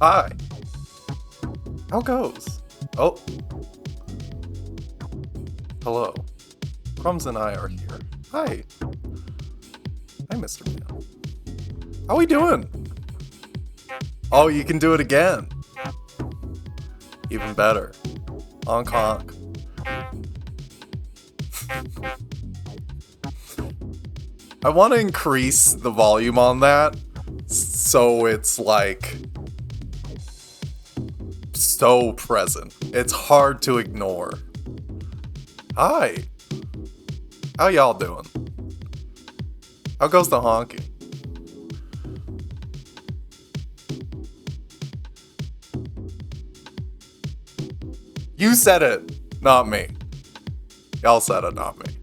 Hi. How goes? Oh. Hello. Crumbs and I are here. Hi. Hi, Mr. Man. How we doing? Oh, you can do it again. Even better. Honk honk. I want to increase the volume on that so it's like so present. It's hard to ignore. Hi. How y'all doing? How goes the honking? You said it, not me. Y'all said it, not me.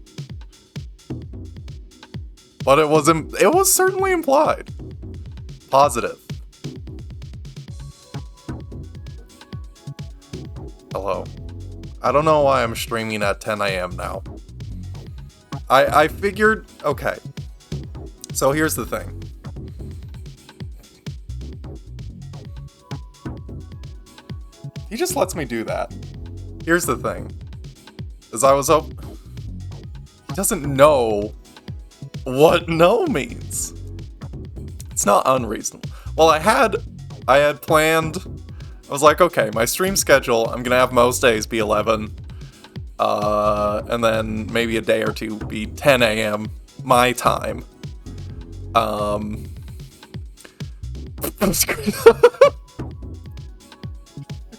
But it was certainly implied. Positive. Hello. I don't know why I'm streaming at 10 a.m. now. I figured, okay. So here's the thing. He just lets me do that. Here's the thing. Is I was up. He doesn't know what no means. It's not unreasonable. Well, I had planned. I was like, okay, my stream schedule, I'm gonna have most days be 11. And then maybe a day or two be 10 a.m. my time.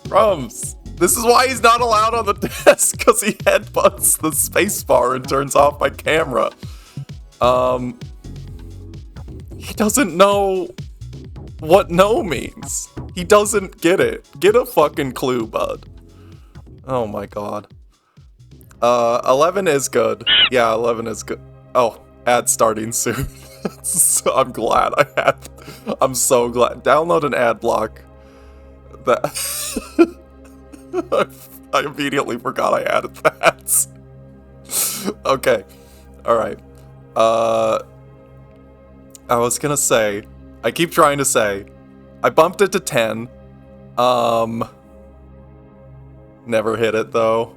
Crumbs. This is why he's not allowed on the desk, because he headbutts the spacebar and turns off my camera. He doesn't know what no means. He doesn't get it. Get a fucking clue, bud. Oh my god. 11 is good. Yeah, 11 is good. Oh, ad starting soon. So I'm glad I'm so glad. Download an ad block. That I immediately forgot I added that. Okay. Alright. I was gonna say, I keep trying to say, I bumped it to 10. Never hit it though.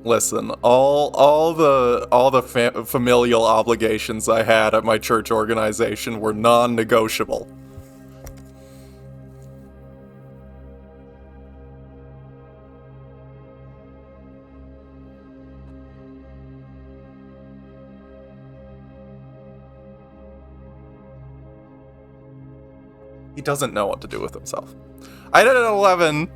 Listen, all the familial obligations I had at my church organization were non-negotiable. He doesn't know what to do with himself. I did it at 11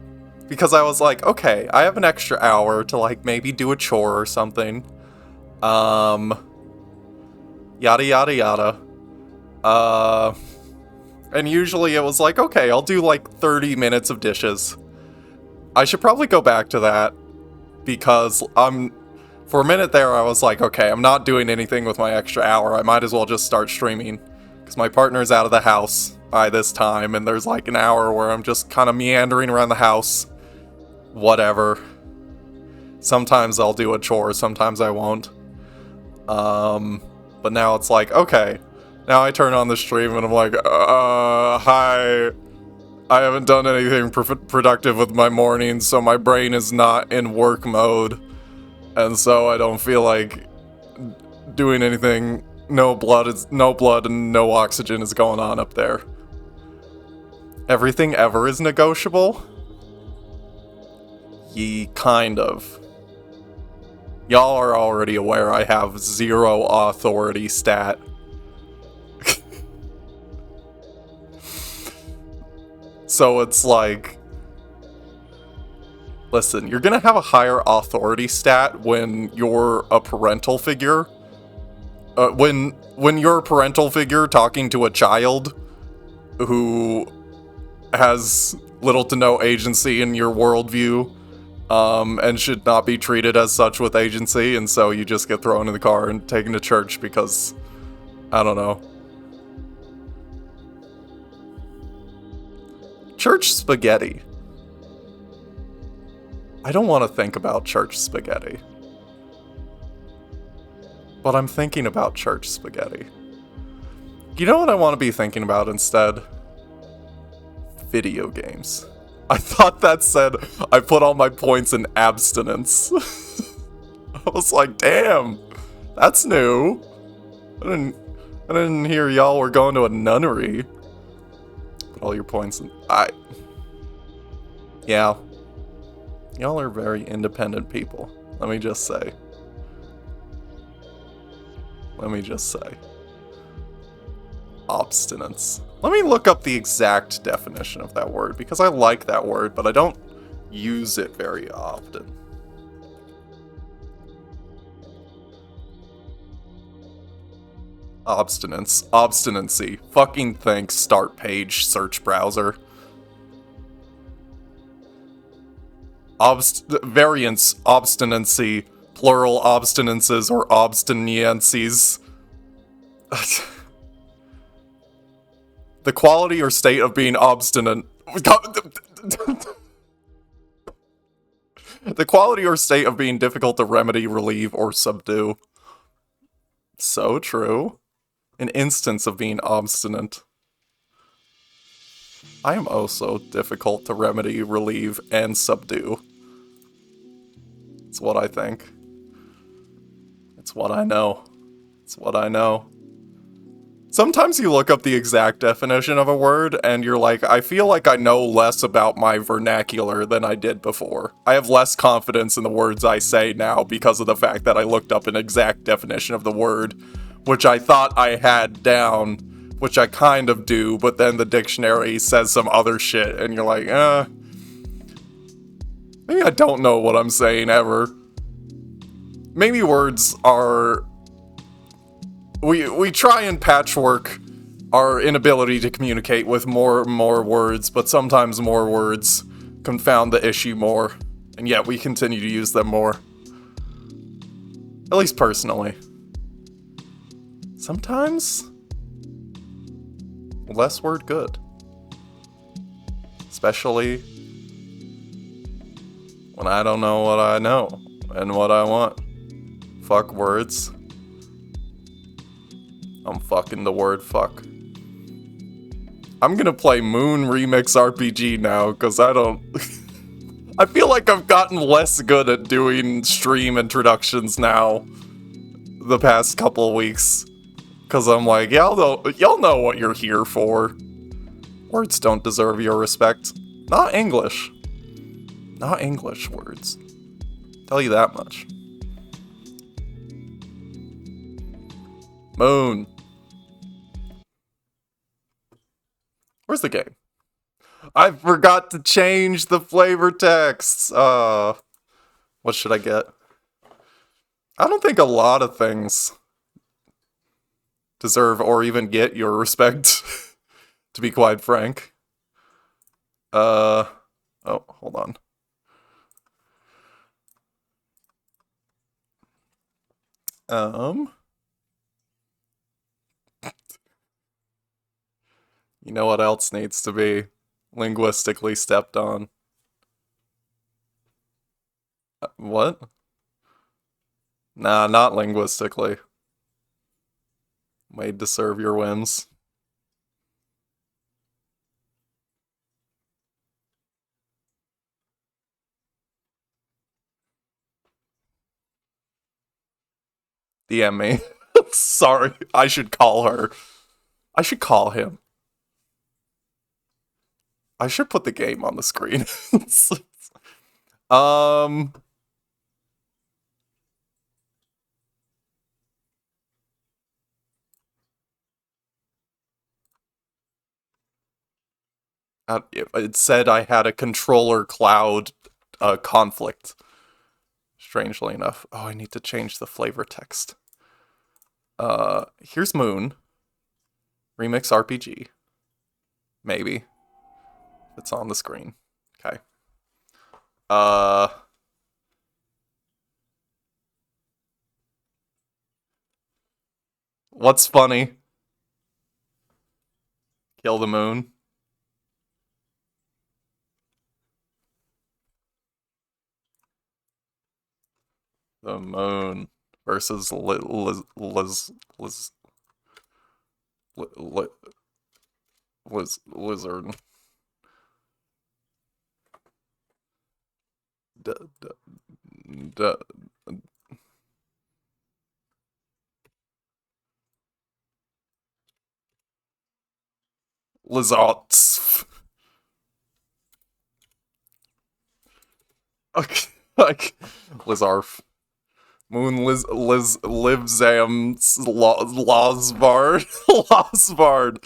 because I was like, okay, I have an extra hour to like maybe do a chore or something. Yada yada yada. And usually it was like, okay, I'll do like 30 minutes of dishes. I should probably go back to that because for a minute there I was like, okay, I'm not doing anything with my extra hour. I might as well just start streaming because my partner's out of the house by this time, and there's like an hour where I'm just kind of meandering around the house. Whatever. Sometimes I'll do a chore, sometimes I won't. But now it's like, okay. Now I turn on the stream and I'm like, hi. I haven't done anything productive with my morning, so my brain is not in work mode. And so I don't feel like doing anything. No blood and no oxygen is going on up there. Everything ever is negotiable? Kind of. Y'all are already aware I have 0 authority stat. So it's like... Listen, you're gonna have a higher authority stat when you're a parental figure. When you're a parental figure talking to a child who has little to no agency in your worldview, and should not be treated as such with agency, and so you just get thrown in the car and taken to church because, I don't know. Church spaghetti. I don't want to think about church spaghetti. But I'm thinking about church spaghetti. You know what I want to be thinking about instead? Video games. I thought that said I put all my points in abstinence. I was like, damn, that's new. I didn't hear y'all were going to a nunnery. Put all your points in... Yeah. Y'all are very independent people. Let me just say. Obstinance. Let me look up the exact definition of that word, because I like that word, but I don't use it very often. Obstinance. Obstinacy. Fucking thanks, start page, search browser. Variance. Obstinacy. Plural obstinances or obstiniencies. The quality or state of being obstinate. The quality or state of being difficult to remedy, relieve, or subdue. So true. An instance of being obstinate. I am also difficult to remedy, relieve, and subdue. It's what I think. It's what I know. It's what I know. Sometimes you look up the exact definition of a word, and you're like, I feel like I know less about my vernacular than I did before. I have less confidence in the words I say now because of the fact that I looked up an exact definition of the word, which I thought I had down, which I kind of do, but then the dictionary says some other shit, and you're like, maybe I don't know what I'm saying ever. Maybe words are... We try and patchwork our inability to communicate with more and more words, but sometimes more words confound the issue more, and yet we continue to use them more. At least personally. Sometimes, less word good. Especially when I don't know what I know and what I want. Fuck words. I'm fucking the word fuck. I'm gonna play moonremixrpg now, because I don't... I feel like I've gotten less good at doing stream introductions now the past couple of weeks. Because I'm like, y'all know what you're here for. Words don't deserve your respect. Not English. Not English words. Tell you that much. Moon. Where's the game? I forgot to change the flavor texts. What should I get? I don't think a lot of things deserve or even get your respect, to be quite frank. Oh, hold on. You know what else needs to be linguistically stepped on? What? Nah, not linguistically. Made to serve your whims. DM me. Sorry, I should call her. I should call him. I should put the game on the screen. It said I had a controller cloud conflict. Strangely enough. Oh, I need to change the flavor text. Here's Moon. Remix RPG. Maybe. It's on the screen. Okay. What's funny? Kill the moon. The moon versus lizard. Lizards. Okay, like Lizarf. Moon Livzam Losbard. Losbard.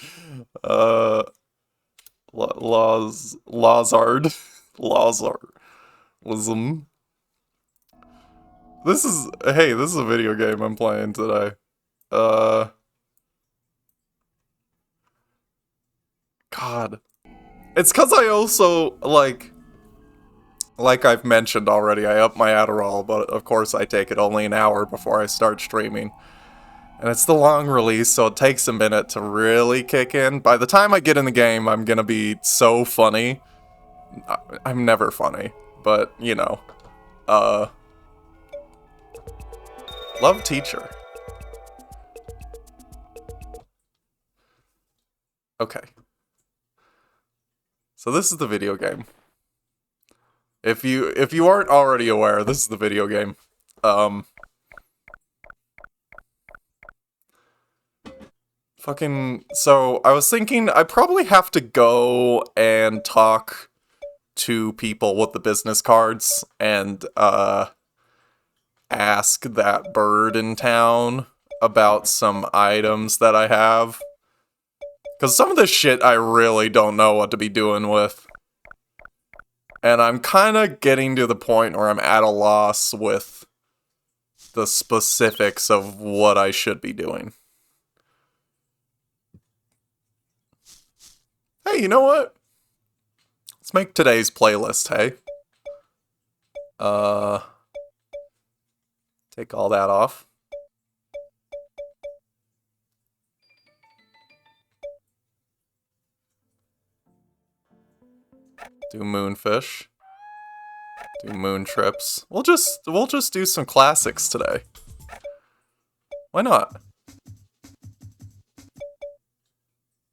Lazard. Lism. This is a video game I'm playing today. God. It's cause I also, like I've mentioned already, I up my Adderall, but of course I take it only an hour before I start streaming. And it's the long release, so it takes a minute to really kick in. By the time I get in the game, I'm gonna be so funny. I'm never funny, but, you know. Love teacher. Okay. So this is the video game. If you aren't already aware, this is the video game. So I was thinking I probably have to go and talk to people with the business cards and, ask that bird in town about some items that I have. Because some of this shit I really don't know what to be doing with. And I'm kind of getting to the point where I'm at a loss with the specifics of what I should be doing. Hey, you know what? Let's make today's playlist, hey? Take all that off. Do moonfish. Do moon trips. We'll just do some classics today. Why not?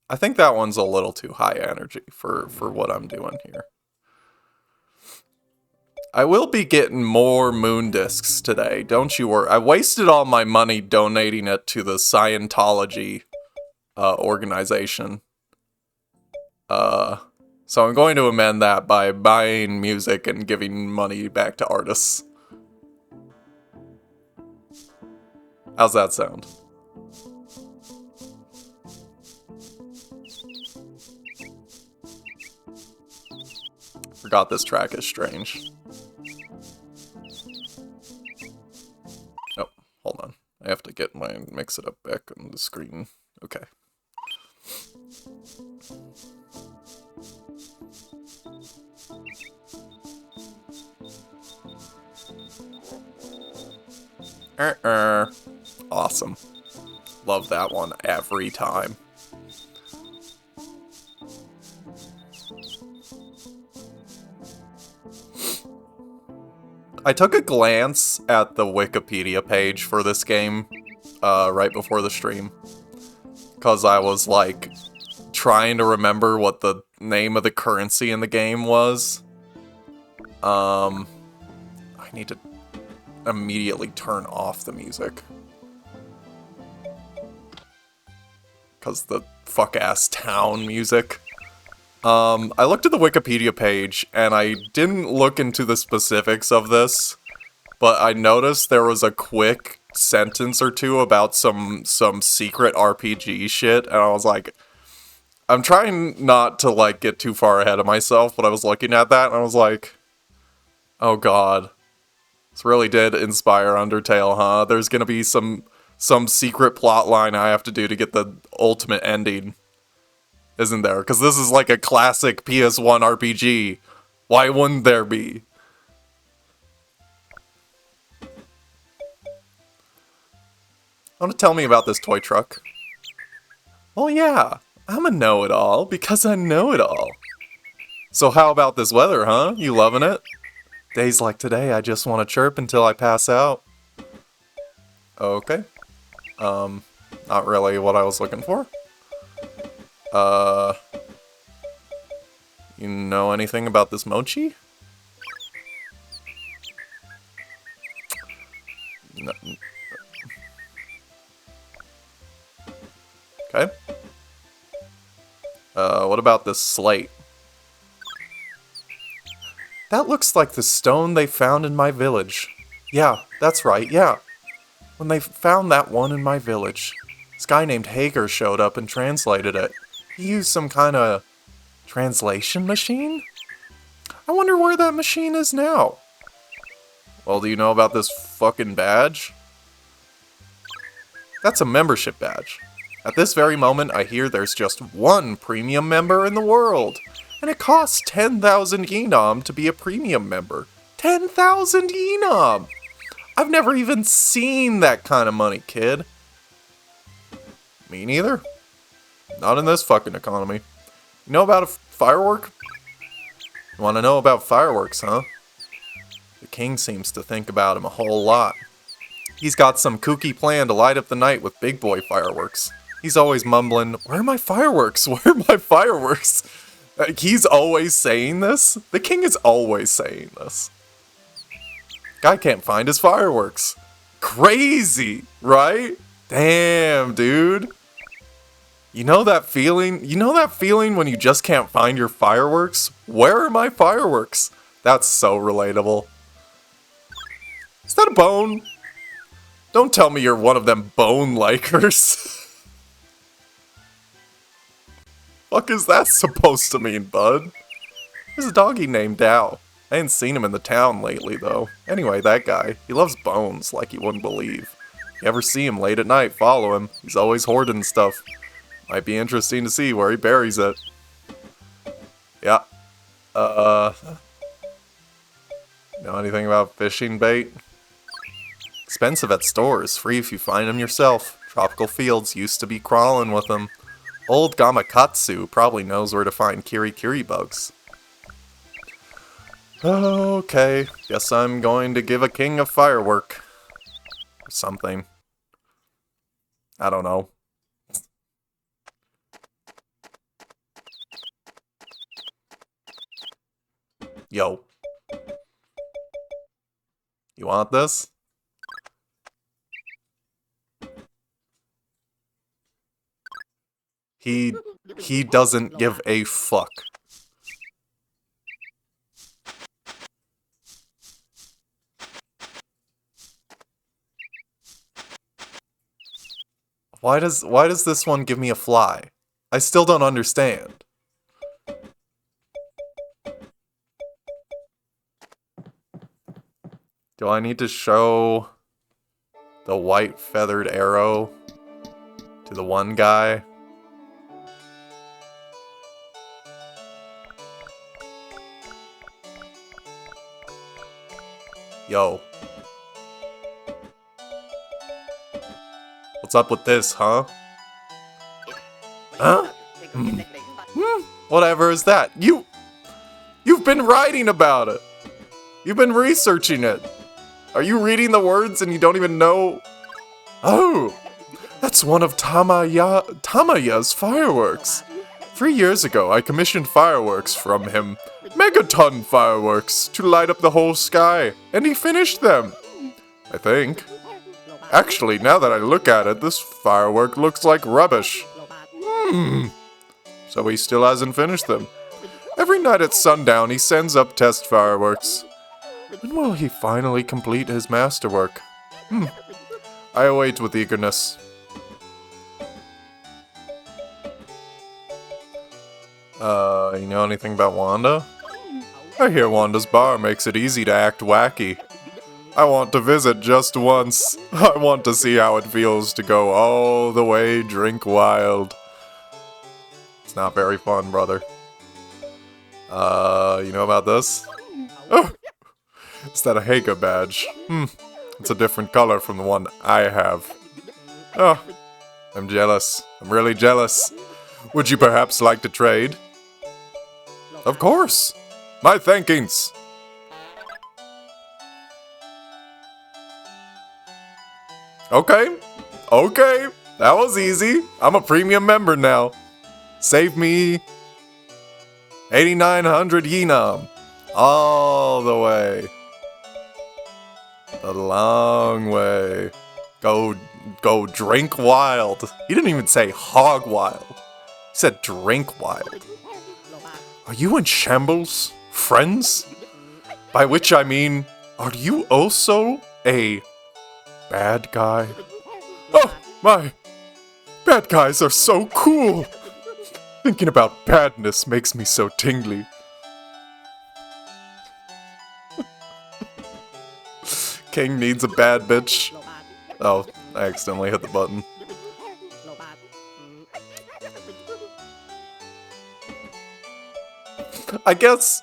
I think that one's a little too high energy for what I'm doing here. I will be getting more moon discs today, don't you worry. I wasted all my money donating it to the Scientology organization. So I'm going to amend that by buying music and giving money back to artists. How's that sound? Forgot this track is strange. Oh, hold on. I have to get mix it up back on the screen. Okay. Awesome. Love that one every time. I took a glance at the Wikipedia page for this game right before the stream. Because I was, like, trying to remember what the name of the currency in the game was. I need to immediately turn off the music. Because the fuck-ass town music. I looked at the Wikipedia page, and I didn't look into the specifics of this, but I noticed there was a quick sentence or two about some secret RPG shit, and I was like, I'm trying not to, like, get too far ahead of myself, but I was looking at that, and I was like, oh god. This really did inspire Undertale, huh? There's gonna be some secret plot line I have to do to get the ultimate ending. Isn't there? Because this is like a classic PS1 RPG. Why wouldn't there be? Want to tell me about this toy truck? Well, yeah. I'm a know-it-all because I know it all. So how about this weather, huh? You loving it? Days like today, I just want to chirp until I pass out. Okay. Not really what I was looking for. You know anything about this mochi? No. Okay. What about this slate? That looks like the stone they found in my village. Yeah, that's right, yeah. When they found that one in my village, this guy named Hager showed up and translated it. He used some kind of translation machine? I wonder where that machine is now. Well, do you know about this fucking badge? That's a membership badge. At this very moment, I hear there's just one premium member in the world. And it costs 10,000 enam to be a premium member. 10,000 enam! I've never even seen that kind of money, kid. Me neither. Not in this fucking economy. You know about a firework? You want to know about fireworks, huh? They king seems to think about him a whole lot. He's got some kooky plan to light up the night with big boy fireworks. He's always mumbling, "Where are my fireworks? Where are my fireworks?" Like, he's always saying this? The king is always saying this. Guy can't find his fireworks. Crazy, right? Damn, dude. You know that feeling? You know that feeling when you just can't find your fireworks? Where are my fireworks? That's so relatable. Is that a bone? Don't tell me you're one of them bone likers. Fuck is that supposed to mean, bud? There's a doggy named Dow. I ain't seen him in the town lately, though. Anyway, that guy, he loves bones like you wouldn't believe. If you ever see him late at night, follow him. He's always hoarding stuff. Might be interesting to see where he buries it. Yeah. Know anything about fishing bait? Expensive at stores, free if you find them yourself. Tropical Fields used to be crawling with them. Old Gamakatsu probably knows where to find kiri-kiri bugs. Okay, guess I'm going to give a king a firework. Or something. I don't know. Yo. You want this? He doesn't give a fuck. Why does this one give me a fly? I still don't understand. Do I need to show the white feathered arrow to the one guy? Yo. What's up with this, huh? Huh? Whatever is that? You've been writing about it. You've been researching it. Are you reading the words and you don't even know? Oh, that's one of Tamaya's fireworks. 3 years ago, I commissioned fireworks from him. Megaton fireworks to light up the whole sky, and he finished them. I think. Actually, now that I look at it, this firework looks like rubbish. So he still hasn't finished them. Every night at sundown, he sends up test fireworks. When will he finally complete his masterwork? I await with eagerness. You know anything about Wanda? I hear Wanda's bar makes it easy to act wacky. I want to visit just once. I want to see how it feels to go all the way drink wild. It's not very fun, brother. You know about this? Oh! Is that a Haga badge? It's a different color from the one I have. Oh, I'm jealous. I'm really jealous. Would you perhaps like to trade? Of course! My thankings! Okay. Okay. That was easy. I'm a premium member now. Save me 8,900 yenam. All the way. The long way. Go drink wild. He didn't even say hog wild. He said drink wild. Are you in shambles, friends? By which I mean, are you also a bad guy? Oh, my! Bad guys are so cool! Thinking about badness makes me so tingly. King needs a bad bitch. Oh, I accidentally hit the button. I guess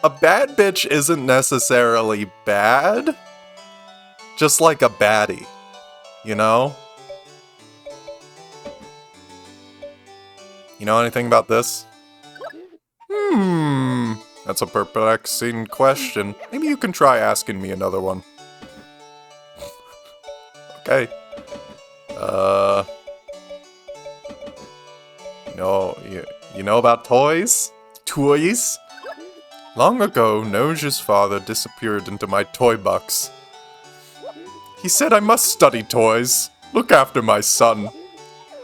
a bad bitch isn't necessarily bad. Just like a baddie, you know? You know anything about this? That's That's a perplexing question. Maybe you can try asking me another one. Okay. You know about toys? Toys? Long ago, Noja's father disappeared into my toy box. He said I must study toys, look after my son.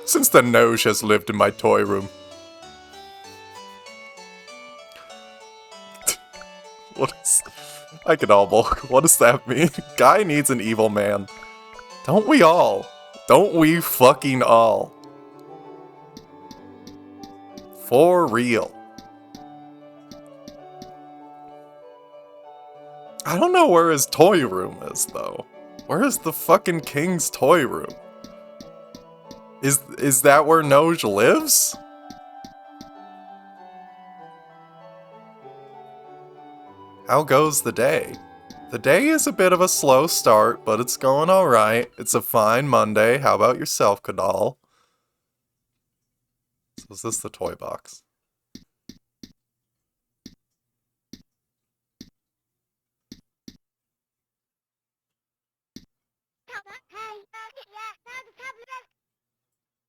Since then, Noj has lived in my toy room. What is... I can almost... What does that mean? Guy needs an evil man. Don't we all? Don't we fucking all? For real. I don't know where his toy room is, though. Where is the fucking king's toy room? Is that where Noj lives? How goes the day? The day is a bit of a slow start, but it's going alright. It's a fine Monday. How about yourself, Kadal? So is this the toy box?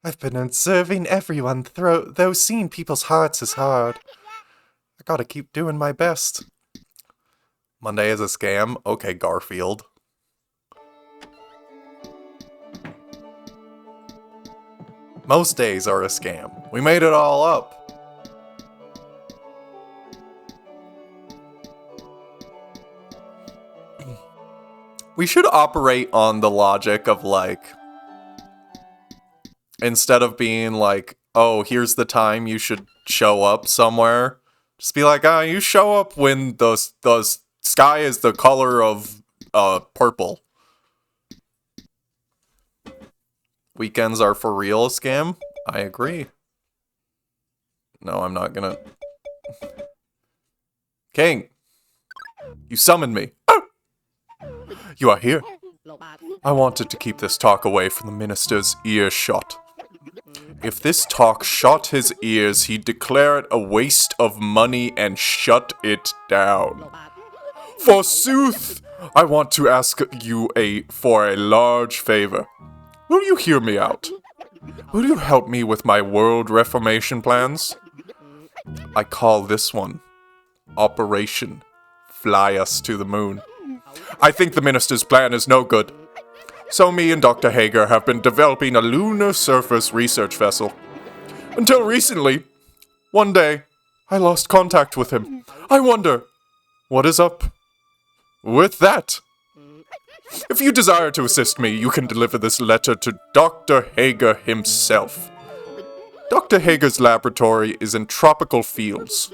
I've been observing everyone, though seeing people's hearts is hard. I gotta keep doing my best. Monday is a scam? Okay, Garfield. Most days are a scam. We made it all up. We should operate on the logic of, like, instead of being like, oh, here's the time you should show up somewhere, just be like, you show up when the sky is the color of purple. Weekends are for real a scam? I agree. No, I'm not gonna... King! You summoned me. Oh! You are here. I wanted to keep this talk away from the minister's earshot. If this talk shot his ears, he'd declare it a waste of money and shut it down. Forsooth, I want to ask you for a large favor. Will you hear me out? Will you help me with my world reformation plans? I call this one Operation Fly Us to the Moon. I think the minister's plan is no good. So me and Dr. Hager have been developing a lunar surface research vessel. Until recently, one day, I lost contact with him. I wonder, what is up with that? If you desire to assist me, you can deliver this letter to Dr. Hager himself. Dr. Hager's laboratory is in tropical fields.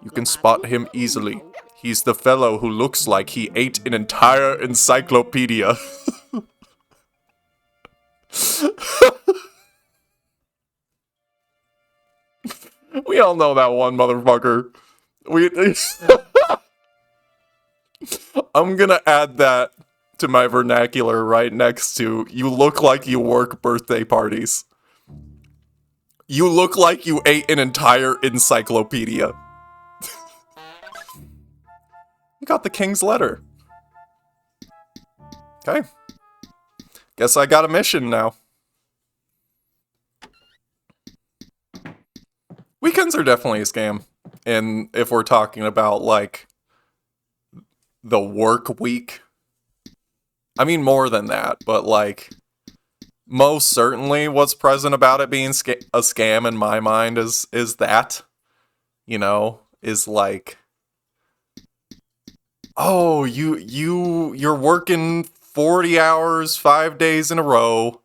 You can spot him easily. He's the fellow who looks like he ate an entire encyclopedia. We all know that one motherfucker. I'm gonna add that to my vernacular right next to, you look like you work birthday parties. You look like you ate an entire encyclopedia. You got the king's letter. Okay. Guess I got a mission now. Weekends are definitely a scam. And if we're talking about, like, the work week. I mean, more than that, but, like, most certainly what's present about it being a scam in my mind is that, you know, is like, oh, you're working 40 hours, 5 days in a row,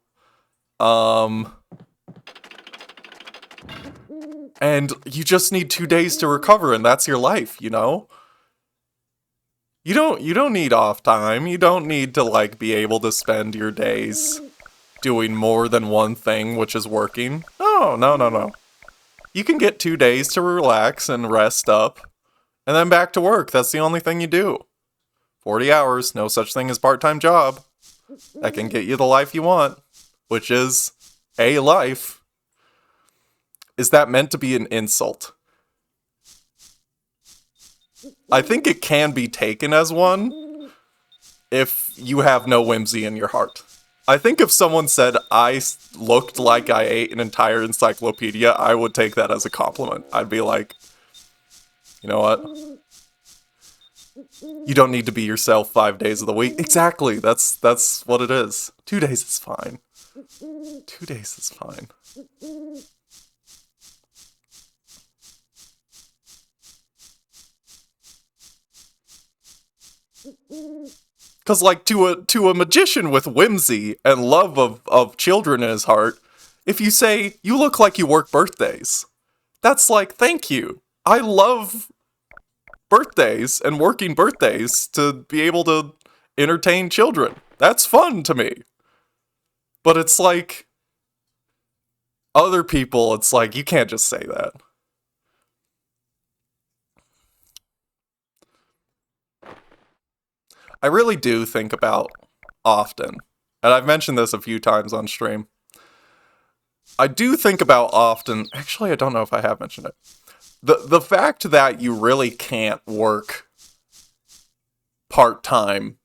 and you just need 2 days to recover, and that's your life, you know? You don't need off time. You don't need to, like, be able to spend your days doing more than one thing, which is working. No. You can get 2 days to relax and rest up, and then back to work. That's the only thing you do. 40 hours, no such thing as part-time job. That can get you the life you want, which is a life. Is that meant to be an insult? I think it can be taken as one if you have no whimsy in your heart. I think if someone said I looked like I ate an entire encyclopedia, I would take that as a compliment. I'd be like, you know what? You don't need to be yourself 5 days of the week. Exactly, that's what it is. 2 days is fine. 2 days is fine. Because, like, to a magician with whimsy and love of children in his heart, if you say, you look like you work birthdays, that's like, thank you. I love birthdays and working birthdays to be able to entertain children. That's fun to me. But it's like, other people, it's like, you can't just say that. I really do think about often, and I've mentioned this a few times on stream. I do think about often, actually I don't know if I have mentioned it, the fact that you really can't work part-time,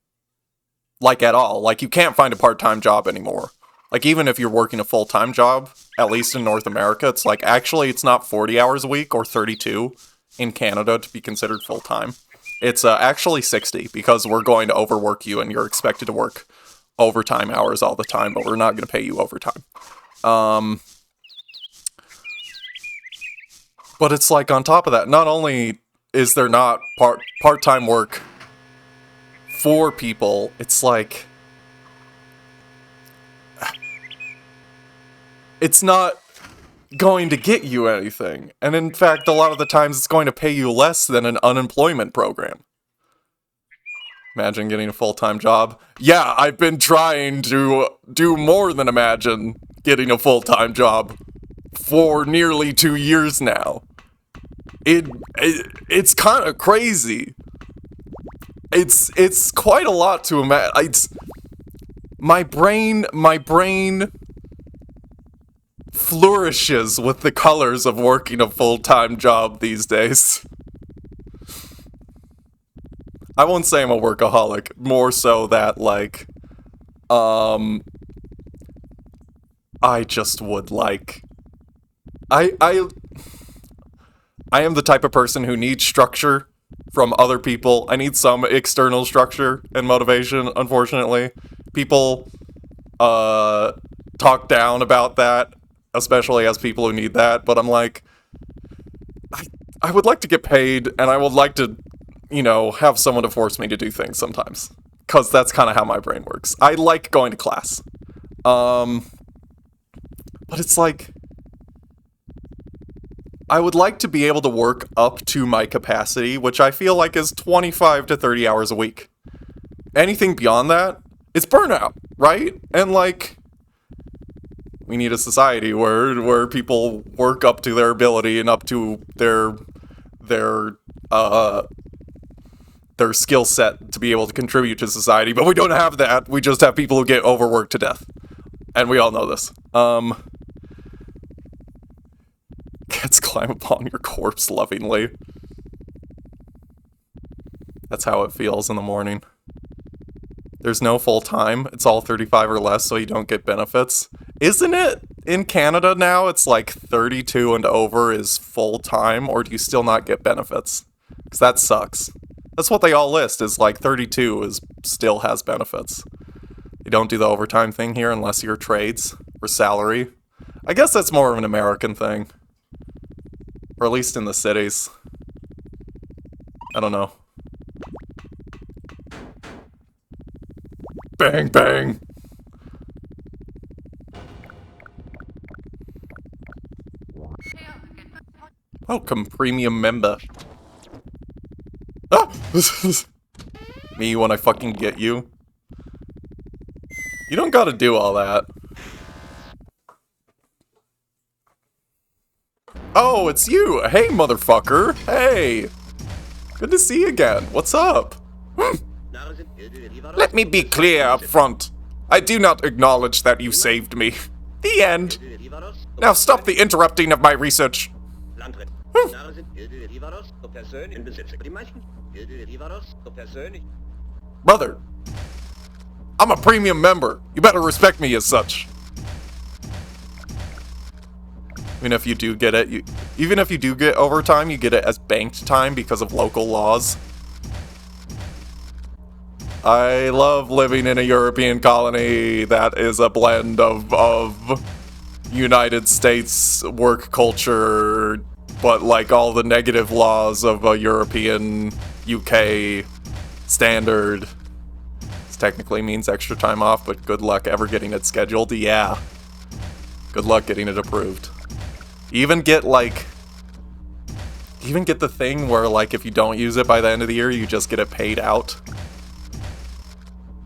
like at all. Like, you can't find a part-time job anymore. Like, even if you're working a full-time job, at least in North America, it's like, actually it's not 40 hours a week or 32 in Canada to be considered full-time. It's actually 60, because we're going to overwork you and you're expected to work overtime hours all the time, but we're not going to pay you overtime. But it's like, on top of that, not only is there not part-time work for people, it's like, it's not going to get you anything. And in fact, a lot of the times it's going to pay you less than an unemployment program. Imagine getting a full-time job. Yeah, I've been trying to do more than imagine getting a full-time job for nearly 2 years now. It's kind of crazy. It's quite a lot to imagine. My brain flourishes with the colors of working a full-time job these days. I won't say I'm a workaholic, more so that, like, I just would like, I am the type of person who needs structure from other people. I need some external structure and motivation, unfortunately. People, talk down about that, especially as people who need that, but I'm like, I would like to get paid, and I would like to, you know, have someone to force me to do things sometimes. Because that's kind of how my brain works. I like going to class. But it's like, I would like to be able to work up to my capacity, which I feel like is 25 to 30 hours a week. Anything beyond that, it's burnout, right? And like, we need a society where people work up to their ability and up to their skill set to be able to contribute to society, but we don't have that. We just have people who get overworked to death. And we all know this. Cats climb upon your corpse lovingly. That's how it feels in the morning. There's no full-time. It's all 35 or less, so you don't get benefits. Isn't it in Canada now? It's like 32 and over is full-time, or do you still not get benefits? Because that sucks. That's what they all list, is like 32 still has benefits. You don't do the overtime thing here unless you're trades or salary. I guess that's more of an American thing. Or at least in the cities. I don't know. Bang, bang! Welcome, premium member. Ah! Me when I fucking get you. You don't gotta do all that. Oh, it's you! Hey, motherfucker! Hey! Good to see you again. What's up? Let me be clear up front. I do not acknowledge that you saved me. The end. Now stop the interrupting of my research. Brother, I'm a premium member. You better respect me as such. Even if you do get it, even if you do get overtime, you get it as banked time because of local laws. I love living in a European colony that is a blend of United States work culture, but like all the negative laws of a European UK standard. This technically means extra time off, but good luck ever getting it scheduled. Yeah. Good luck getting it approved. Even get the thing where like if you don't use it by the end of the year, you just get it paid out.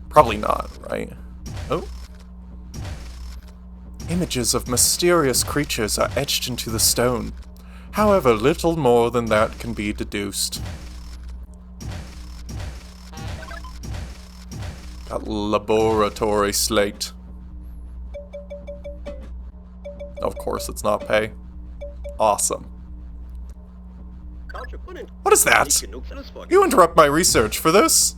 Probably not, right? Oh. Images of mysterious creatures are etched into the stone. However, little more than that can be deduced. Got laboratory slate. Of course it's not pay. Awesome. What is that? You interrupt my research for this?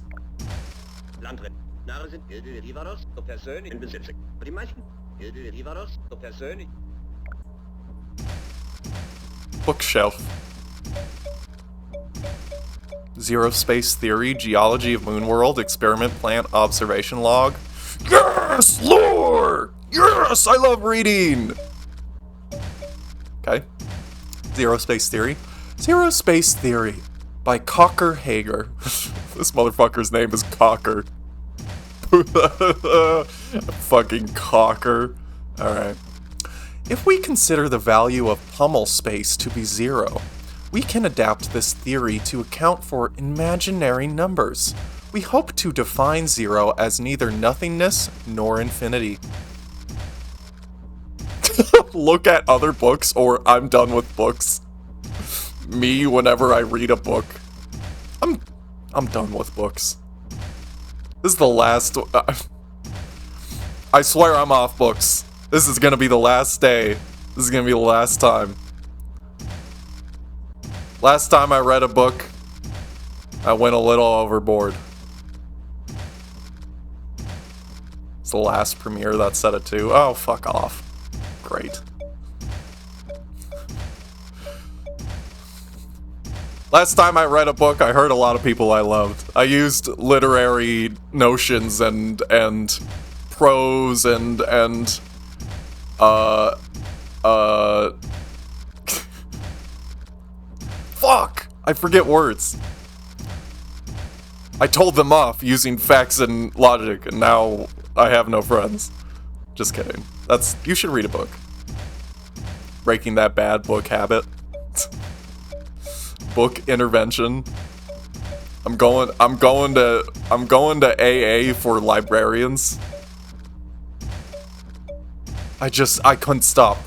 Bookshelf. Zero Space Theory, Geology of Moonworld, Experiment Plant Observation Log. Yes! Lore! Yes! I love reading! Okay. Zero Space Theory. Zero Space Theory by Cocker Hager. This motherfucker's name is Cocker. Fucking Cocker. Alright. If we consider the value of Pummel space to be zero, we can adapt this theory to account for imaginary numbers. We hope to define zero as neither nothingness nor infinity. Look at other books, or I'm done with books. Me, whenever I read a book. I'm done with books. This is the last... I swear I'm off books. This is gonna be the last day. This is gonna be the last time. Last time I read a book, I went a little overboard. It's the last premiere that said it too. Oh, fuck off. Great. Last time I read a book, I heard a lot of people I loved. I used literary notions and prose and fuck! I forget words. I told them off using facts and logic, and now I have no friends. Just kidding. You should read a book. Breaking that bad book habit. Book intervention. I'm going to AA for librarians. I couldn't stop.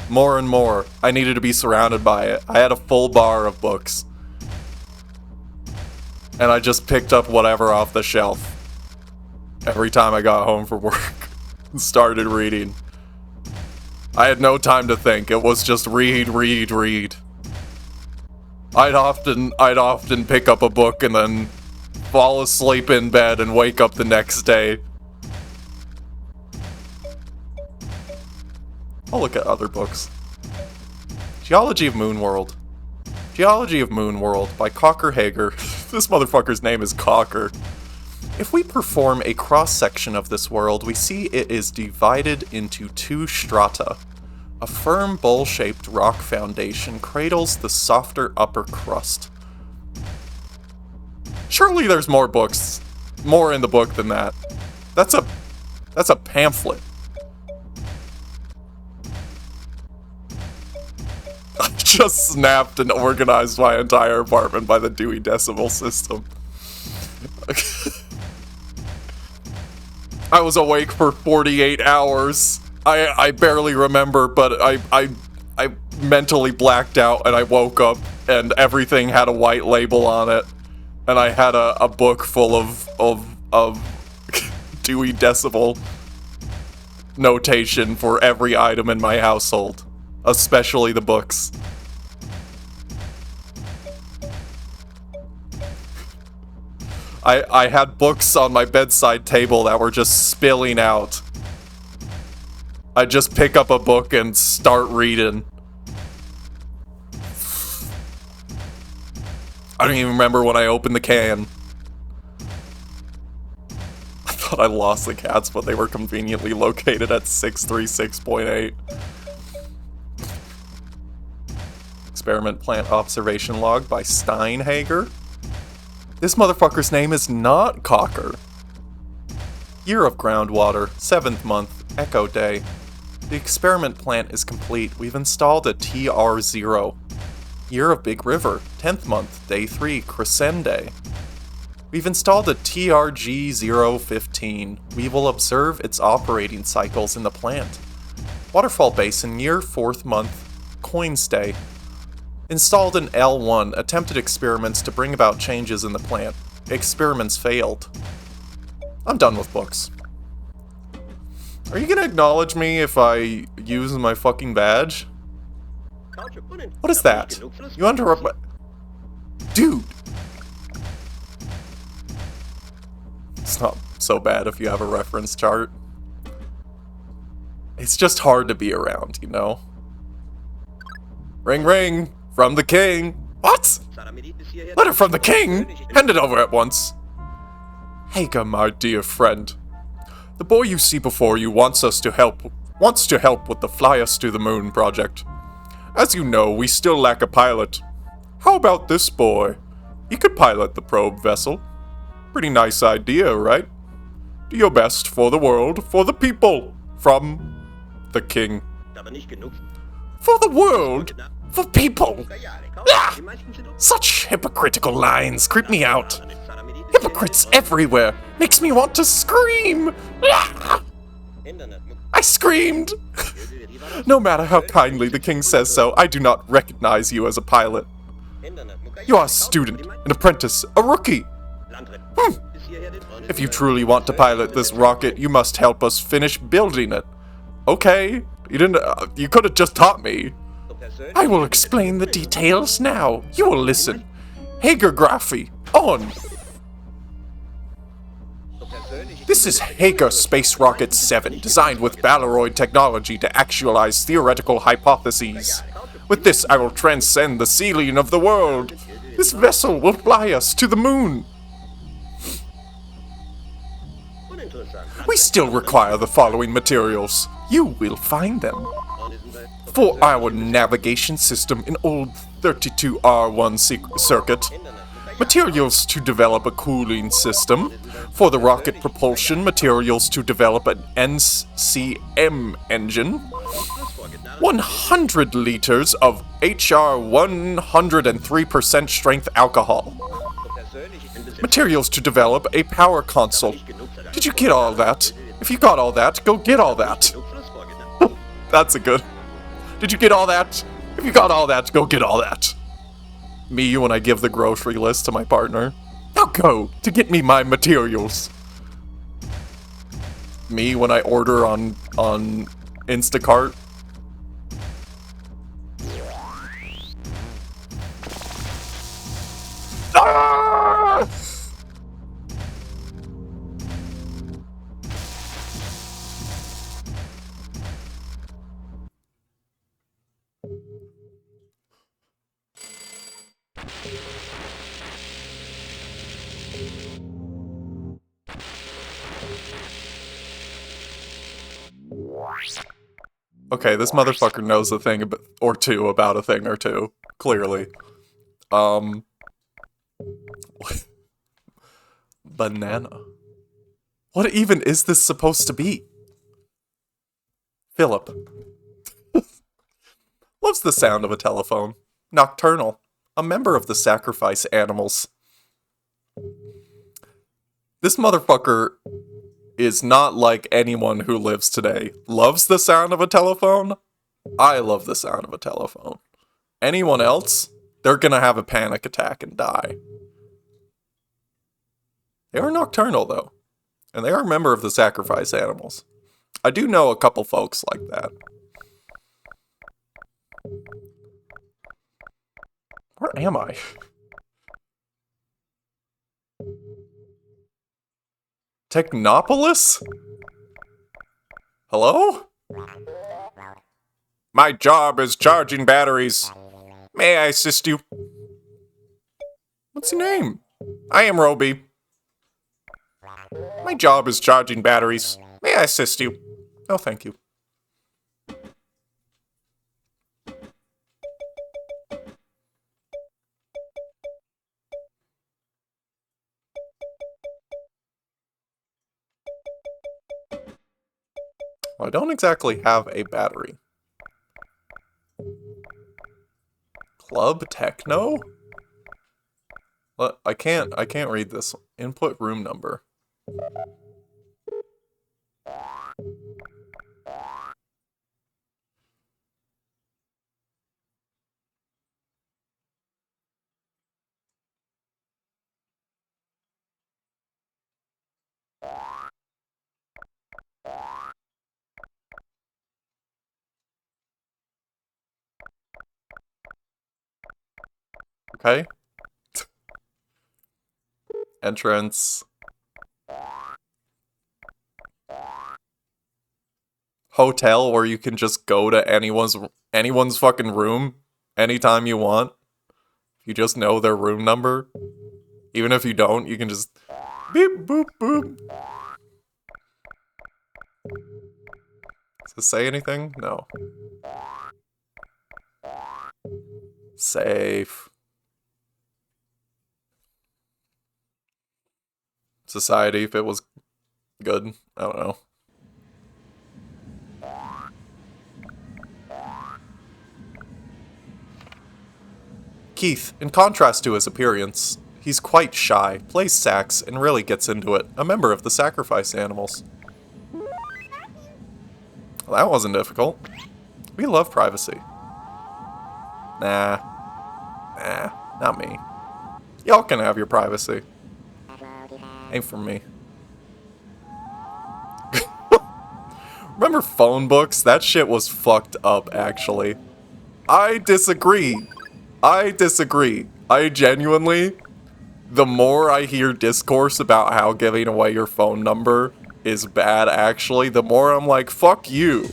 More and more. I needed to be surrounded by it. I had a full bar of books. And I just picked up whatever off the shelf. Every time I got home from work. And started reading. I had no time to think. It was just read, read, read. I'd often pick up a book and then fall asleep in bed and wake up the next day. I'll look at other books. Geology of Moonworld. Geology of Moonworld by Cocker Hager. This motherfucker's name is Cocker. If we perform a cross-section of this world, we see it is divided into two strata. A firm bowl-shaped rock foundation cradles the softer upper crust. Surely there's more books. More in the book than that. That's a pamphlet. I just snapped and organized my entire apartment by the Dewey Decimal System. I was awake for 48 hours. I barely remember, but I mentally blacked out and I woke up and everything had a white label on it. And I had a book full of Dewey Decimal notation for every item in my household. Especially the books. I had books on my bedside table that were just spilling out. I'd just pick up a book and start reading. I don't even remember when I opened the can. I thought I lost the cats, but they were conveniently located at 636.8. Experiment plant observation log by Steinhager. This motherfucker's name is not Cocker. Year of groundwater, 7th month, Echo Day. The experiment plant is complete. We've installed a TR0. Year of Big River, 10th month, Day 3, Crescende. We've installed a TRG015. We will observe its operating cycles in the plant. Waterfall Basin, year 4th month, Coins Day. Installed an L1, attempted experiments to bring about changes in the plant. Experiments failed. I'm done with books. Are you gonna acknowledge me if I use my fucking badge? What is that? You interrupt my... Dude! It's not so bad if you have a reference chart. It's just hard to be around, you know? Ring ring! From the king! What? Letter from the king? Hand it over at once. Hager, my dear friend. The boy you see before you wants to help with the Fly Us to the Moon project. As you know, we still lack a pilot. How about this boy? He could pilot the probe vessel. Pretty nice idea, right? Do your best for the world, for the people. From the king. For the world? For people! Ah! Such hypocritical lines creep me out. Hypocrites everywhere. Makes me want to scream. Ah! I screamed! No matter how kindly the king says so, I do not recognize you as a pilot. You are a student, an apprentice, a rookie. If you truly want to pilot this rocket, you must help us finish building it. Okay, you could have just taught me. I will explain the details now. You will listen. Hagergraphy, on. This is Hager Space Rocket 7, designed with Balaroid technology to actualize theoretical hypotheses. With this, I will transcend the ceiling of the world. This vessel will fly us to the moon. We still require the following materials. You will find them. For our navigation system in old 32R1 circuit. Materials to develop a cooling system. For the rocket propulsion, materials to develop an NCM engine. 100 liters of HR 103% strength alcohol. Materials to develop a power console. Did you get all that? If you got all that, go get all that. That's a good... Did you get all that? If you got all that, go get all that. Me when I give the grocery list to my partner. Now go to get me my materials. Me when I order on Instacart. Ah! Okay, this motherfucker knows a thing or two about a thing or two, clearly. Banana. What even is this supposed to be? Philip. Loves the sound of a telephone. Nocturnal. A member of the sacrifice animals. This motherfucker is not like anyone who lives today. Loves the sound of a telephone? I love the sound of a telephone. Anyone else? They're gonna have a panic attack and die. They are nocturnal, though. And they are a member of the sacrifice animals. I do know a couple folks like that. Where am I? Technopolis? Hello? My job is charging batteries. May I assist you? What's your name? I am Roby. My job is charging batteries. May I assist you? No, thank you. Well, I don't exactly have a battery. Club Techno? What? I can't read this. Input room number. Okay. Entrance. Hotel where you can just go to anyone's fucking room anytime you want. If you just know their room number. Even if you don't, you can just beep boop boop. Does this say anything? No. Safe. Society, if it was good. I don't know. Keith, in contrast to his appearance, he's quite shy, plays sax, and really gets into it. A member of the sacrifice animals. Well, that wasn't difficult. We love privacy. Nah, not me. Y'all can have your privacy. Ain't for me. Remember phone books? That shit was fucked up, actually. I disagree. I genuinely, the more I hear discourse about how giving away your phone number is bad, actually, the more I'm like, fuck you.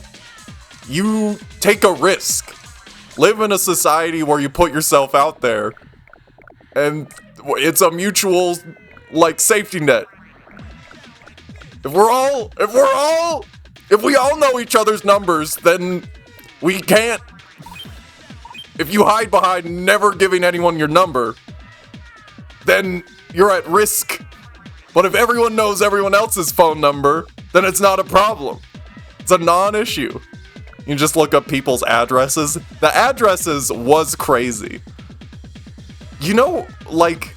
You take a risk. Live in a society where you put yourself out there. And it's a mutual, like, safety net. If we all know each other's numbers, then we can't. If you hide behind never giving anyone your number, then you're at risk. But if everyone knows everyone else's phone number, then it's not a problem. It's a non-issue. You just look up people's addresses. The addresses was crazy. You know, like...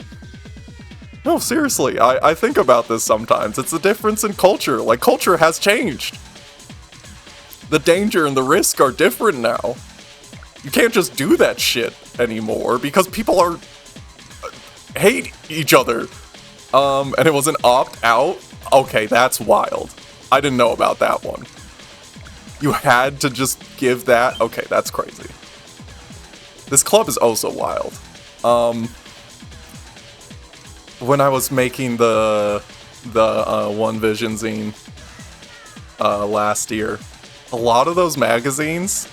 No, seriously, I think about this sometimes. It's a difference in culture. Like, culture has changed. The danger and the risk are different now. You can't just do that shit anymore because people hate each other. And it was an opt-out? Okay, that's wild. I didn't know about that one. You had to just give that? Okay, that's crazy. This club is also wild. When I was making the One Vision zine last year, a lot of those magazines,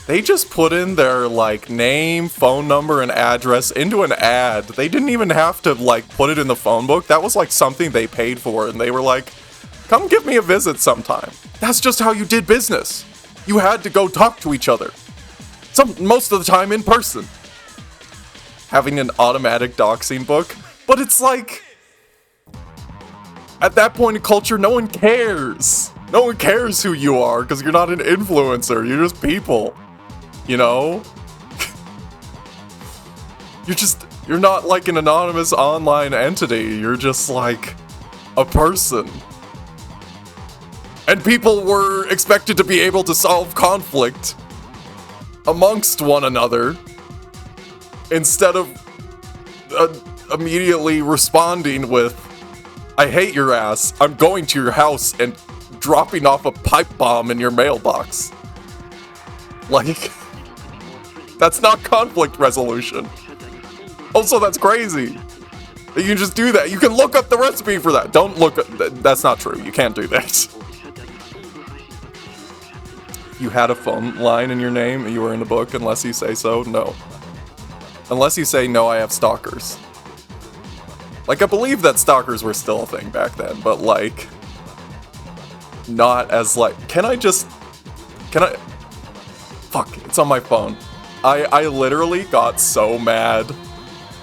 they just put in their, like, name, phone number, and address into an ad. They didn't even have to, like, put it in the phone book. That was, like, something they paid for, and they were like, come give me a visit sometime. That's just how you did business. You had to go talk to each other. Most of the time in person. Having an automatic doxing book. But it's like... At that point in culture, no one cares. No one cares who you are, because you're not an influencer. You're just people. You know? You're not like an anonymous online entity. You're just like a person. And people were expected to be able to solve conflict amongst one another instead of immediately responding with, I hate your ass, I'm going to your house and dropping off a pipe bomb in your mailbox. Like, that's not conflict resolution. Also, that's crazy. You can just do that. You can look up the recipe for that. Don't look up. That's not true. You can't do that. You had a phone line in your name and you were in the book, unless you say so? No. Unless you say, no, I have stalkers. Like, I believe that stalkers were still a thing back then, but, like, not as, like, can I... Fuck, it's on my phone. I literally got so mad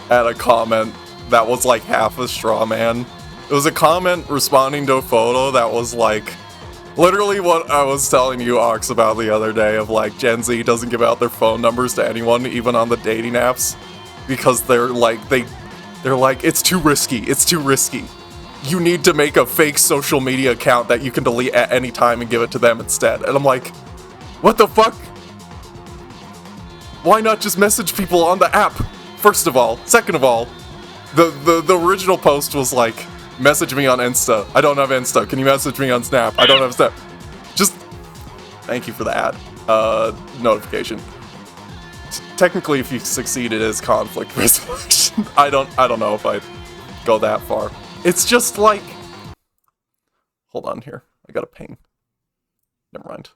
at a comment that was, like, half a straw man. It was a comment responding to a photo that was, like, literally what I was telling you, Ox, about the other day, of, like, Gen Z doesn't give out their phone numbers to anyone, even on the dating apps, because they're, like, they're like, it's too risky, it's too risky. You need to make a fake social media account that you can delete at any time and give it to them instead. And I'm like, what the fuck? Why not just message people on the app, first of all? Second of all, the original post was like, message me on Insta. I don't have Insta. Can you message me on Snap? I don't have Snap. Just, thank you for the ad. Notification. Technically, if you succeed, it is conflict resolution. I don't know if I'd go that far. It's just like... Hold on here. I got a ping. Never mind.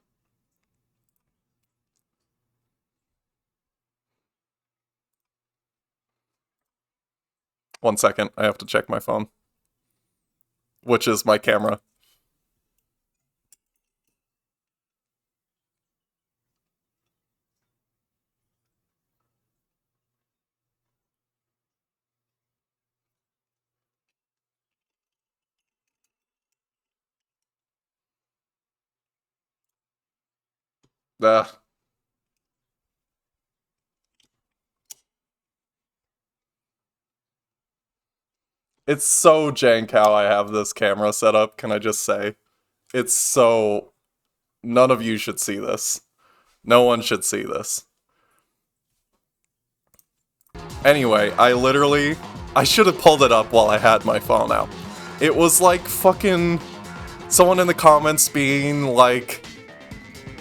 One second. I have to check my phone. Which is my camera. It's so jank how I have this camera set up, can I just say? It's so... None of you should see this. No one should see this. Anyway, I should have pulled it up while I had my phone out. It was like fucking... Someone in the comments being like...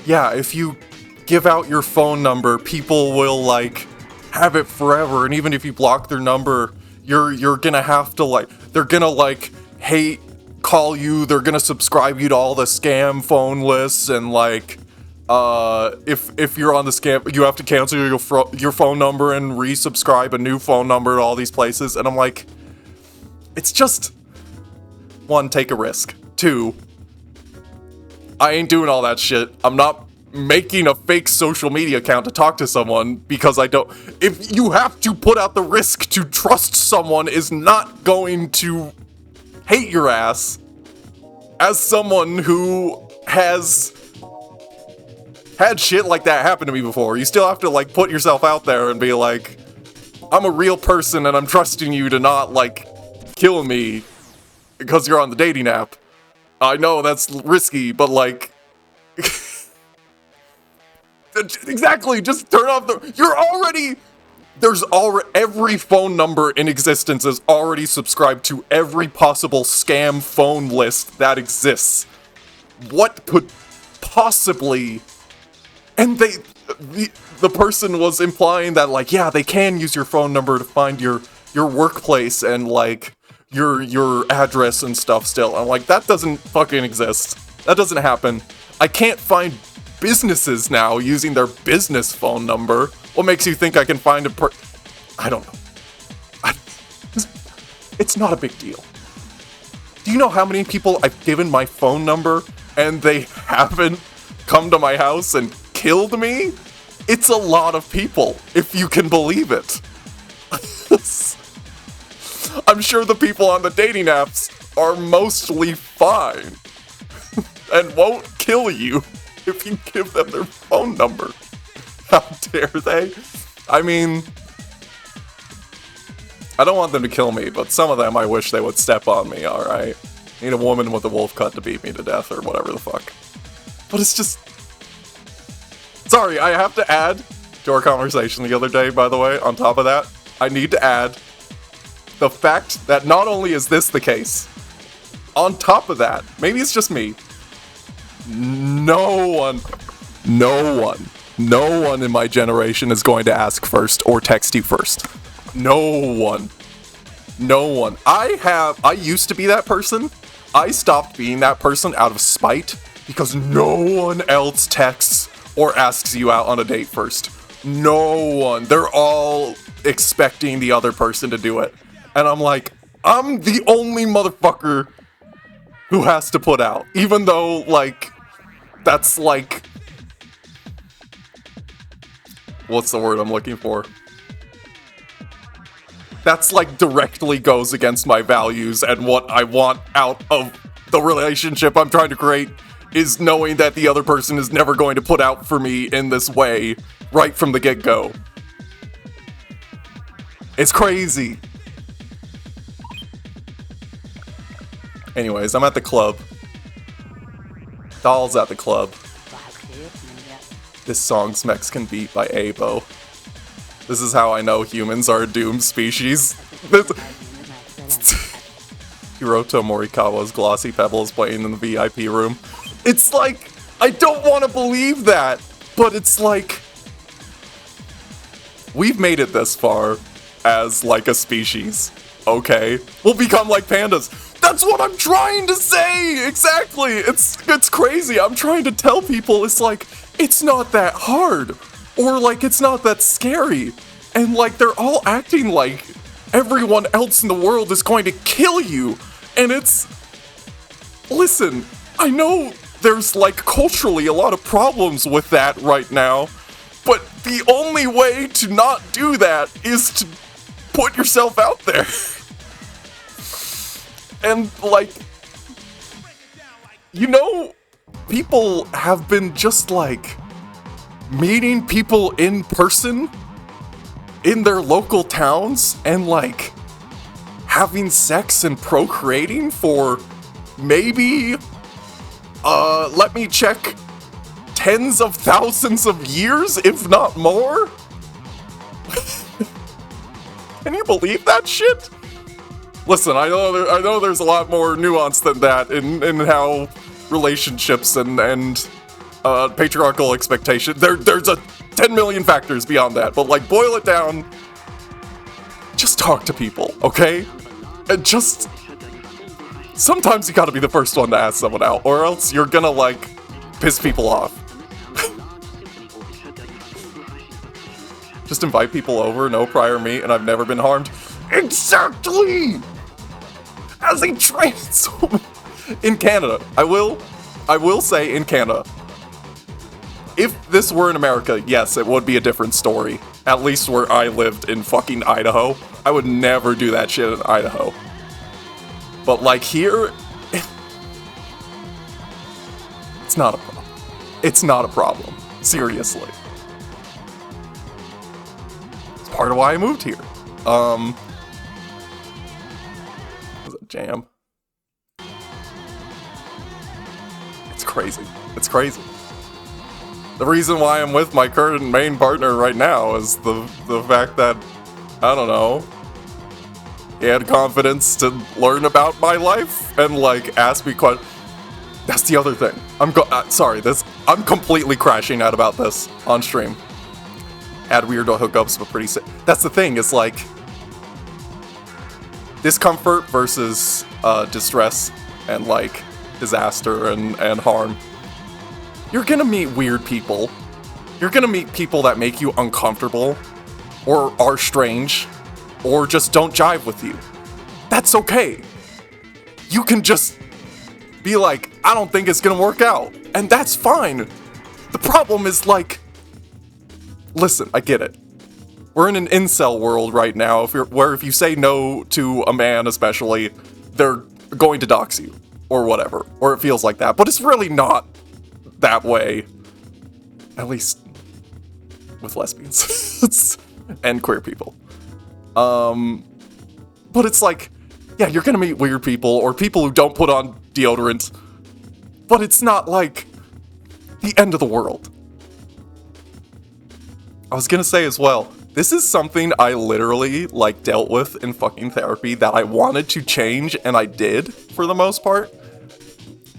Yeah, if you give out your phone number, people will, like, have it forever, and even if you block their number, you're gonna have to, like... They're gonna, like, call you, they're gonna subscribe you to all the scam phone lists, and, like... if you're on the scam, you have to cancel your phone number and resubscribe a new phone number to all these places, and I'm like... It's just... One, take a risk. Two... I ain't doing all that shit. I'm not making a fake social media account to talk to someone because I don't... If you have to put out the risk to trust someone is not going to hate your ass as someone who has had shit like that happen to me before. You still have to, like, put yourself out there and be like, I'm a real person and I'm trusting you to not, like, kill me because you're on the dating app. I know that's risky, but, like... Exactly, just turn off the... You're already... There's already... Every phone number in existence is already subscribed to every possible scam phone list that exists. What could possibly... And the person was implying that, like, yeah, they can use your phone number to find your workplace and, like... your address and stuff still. I'm like, that doesn't fucking exist. That doesn't happen. I can't find businesses now using their business phone number. What makes you think I can find I don't know. It's not a big deal. Do you know how many people I've given my phone number and they haven't come to my house and killed me? It's a lot of people, if you can believe it. I'm sure the people on the dating apps are mostly fine and won't kill you if you give them their phone number. How dare they? I mean, I don't want them to kill me, but some of them I wish they would step on me, alright? Need a woman with a wolf cut to beat me to death or whatever the fuck. But it's just... Sorry, I have to add to our conversation the other day, by the way, on top of that, I need to add the fact that not only is this the case, on top of that, maybe it's just me, no one in my generation is going to ask first or text you first. No one. No one. I used to be that person. I stopped being that person out of spite because no one else texts or asks you out on a date first. No one. They're all expecting the other person to do it. And I'm like, I'm the only motherfucker who has to put out. Even though, like, that's like... What's the word I'm looking for? That's like directly goes against my values, and what I want out of the relationship I'm trying to create is knowing that the other person is never going to put out for me in this way right from the get-go. It's crazy. Anyways, I'm at the club. Doll's at the club. This song's Mexican beat by Abo. This is how I know humans are a doomed species. Hiroto Morikawa's Glossy Pebbles playing in the VIP room. It's like, I don't want to believe that, but it's like, we've made it this far as like a species, okay? We'll become like pandas. That's what I'm trying to say! Exactly! It's crazy. I'm trying to tell people, it's like, it's not that hard. Or like, it's not that scary. And like, they're all acting like everyone else in the world is going to kill you. And it's... Listen, I know there's like culturally a lot of problems with that right now. But the only way to not do that is to put yourself out there. And like, you know, people have been just like meeting people in person in their local towns and like having sex and procreating for maybe, let me check, tens of thousands of years, if not more? Can you believe that shit? Listen, I know there's a lot more nuance than that in how relationships and patriarchal expectation. There's a 10 million factors beyond that, but like, boil it down. Just talk to people, okay? And just... Sometimes you gotta be the first one to ask someone out, or else you're gonna, like, piss people off. Just invite people over, no prior meet, and I've never been harmed. Exactly! As a trans woman in Canada, I will say in Canada, if this were in America, yes, it would be a different story. At least where I lived in fucking Idaho. I would never do that shit in Idaho. But like here, it's not a problem. It's not a problem. Seriously. It's part of why I moved here. Was it Jam? It's crazy. It's crazy. The reason why I'm with my current main partner right now is the fact that, I don't know, he had confidence to learn about my life and like ask me questions. That's the other thing. I'm completely crashing out about this on stream. Had weirdo hookups, but pretty sick. That's the thing, is like, discomfort versus distress and like disaster and harm. You're gonna meet weird people. You're gonna meet people that make you uncomfortable, or are strange, or just don't jive with you. That's okay. You can just be like, I don't think it's gonna work out, and that's fine. The problem is like, listen, I get it. We're in an incel world right now, where if you say no to a man especially, they're going to dox you, or whatever, or it feels like that, but it's really not that way, at least with lesbians and queer people. But it's like, yeah, you're gonna meet weird people or people who don't put on deodorant, but it's not like the end of the world. I was gonna say as well, this is something I literally like dealt with in fucking therapy that I wanted to change, and I did for the most part.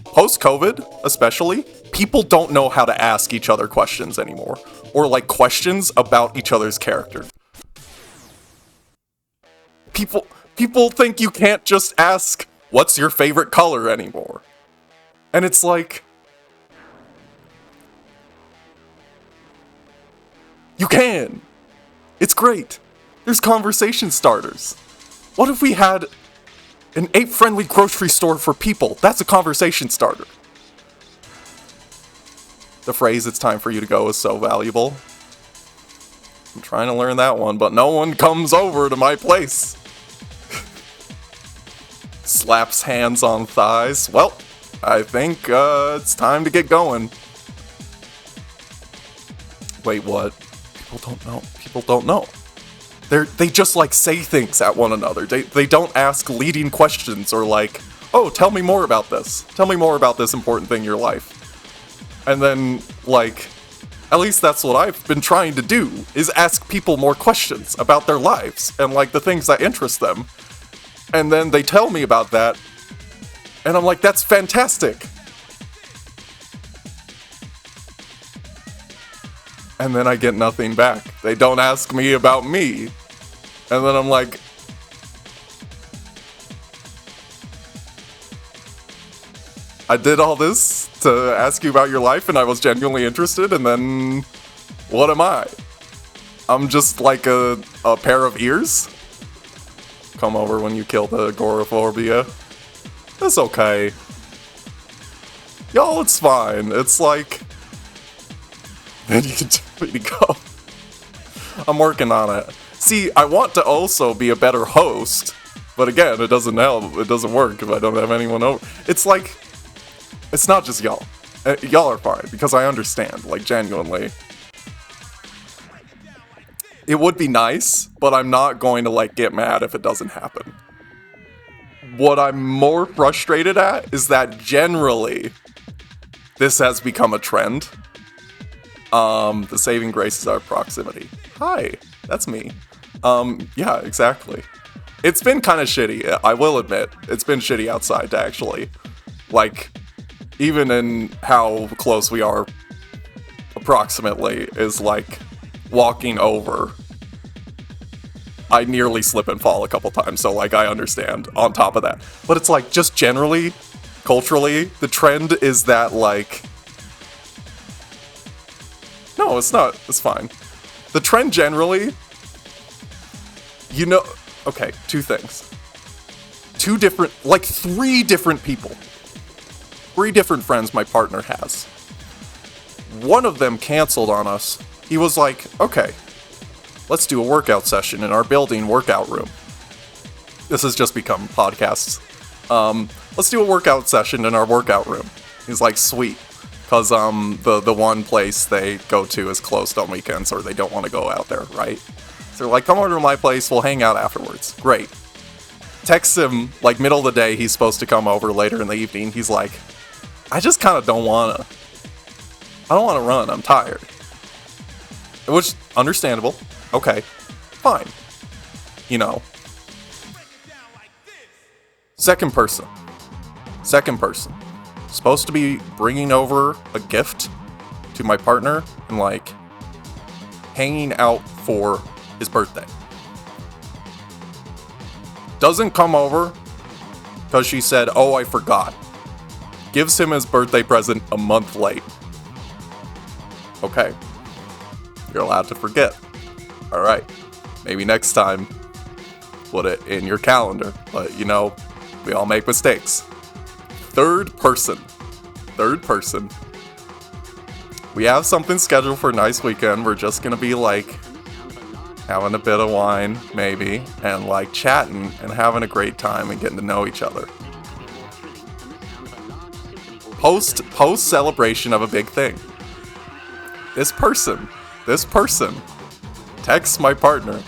Post-COVID, especially, people don't know how to ask each other questions anymore, or like questions about each other's character. People think you can't just ask, what's your favorite color anymore? And it's like, you can. It's great. There's conversation starters. What if we had an ape-friendly grocery store for people? That's a conversation starter. The phrase, it's time for you to go, is so valuable. I'm trying to learn that one, but no one comes over to my place. Slaps hands on thighs. Well, I think it's time to get going. Wait, what? People don't know. People don't know. They just like say things at one another. They don't ask leading questions or like, oh, tell me more about this. Tell me more about this important thing in your life. And then, like, at least that's what I've been trying to do, is ask people more questions about their lives and like the things that interest them. And then they tell me about that, and I'm like, that's fantastic. And then I get nothing back. They don't ask me about me. And then I'm like, I did all this to ask you about your life and I was genuinely interested, and then what am I? I'm just like a pair of ears? Come over when you kill the agoraphobia. It's okay. Y'all, it's fine. It's like, then you can tell me to go. I'm working on it. See, I want to also be a better host, but again, it doesn't help. It doesn't work if I don't have anyone over. It's like, it's not just y'all. Y'all are fine, because I understand, like, genuinely. It would be nice, but I'm not going to, like, get mad if it doesn't happen. What I'm more frustrated at is that generally, this has become a trend. The saving grace is our proximity. Hi, that's me. Yeah, exactly. It's been kind of shitty, I will admit. It's been shitty outside, actually. Like, even in how close we are, approximately, is like walking over. I nearly slip and fall a couple times, so like I understand on top of that. But it's like, just generally, culturally, the trend is that like... No, it's not. It's fine. The trend generally... You know... Okay, two things. Three different people. 3 different friends my partner has. One of them canceled on us. He was like, okay, let's do a workout session in our building workout room. This has just become podcasts. Let's do a workout session in our workout room. He's like, sweet. Because the one place they go to is closed on weekends, or they don't want to go out there, right? So they're like, come over to my place, we'll hang out afterwards. Great. Text him, like, middle of the day, he's supposed to come over later in the evening. He's like, I just kind of don't want to. I don't want to run, I'm tired. Which, understandable. Okay, fine. You know. Second person. Supposed to be bringing over a gift to my partner and, like, hanging out for his birthday. Doesn't come over because she said, oh, I forgot. Gives him his birthday present a month late. Okay. You're allowed to forget. Alright. Maybe next time, put it in your calendar. But, you know, we all make mistakes. Third person. We have something scheduled for a nice weekend. We're just gonna be, like, having a bit of wine, maybe, and, like, chatting and having a great time and getting to know each other. Post celebration of a big thing. This person texts my partner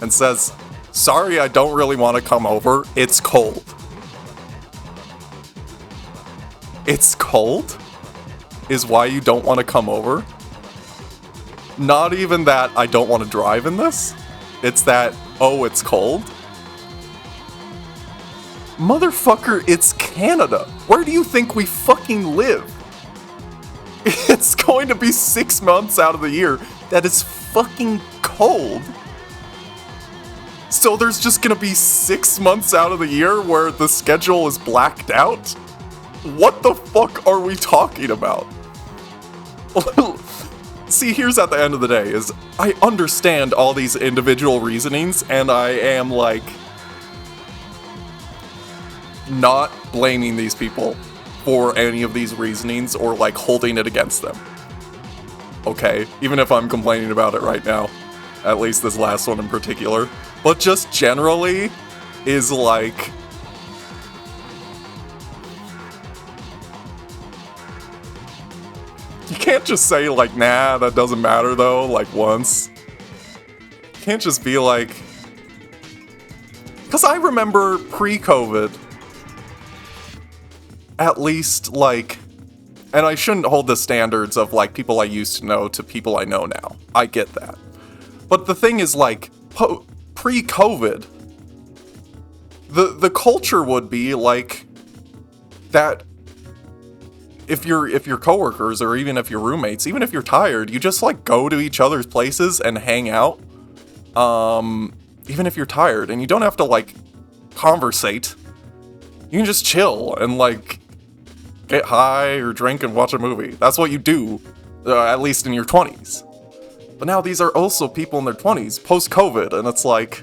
and says, sorry, I don't really want to come over. It's cold. It's cold? Is why you don't want to come over? Not even that I don't want to drive in this. It's that, oh, it's cold? Motherfucker, it's Canada. Where do you think we fucking live? It's going to be 6 months out of the year that it's fucking cold. So there's just gonna be 6 months out of the year where the schedule is blacked out? What the fuck are we talking about? See, here's at the end of the day, is I understand all these individual reasonings, and I am, like, not blaming these people for any of these reasonings or, like, holding it against them. Okay? Even if I'm complaining about it right now. At least this last one in particular. But just generally is, like... You can't just say, like, nah, that doesn't matter, though, like, once. You can't just be like... Because I remember pre-COVID, at least, like... And I shouldn't hold the standards of, like, people I used to know to people I know now. I get that. But the thing is, like, pre-COVID, the culture would be, like, that... If you're coworkers, or even if you're roommates, even if you're tired, you just, like, go to each other's places and hang out. Even if you're tired, and you don't have to, like, conversate. You can just chill and, like, get high or drink and watch a movie. That's what you do, at least in your 20s. But now these are also people in their 20s, post-COVID, and it's like...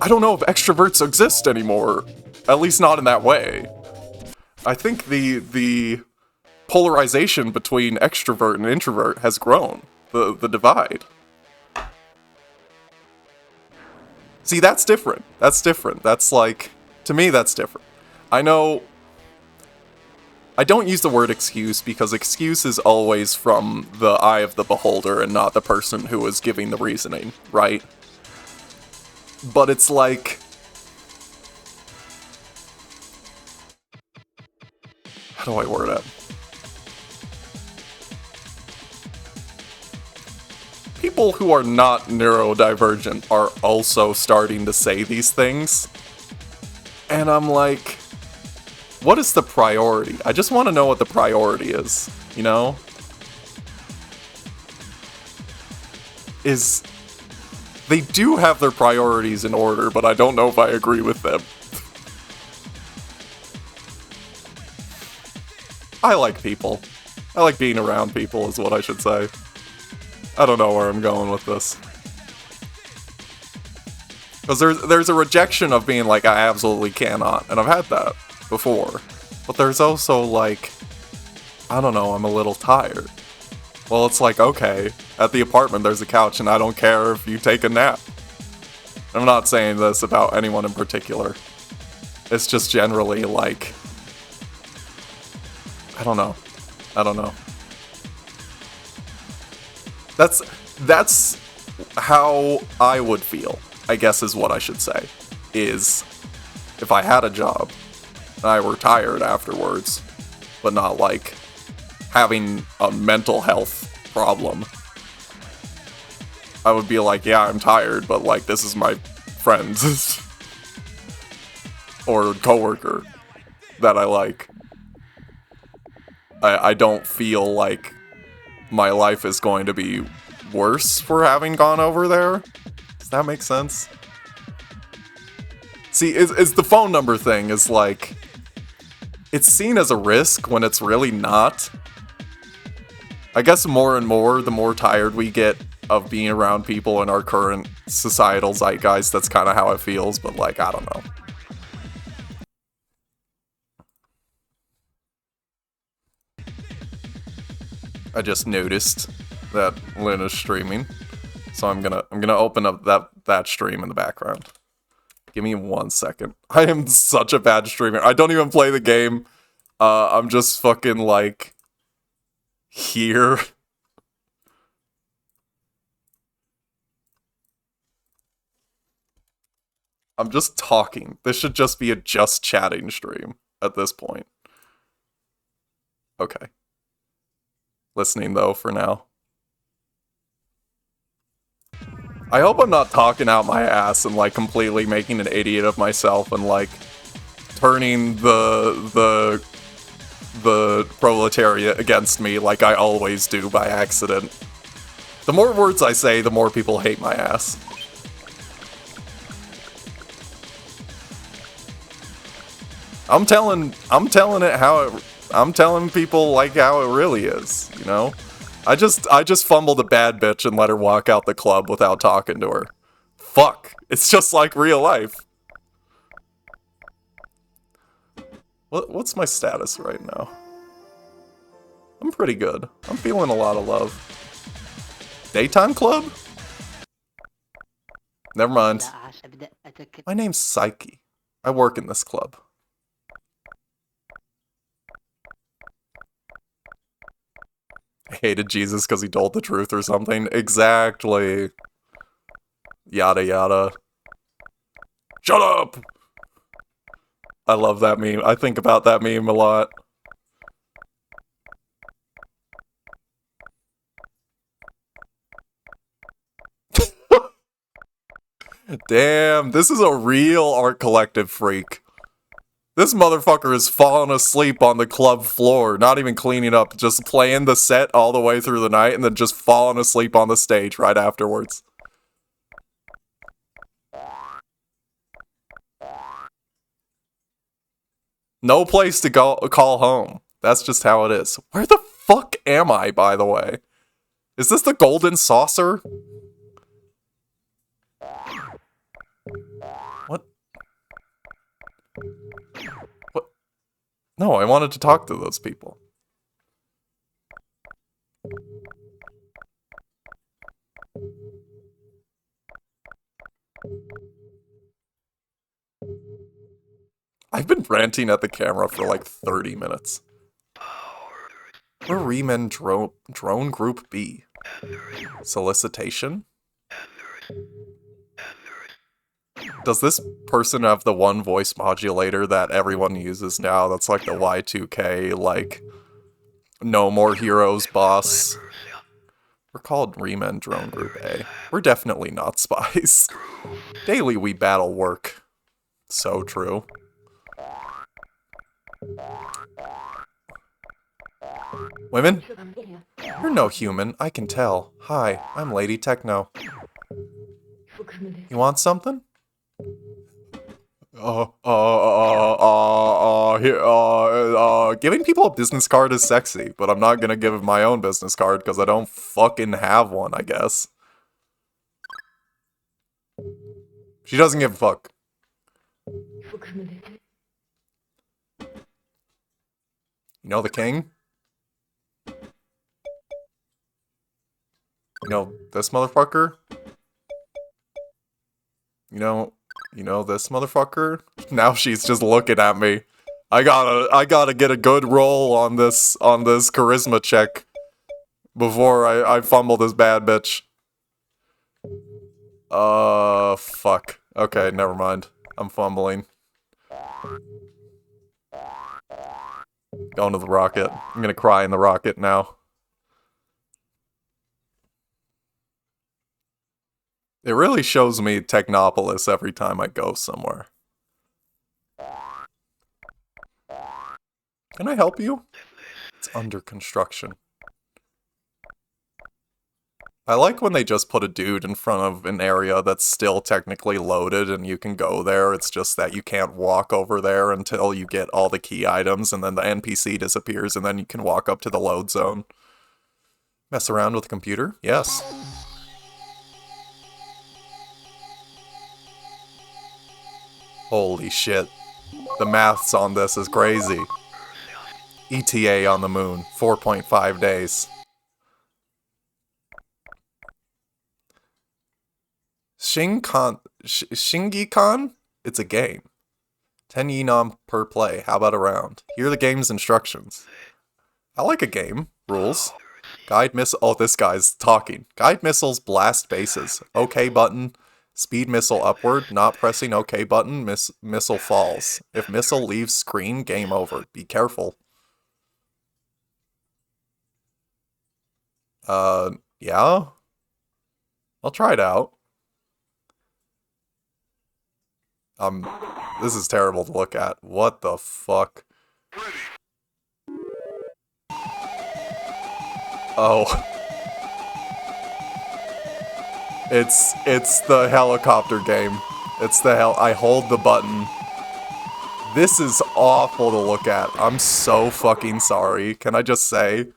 I don't know if extroverts exist anymore. At least not in that way. I think the polarization between extrovert and introvert has grown. The divide. See, that's different. That's different. That's like... To me, that's different. I know... I don't use the word excuse because excuse is always from the eye of the beholder and not the person who is giving the reasoning, right? But it's like... How do I word it? People who are not neurodivergent are also starting to say these things. And I'm like, what is the priority? I just want to know what the priority is, you know? They do have their priorities in order, but I don't know if I agree with them. I like people. I like being around people is what I should say. I don't know where I'm going with this. Because there's a rejection of being like, I absolutely cannot, and I've had that before. But there's also like, I don't know, I'm a little tired. Well, it's like, okay, at the apartment there's a couch and I don't care if you take a nap. I'm not saying this about anyone in particular. It's just generally like, I don't know. That's how I would feel, I guess is what I should say, is if I had a job and I were tired afterwards, but not like having a mental health problem, I would be like, yeah, I'm tired, but like this is my friend or coworker that I like. I don't feel like my life is going to be worse for having gone over there. Does that make sense? See, is the phone number thing is like, it's seen as a risk when it's really not. I guess more and more, the more tired we get of being around people in our current societal zeitgeist, that's kind of how it feels, but like, I don't know. I just noticed that Luna's streaming, so I'm gonna open up that stream in the background. Give me 1 second. I am such a bad streamer. I don't even play the game. I'm just fucking like here. I'm just talking. This should just be a just chatting stream at this point. Okay. Listening though for now. I hope I'm not talking out my ass and like completely making an idiot of myself and like turning the proletariat against me like I always do by accident. The more words I say, the more people hate my ass. I'm telling people like how it really is, you know? I just fumbled a bad bitch and let her walk out the club without talking to her. Fuck. It's just like real life. What's my status right now? I'm pretty good. I'm feeling a lot of love. Daytime club? Never mind. My name's Psyche. I work in this club. I hated Jesus because he told the truth or something. Exactly. Yada yada. Shut up! I love that meme. I think about that meme a lot. Damn, this is a real art collective freak. This motherfucker is falling asleep on the club floor, not even cleaning up, just playing the set all the way through the night and then just falling asleep on the stage right afterwards. No place to call home. That's just how it is. Where the fuck am I, by the way? Is this the golden saucer? What? What? No, I wanted to talk to those people. I've been ranting at the camera for like 30 minutes. We're Remen Drone Group B. Solicitation? Does this person have the one voice modulator that everyone uses now that's like the Y2K, like, No More Heroes boss? We're called Remen Drone Group A. We're definitely not spies. Daily we battle work. So true. Women? You're no human, I can tell. Hi, I'm Lady Techno. You want something? Giving people a business card is sexy, but I'm not gonna give my own business card because I don't fucking have one, I guess. She doesn't give a fuck. You know the king? You know this motherfucker? You know this motherfucker? Now she's just looking at me. I gotta get a good roll on this charisma check before I fumble this bad bitch. Fuck. Okay, never mind. I'm fumbling. Going to the rocket. I'm gonna cry in the rocket now. It really shows me Technopolis every time I go somewhere. Can I help you? It's under construction. I like when they just put a dude in front of an area that's still technically loaded and you can go there. It's just that you can't walk over there until you get all the key items and then the NPC disappears and then you can walk up to the load zone. Mess around with the computer? Yes. Holy shit. The maths on this is crazy. ETA on the moon, 4.5 days. Shingi-Con? It's a game. 10 Yenom per play. How about a round? Here are the game's instructions. I like a game. Rules. Guide missile. Oh, this guy's talking. Guide missiles blast bases. OK button. Speed missile upward. Not pressing OK button. Missile falls. If missile leaves screen, game over. Be careful. Yeah? I'll try it out. This is terrible to look at. What the fuck? Oh. It's the helicopter game. It's the I hold the button. This is awful to look at. I'm so fucking sorry. Can I just say,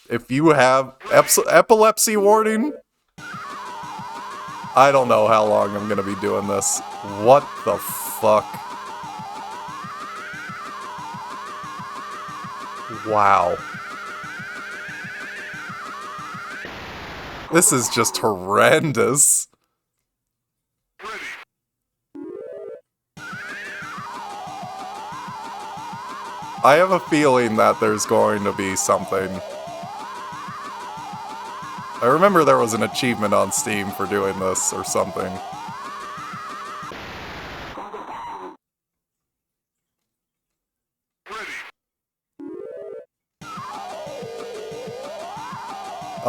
if you have epilepsy warning, I don't know how long I'm gonna be doing this. What the fuck? Wow. This is just horrendous. I have a feeling that there's going to be something. I remember there was an achievement on Steam for doing this or something.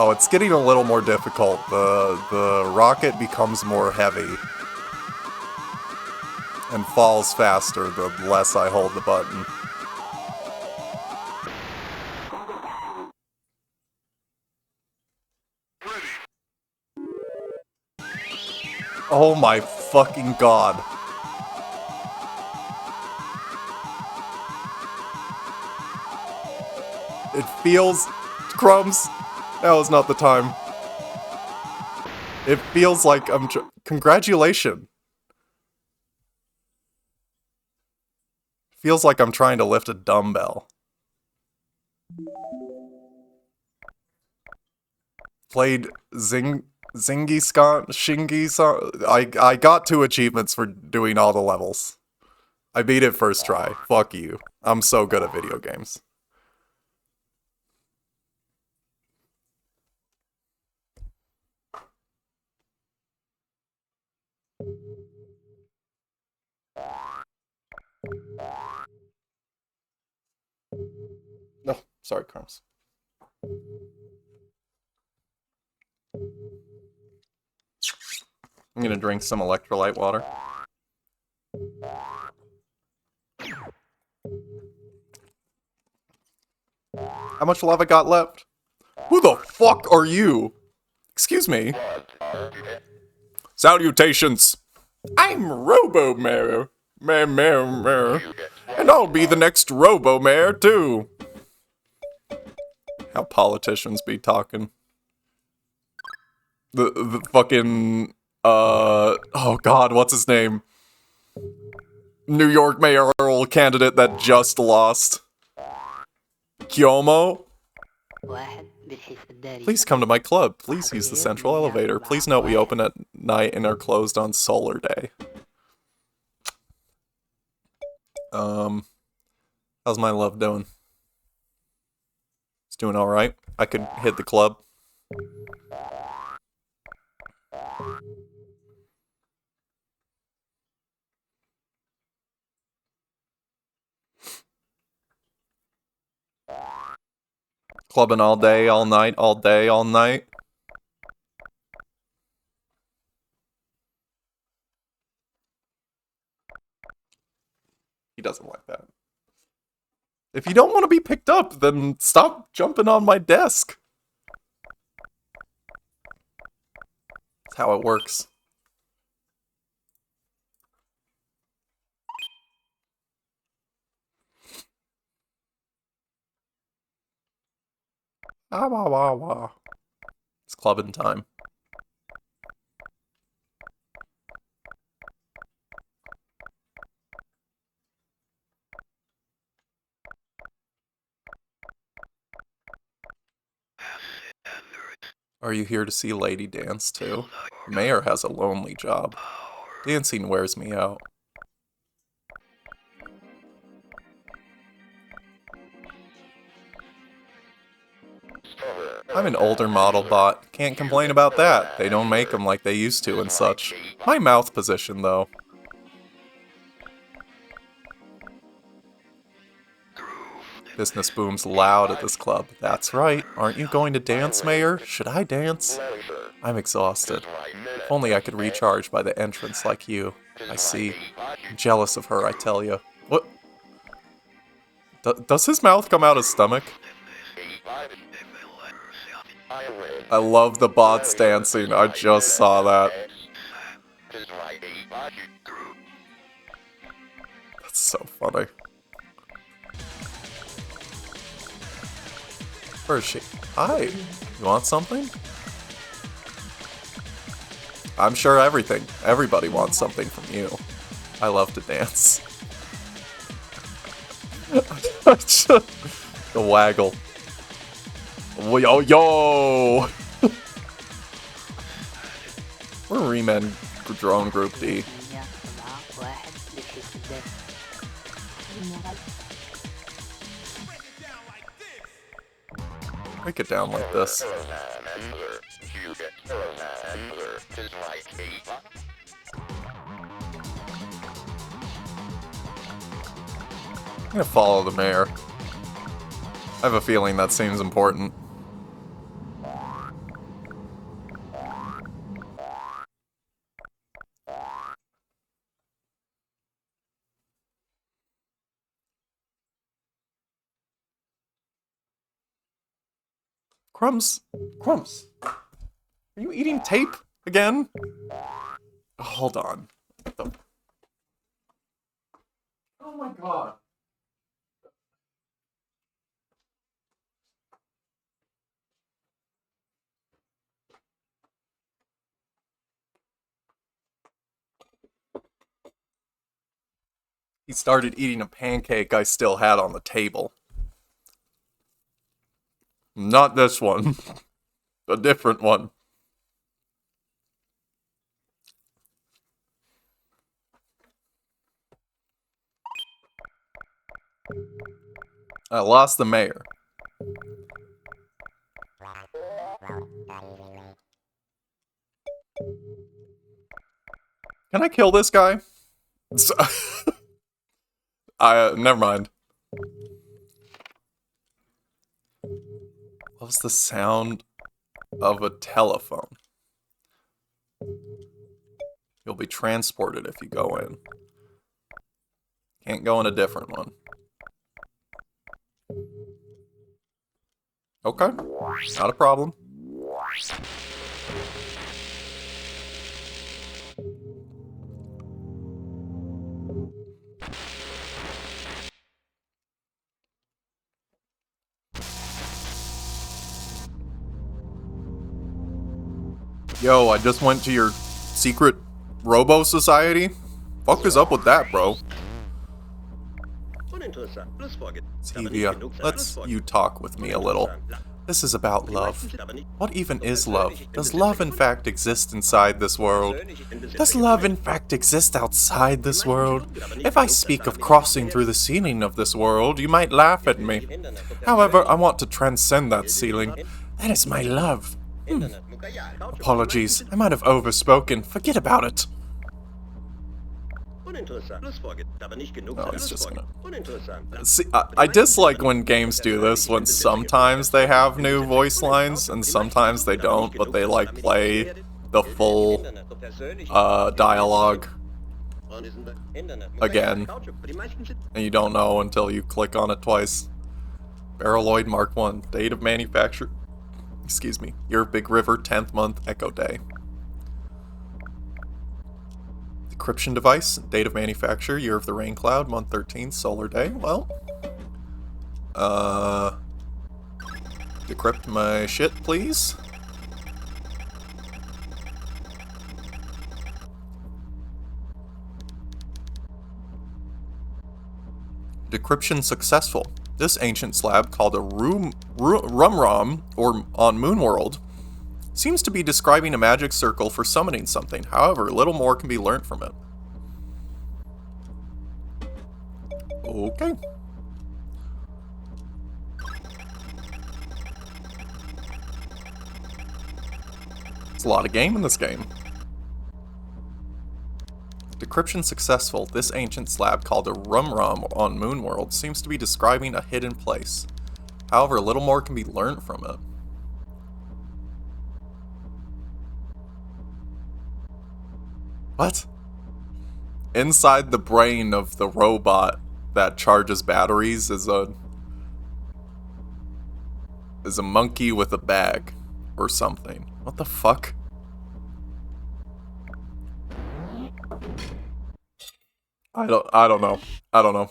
Oh, it's getting a little more difficult. The rocket becomes more heavy and falls faster the less I hold the button. Oh my fucking god. It feels... Crumbs! Now is not the time. It feels like I'm... Congratulations! Feels like I'm trying to lift a dumbbell. Played Shingi. I got 2 achievements for doing all the levels. I beat it first try. Fuck you. I'm so good at video games. No, sorry, Crumbs. I'm gonna drink some electrolyte water. How much love I got left? Who the fuck are you? Excuse me. Salutations. I'm Robo-Mayor. Mayor. And I'll be the next Robo-Mayor, too. How politicians be talking. The fucking... oh god, what's his name? New York mayoral candidate that just lost. Kyomo? Please come to my club. Please use the central elevator. Please note we open at night and are closed on solar day. How's my love doing? It's doing alright. I could hit the club. Clubbing all day, all night, all day, all night. He doesn't like that. If you don't want to be picked up, then stop jumping on my desk. That's how it works. Ah, wah, wah, wah. It's clubbing time. Are you here to see Lady dance too? The mayor has a lonely job. Dancing wears me out. I'm an older model bot. Can't complain about that. They don't make them like they used to and such. My mouth position, though. Business booms loud at this club. That's right. Aren't you going to dance, Mayor? Should I dance? I'm exhausted. If only I could recharge by the entrance like you. I see. I'm jealous of her, I tell you. What? Does his mouth come out his stomach? I love the bots dancing. I just saw that. That's so funny. Where is she? Hi. You want something? I'm sure everybody wants something from you. I love to dance. The waggle. Yo, yo! We're Remen Drone Group D. Break it down like this. I'm gonna follow the mayor. I have a feeling that seems important. Crumbs? Crumbs? Are you eating tape again? Oh, hold on. Oh my god. He started eating a pancake I still had on the table. Not this one. A different one. I lost the mayor. Can I kill this guy? Never mind. What was the sound of a telephone? You'll be transported if you go in. Can't go in a different one. Okay, not a problem. Yo, I just went to your secret Robo Society. Fuck is up with that, bro? Sevia, let's you talk with me a little. This is about love. What even is love? Does love in fact exist inside this world? Does love in fact exist outside this world? If I speak of crossing through the ceiling of this world, you might laugh at me. However, I want to transcend that ceiling. That is my love. Apologies, I might have overspoken. Forget about it. Oh, he's just gonna... See, I dislike when games do this, when sometimes they have new voice lines, and sometimes they don't, but they, like, play the full, dialogue again, and you don't know until you click on it twice. Barreloid Mark 1, date of manufacture, excuse me, year of Big River, 10th month, Echo Day. Decryption device, date of manufacture, year of the rain cloud, month 13, solar day. Well, decrypt my shit, please. Decryption successful. This ancient slab, called a rum-rum, or on Moonworld, seems to be describing a magic circle for summoning something. However, little more can be learned from it. Okay. It's a lot of game in this game. Decryption successful. This ancient slab, called a rum-rum on Moonworld, seems to be describing a hidden place. However, little more can be learned from it. What? Inside the brain of the robot that charges batteries is a monkey with a bag. or something. What the fuck? I don't know. I don't know.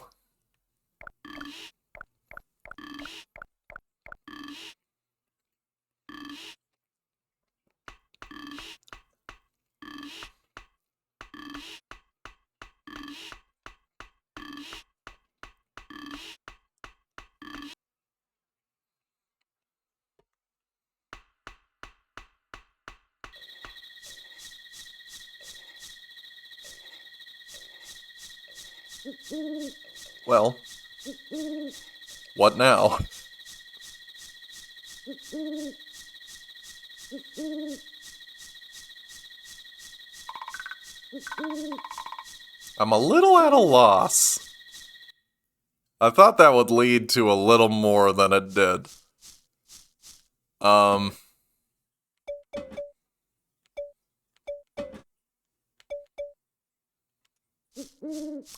Well, what now? I'm a little at a loss. I thought that would lead to a little more than it did.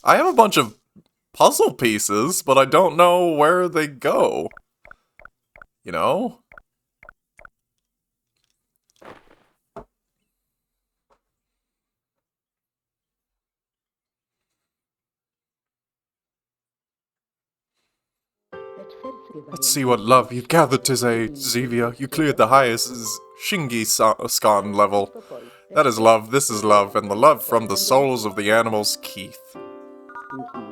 I have a bunch of puzzle pieces, but I don't know where they go. You know? Let's see what love you've gathered today, Zevia. You cleared the highest Shingi-skan level. That is love, this is love, and the love from the souls of the animals, Keith.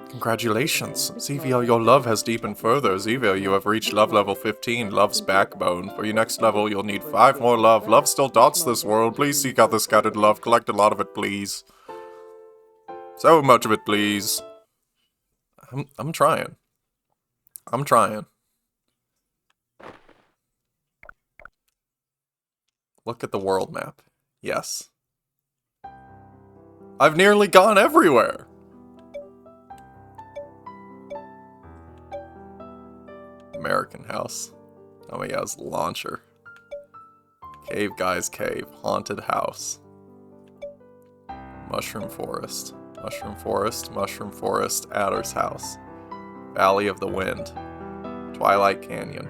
Congratulations. Zevia, your love has deepened further. Zevia, you have reached love level 15, love's backbone. For your next level, you'll need 5 more love. Love still dots this world. Please seek out the scattered love. Collect a lot of it, please. So much of it, please. I'm trying. I'm trying. Look at the world map. Yes. I've nearly gone everywhere! American house. Oh my god, launcher. Cave guy's cave. Haunted house. Mushroom forest. Mushroom forest. Mushroom forest. Adder's house. Valley of the Wind. Twilight Canyon.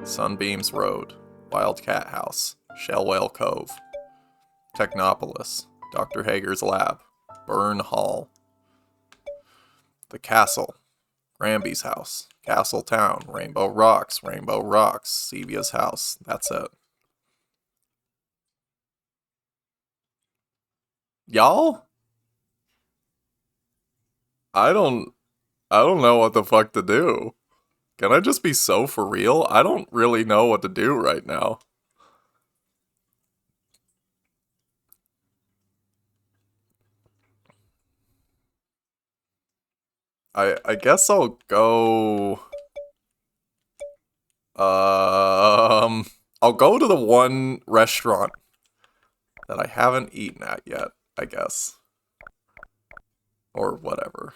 Sunbeams Road. Wildcat House. Shell Whale Cove. Technopolis. Dr. Hager's Lab. Burn Hall. The Castle. Granby's house. Castle Town. Rainbow Rocks. Rainbow Rocks. Zevia's house. That's it. Y'all? I don't know what the fuck to do. Can I just be so for real? I don't really know what to do right now. I guess I'll go... I'll go to the one restaurant that I haven't eaten at yet, I guess. Or whatever.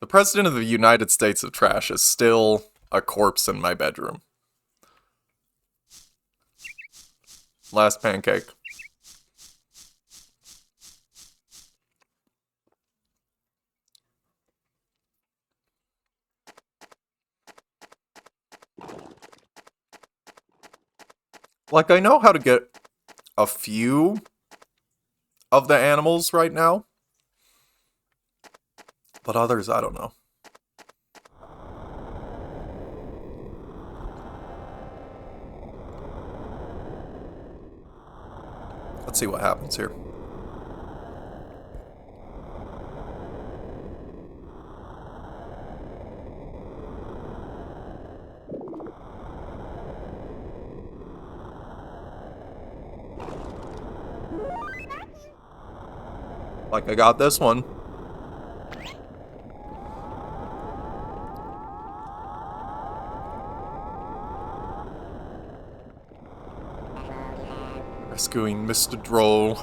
The President of the United States of Trash is still a corpse in my bedroom. Last pancake. Like, I know how to get a few of the animals right now. But others, I don't know. Let's see what happens here. Like, I got this one. Rescuing Mr. Droll.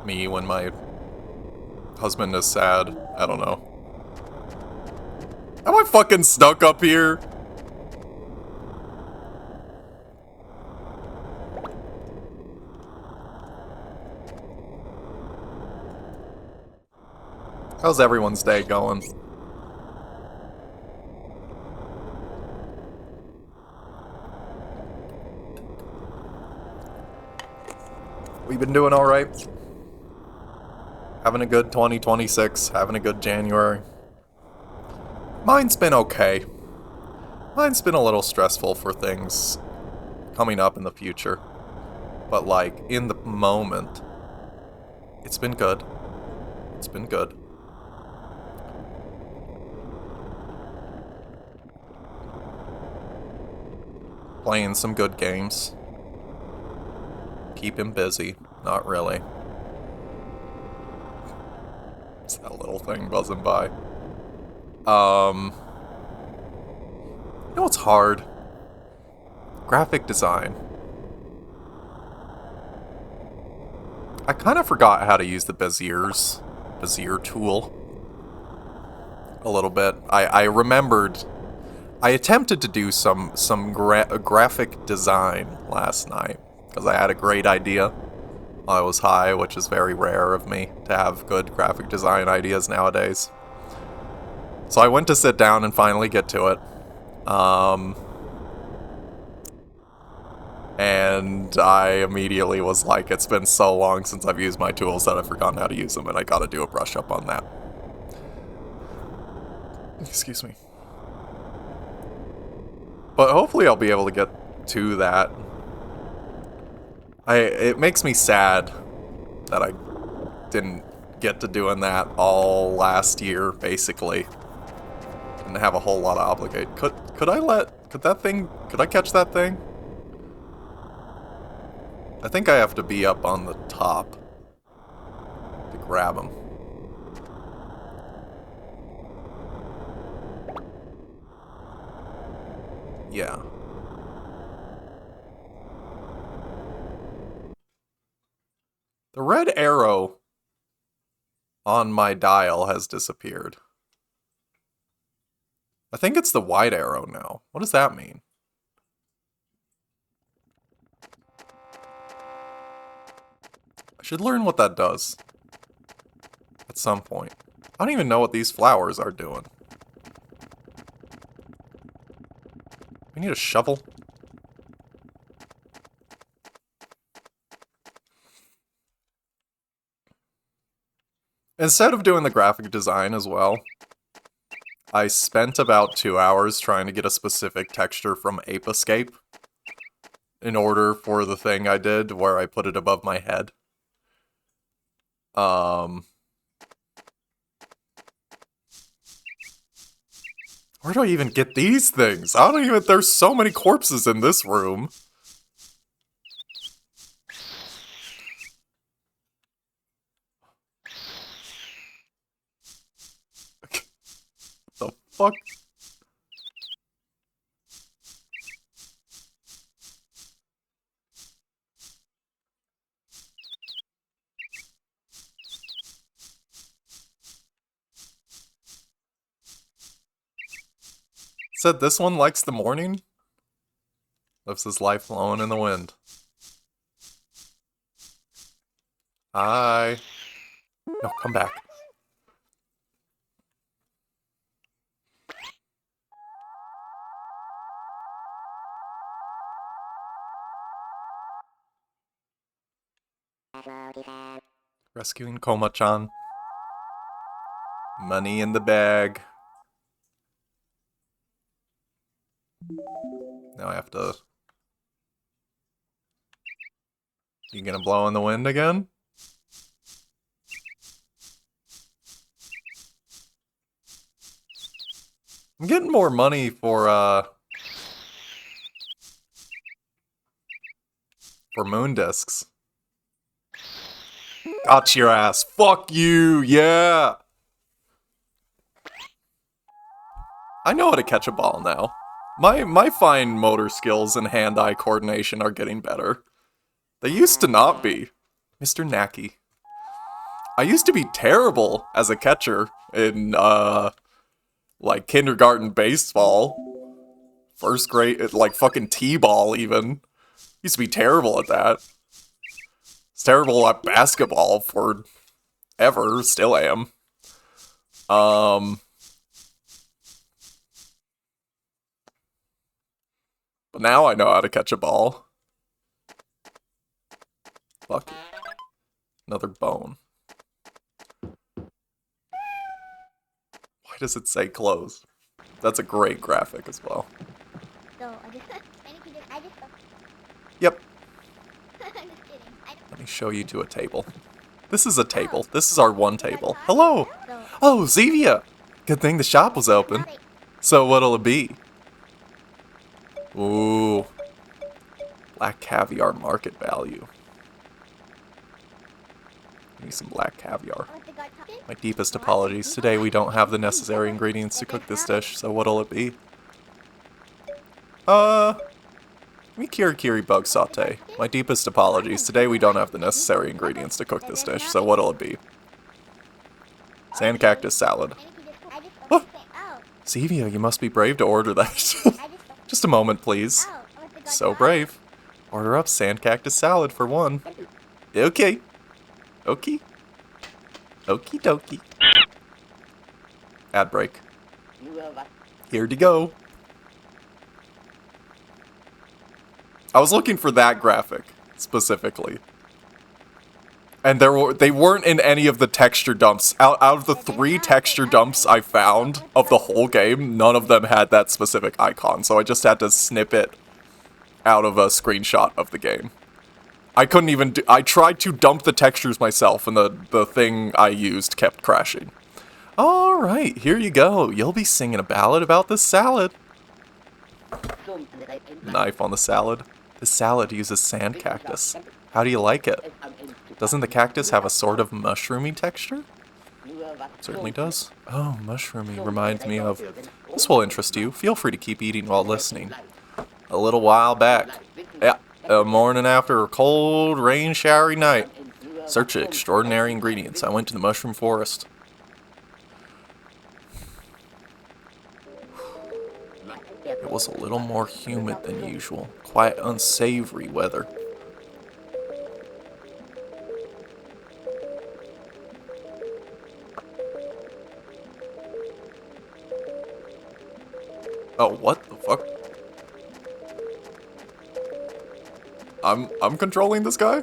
Me when my husband is sad. I don't know. Am I fucking stuck up here? How's everyone's day going? We've been doing alright. Having a good 2026, having a good January. Mine's been okay. Mine's been a little stressful for things coming up in the future. But, like, in the moment, it's been good. It's been good. Playing some good games. Keep him busy. Not really. It's that little thing buzzing by. You know what's hard? Graphic design. I kind of forgot how to use the Bezier tool. A little bit. I remembered. I attempted to do some graphic design last night because I had a great idea while I was high, which is very rare of me to have good graphic design ideas nowadays. So I went to sit down and finally get to it. And I immediately was like, it's been so long since I've used my tools that I've forgotten how to use them, and I gotta do a brush up on that. Excuse me. But hopefully I'll be able to get to that. It makes me sad that I didn't get to doing that all last year, basically. Didn't have a whole lot of obligate. Could I catch that thing? I think I have to be up on the top to grab him. Yeah. The red arrow on my dial has disappeared. I think it's the white arrow now. What does that mean? I should learn what that does. At some point. I don't even know what these flowers are doing. We need a shovel. Instead of doing the graphic design as well, I spent about 2 hours trying to get a specific texture from Ape Escape in order for the thing I did where I put it above my head. Where do I even get these things? There's so many corpses in this room. The fuck? Said this one likes the morning? Lives his life blowing in the wind. Hi. No, come back. Rescuing Koma-chan. Money in the bag. Now I have to... You gonna blow in the wind again? I'm getting more money for moon discs. Got your ass. Fuck you, yeah! I know how to catch a ball now. My fine motor skills and hand-eye coordination are getting better. They used to not be. Mr. Nacky. I used to be terrible as a catcher in, like, kindergarten baseball. First grade, like, fucking t-ball, even. Used to be terrible at that. It's terrible at basketball forever, still am. But now I know how to catch a ball. Fuck it. Another bone. Why does it say closed? That's a great graphic as well. So, Yep. I'm just kidding. Let me show you to a table. This is a table. This is our one table. Hello! Oh, Zevia! Good thing the shop was open. So what'll it be? Ooh. Black caviar market value. Give me some black caviar. My deepest apologies. Today we don't have the necessary ingredients to cook this dish, so what'll it be? Give me kiri bug saute. My deepest apologies. Today we don't have the necessary ingredients to cook this dish, so what'll it be? Sand cactus salad. Oh! Zevia, you must be brave to order that. Just a moment, please. So brave. Order up sand cactus salad for one. Okay. Okie. Okie dokie. Ad break. Here to go. I was looking for that graphic, specifically. And they weren't in any of the texture dumps. Out of the 3 texture dumps I found of the whole game, none of them had that specific icon, so I just had to snip it out of a screenshot of the game. I couldn't even do- I tried to dump the textures myself, and the thing I used kept crashing. Alright, here you go. You'll be singing a ballad about this salad. Knife on the salad. This salad uses sand cactus. How do you like it? Doesn't the cactus have a sort of mushroomy texture? Certainly does. Oh, mushroomy reminds me of... This will interest you. Feel free to keep eating while listening. A little while back. Yeah, a morning after a cold, rain, showery night. Search of extraordinary ingredients. I went to the mushroom forest. It was a little more humid than usual. Quite unsavory weather. Oh, what the fuck? I'm controlling this guy?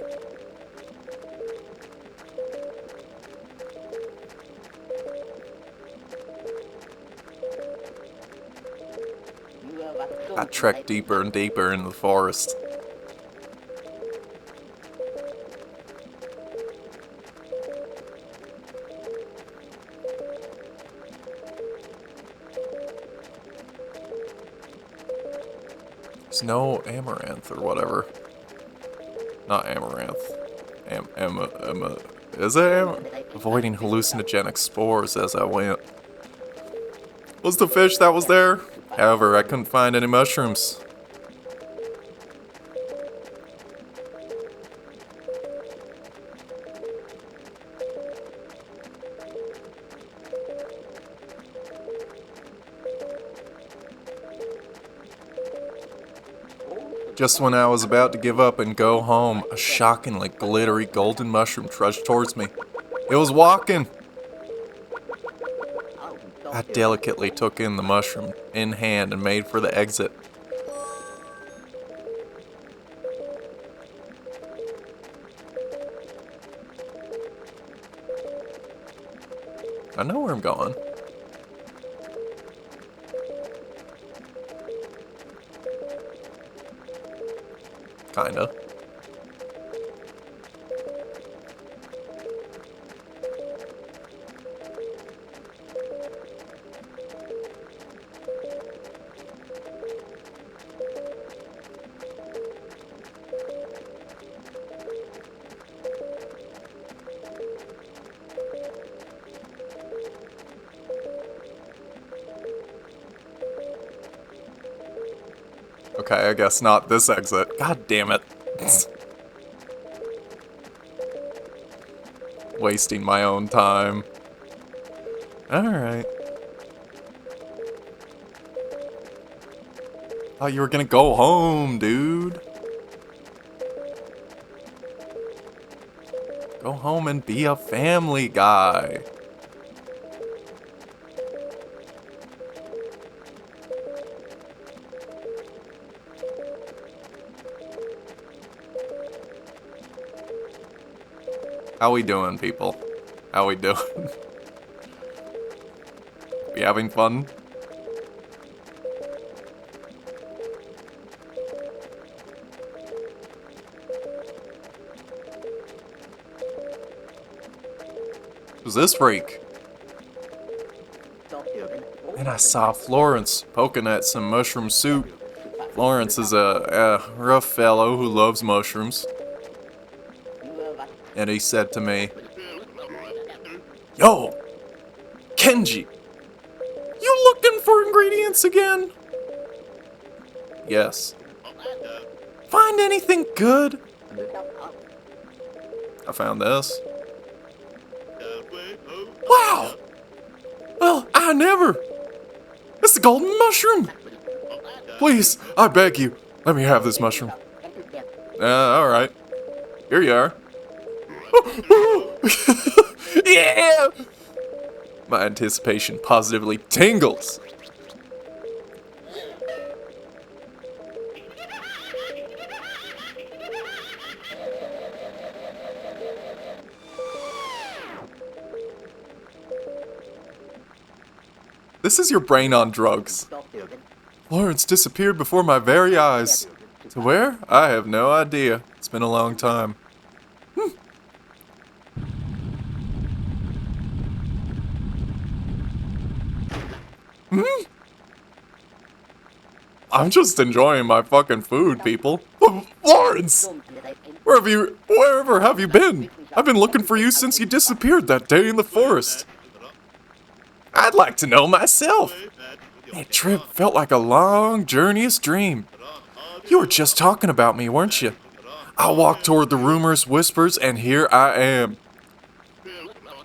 I trekked deeper and deeper into the forest. There's no amaranth or whatever. Not amaranth. Is it avoiding hallucinogenic spores as I went. Was the fish that was there? However, I couldn't find any mushrooms. Just when I was about to give up and go home, a shockingly glittery golden mushroom trudged towards me. It was walking! I delicately took in the mushroom in hand and made for the exit. I know where I'm going. Kinda. Okay, I guess not this exit. God damn it. Wasting my own time. Alright. Oh, you were gonna go home, dude. Go home and be a family guy. How we doing, people? How we doing? We having fun? Who's this freak? And I saw Florence poking at some mushroom soup. Florence is a rough fellow who loves mushrooms. And he said to me, "Yo, Kenji, you looking for ingredients again?" "Yes." "Find anything good?" "I found this." "Wow! Well, I never. It's the golden mushroom. Please, I beg you, let me have this mushroom." Alright. Here you are." Yeah! My anticipation positively tingles. This is your brain on drugs. Florence disappeared before my very eyes. To where? I have no idea. It's been a long time. I'm just enjoying my fucking food, people. Florence! Wherever have you been? I've been looking for you since you disappeared that day in the forest. I'd like to know myself. That trip felt like a long, journeyous dream. You were just talking about me, weren't you? I walked toward the rumors, whispers, and here I am.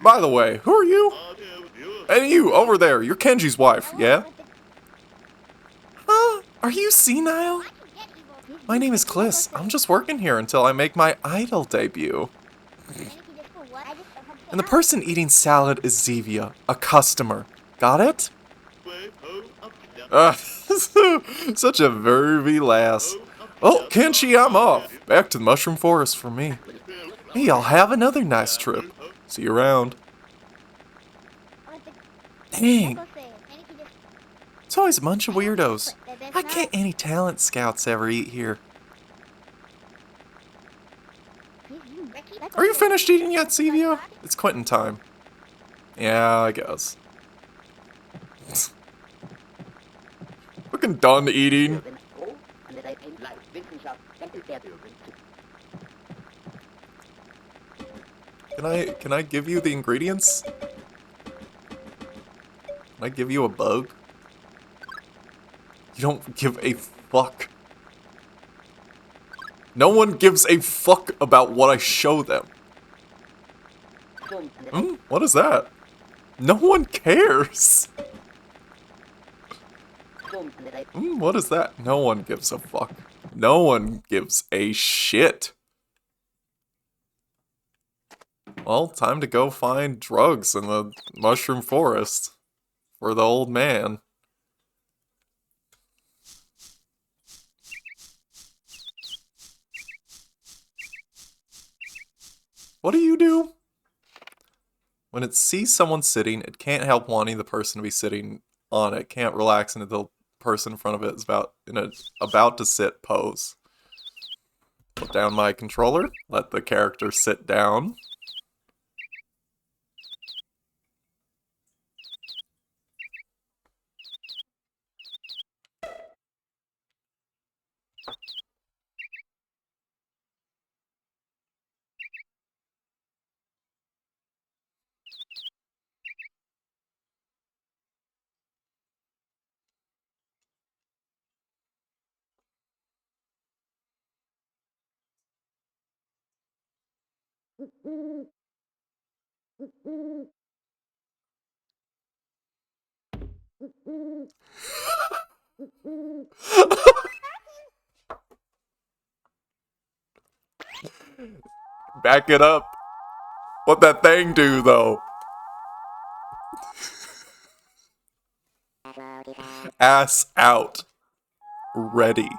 By the way, who are you? And you, over there, you're Kenji's wife, yeah? Huh? Are you senile? My name is Kliss. I'm just working here until I make my idol debut. And the person eating salad is Zevia, a customer. Got it? Such a vervy lass. Oh, Kenshi, I'm off. Back to the mushroom forest for me. Hey, I'll have another nice trip. See you around. Dang. It's always a bunch of weirdos. Why can't any talent scouts ever eat here? Are you finished eating yet, Zevia? It's quitting time. Yeah, I guess. Fucking done eating. Can I give you the ingredients? Can I give you a bug? You don't give a fuck. No one gives a fuck about what I show them. What is that? No one cares. What is that? No one gives a fuck. No one gives a shit. Well, time to go find drugs in the mushroom forest for the old man. What do you do? When it sees someone sitting, it can't help wanting the person to be sitting on it. Can't relax until the person in front of it is about to sit pose. Put down my controller. Let the character sit down. Back it up. What that thing do, though? Ass out. Ready.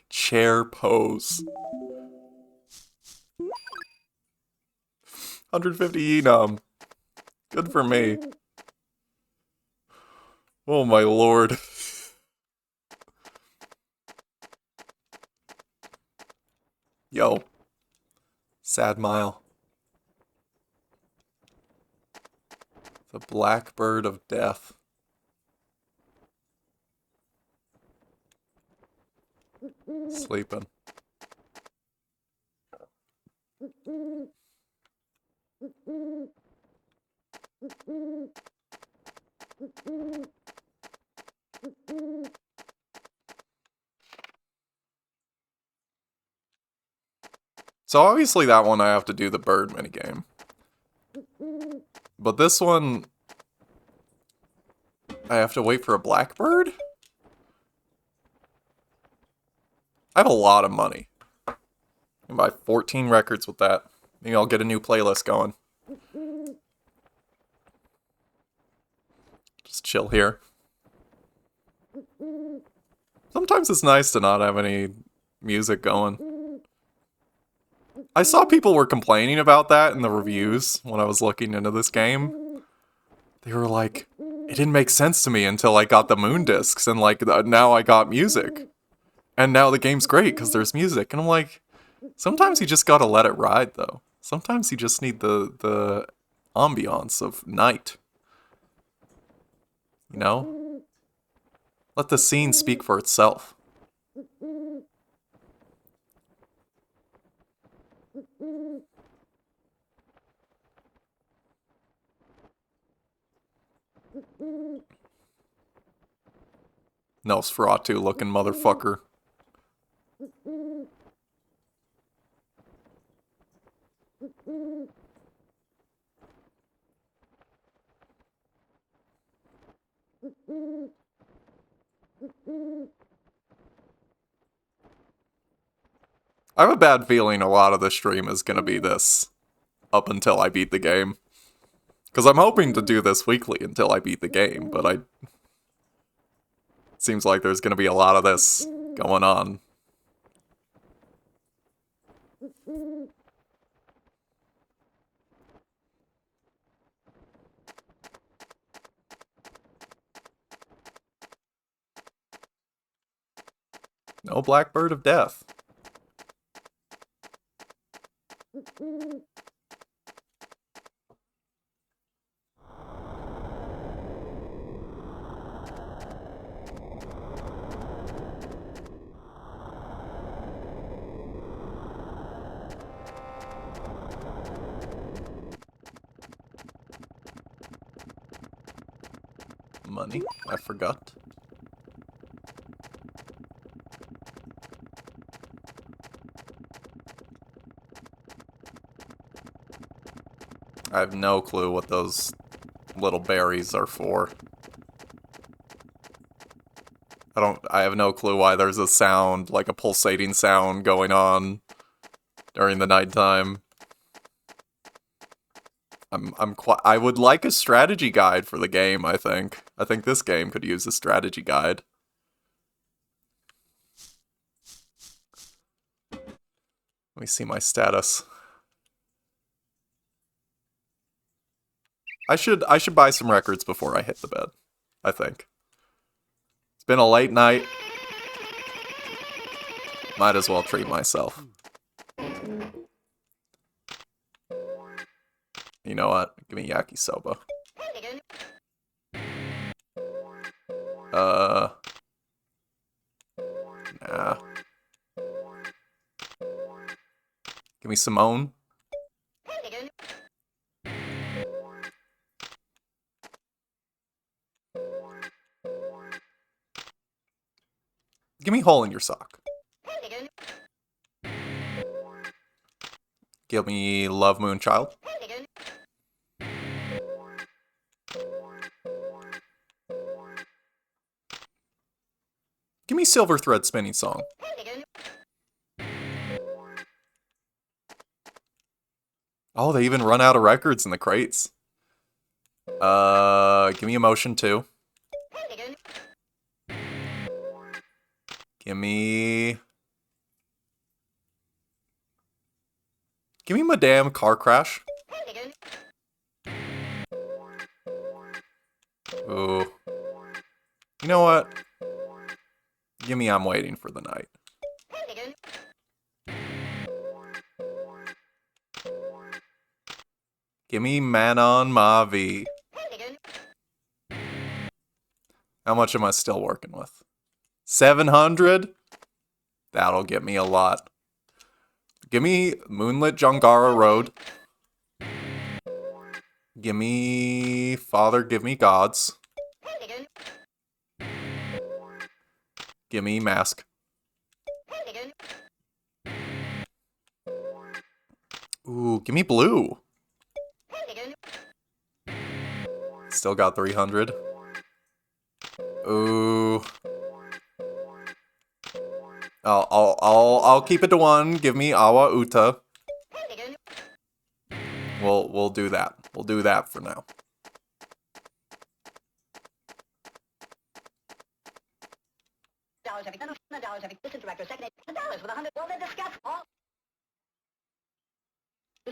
Chair pose. 150 enum. Good for me. Oh my lord. Yo. Sad mile. The blackbird of death. Sleeping. So obviously that one I have to do the bird minigame. But this one, I have to wait for a blackbird? I have a lot of money. I can buy 14 records with that. Maybe I'll get a new playlist going. Just chill here. Sometimes it's nice to not have any music going. I saw people were complaining about that in the reviews when I was looking into this game. They were like, it didn't make sense to me until I got the moon discs, and like now I got music. And now the game's great because there's music. And I'm like, sometimes you just gotta let it ride though. Sometimes you just need the ambiance of night. You know? Let the scene speak for itself. Nosferatu looking motherfucker. I have a bad feeling a lot of the stream is gonna be this up until I beat the game. Because I'm hoping to do this weekly until I beat the game, but it seems like there's gonna be a lot of this going on. No blackbird of death. Money, I forgot. I have no clue what those little berries are for. I have no clue why there's a sound, like a pulsating sound going on during the nighttime. I would like a strategy guide for the game, I think. I think this game could use a strategy guide. Let me see my status. I should buy some records before I hit the bed, I think. It's been a late night. Might as well treat myself. You know what? Give me yakisoba. Nah. Give me Simone. Give me hole in your sock. Give me Love Moon Child. Give me Silver Thread Spinning Song. Oh, they even run out of records in the crates. Give me Emotion 2. Give me Madame Car Crash. Ooh. You know what? Gimme I'm waiting for the night. Gimme Manon Mavi. How much am I still working with? 700? That'll get me a lot. Gimme Moonlit Jangara Road. Gimme Father, Give Me Gods. Gimme Mask. Ooh, gimme Blue. Still got 300. Ooh. I'll keep it to one. Give me Awa Uta. We'll do that. We'll do that for now.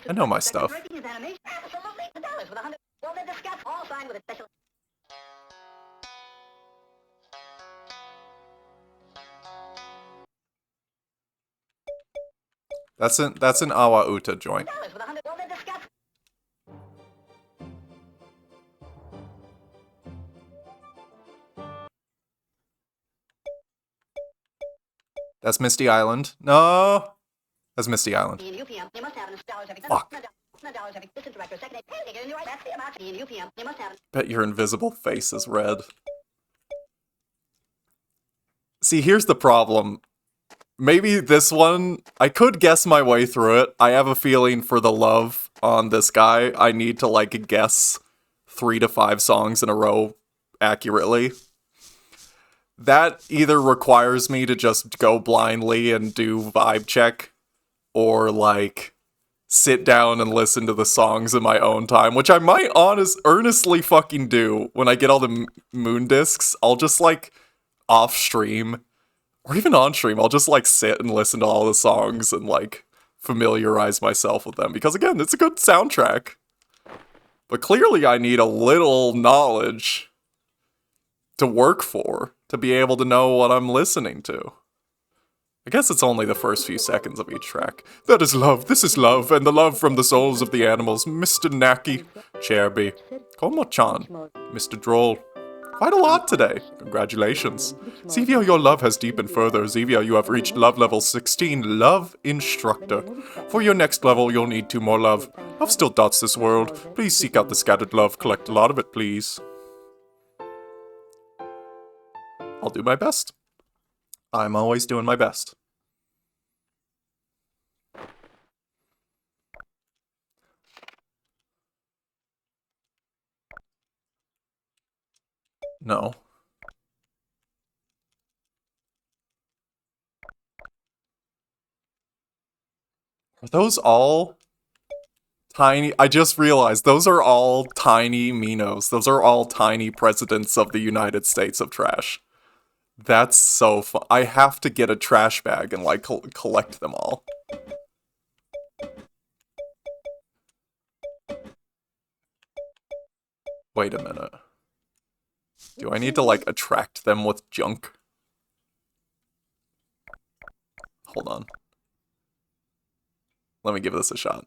I know my stuff. That's an Awa Uta joint. That's Misty Island. No! That's Misty Island. Fuck. Bet your invisible face is red. See, here's the problem. Maybe this one, I could guess my way through it. I have a feeling for the love on this guy, I need to, like, guess 3 to 5 songs in a row accurately. That either requires me to just go blindly and do vibe check, or, like, sit down and listen to the songs in my own time, which I might earnestly fucking do when I get all the moon discs. I'll just, like, off stream, or even on stream, I'll just, like, sit and listen to all the songs and, like, familiarize myself with them, because, again, it's a good soundtrack. But clearly I need a little knowledge to work for, to be able to know what I'm listening to. I guess it's only the first few seconds of each track. That is love, this is love, and the love from the souls of the animals. Mr. Naki, Cherby, Komo-chan, Mr. Droll. Quite a lot today. Congratulations. Zevia, your love has deepened further. Zevia, you have reached love level 16, Love Instructor. For your next level, you'll need 2 more love. Love still dots this world. Please seek out the scattered love. Collect a lot of it, please. I'll do my best. I'm always doing my best. No. Are those all tiny? I just realized those are all tiny Minos. Those are all tiny presidents of the United States of trash. That's so fun. I have to get a trash bag and, like, collect them all. Wait a minute. Do I need to, like, attract them with junk? Hold on. Let me give this a shot.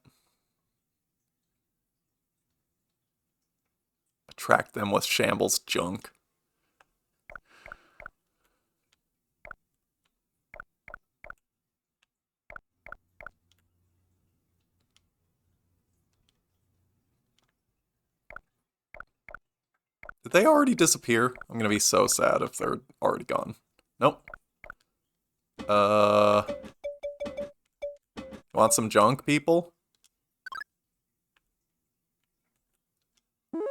Attract them with shambles junk. Did they already disappear? I'm gonna be so sad if they're already gone. Nope. Want some junk, people?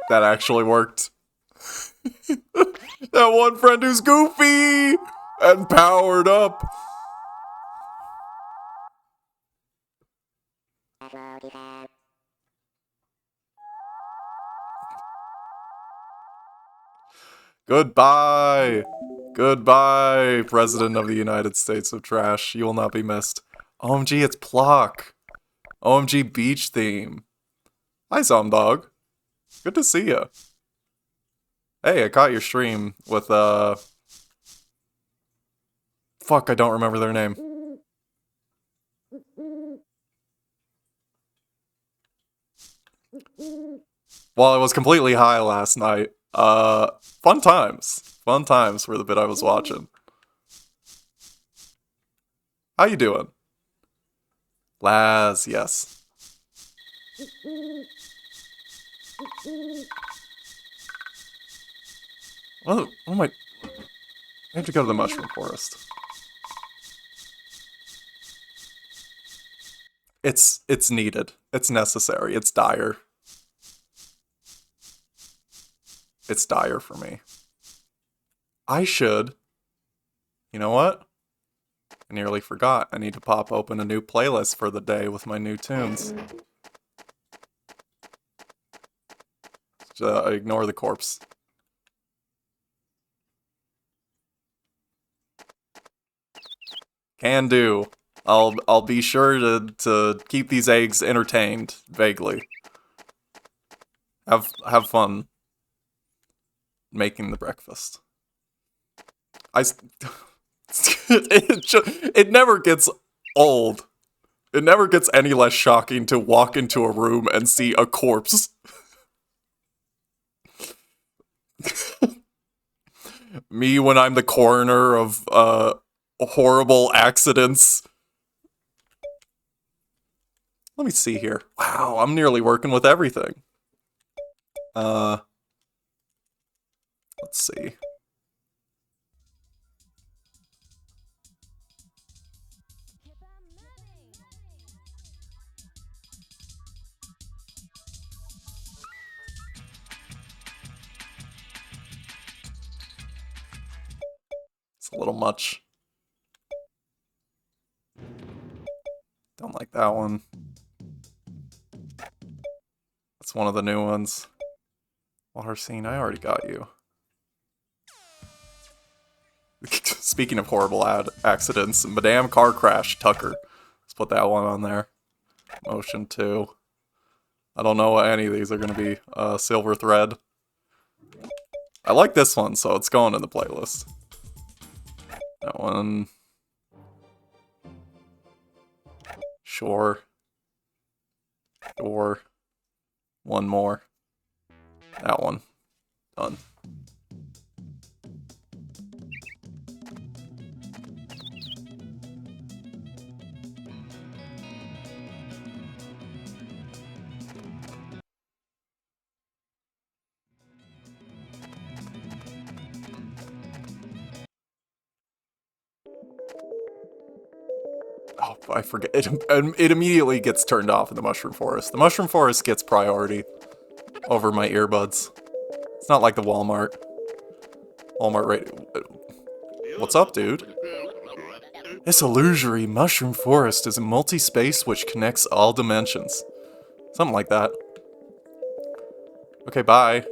That actually worked. That one friend who's goofy and powered up. Goodbye. Goodbye, President of the United States of Trash. You will not be missed. OMG, it's Plock. OMG beach theme. Hi, Zomdog. Good to see ya. Hey, I caught your stream with, fuck, I don't remember their name. Well, I was completely high last night. Fun times. Fun times were the bit I was watching. How you doing? Laz, yes. What am I... I have to go to the mushroom forest. It's needed. It's necessary. It's dire. It's dire for me. I should... You know what? I nearly forgot. I need to pop open a new playlist for the day with my new tunes. Ignore the corpse. Can do. I'll be sure to keep these eggs entertained vaguely. Have fun making the breakfast. It never gets old. It never gets any less shocking to walk into a room and see a corpse. Me when I'm the coroner of horrible accidents. Let me see here. Wow, I'm nearly working with everything. Let's see. It's a little much. Don't like that one. That's one of the new ones. Water scene, I already got you. Speaking of horrible accidents, Madame Car Crash, Tucker. Let's put that one on there. Motion 2. I don't know what any of these are going to be. Silver Thread. I like this one, so it's going in the playlist. That one. Sure. Sure. One more. That one. Done. Oh, I forget. It immediately gets turned off in the Mushroom Forest. The Mushroom Forest gets priority over my earbuds. It's not like the Walmart. Walmart rate. What's up, dude? This illusory Mushroom Forest is a multi-space which connects all dimensions. Something like that. Okay, bye.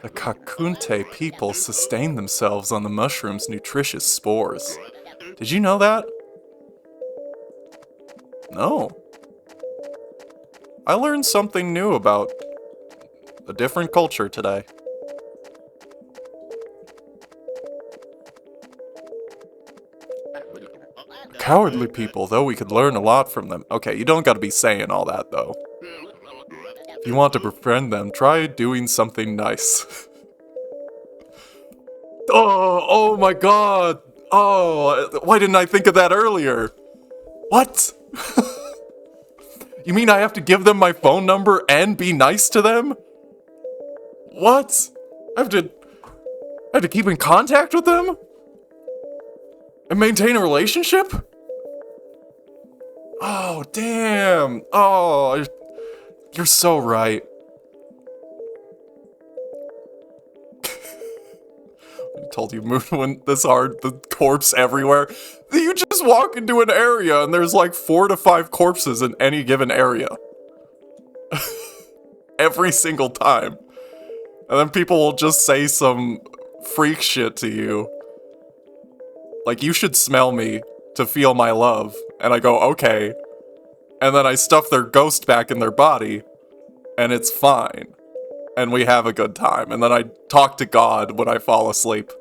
The Kakunte people sustain themselves on the mushroom's nutritious spores. Did you know that? No. I learned something new about a different culture today. Cowardly people, though we could learn a lot from them. Okay, you don't gotta be saying all that, though. If you want to befriend them, try doing something nice. Oh my god! Oh, why didn't I think of that earlier? What? You mean I have to give them my phone number and be nice to them? What? I have to keep in contact with them? And maintain a relationship? Oh, damn. Oh, you're so right. I told you Moon went this hard, the corpse everywhere. You just walk into an area and there's like 4 to 5 corpses in any given area. Every single time. And then people will just say some freak shit to you. Like, you should smell me to feel my love. And I go, okay. And then I stuff their ghost back in their body. and it's fine. And we have a good time. And then I talk to God when I fall asleep.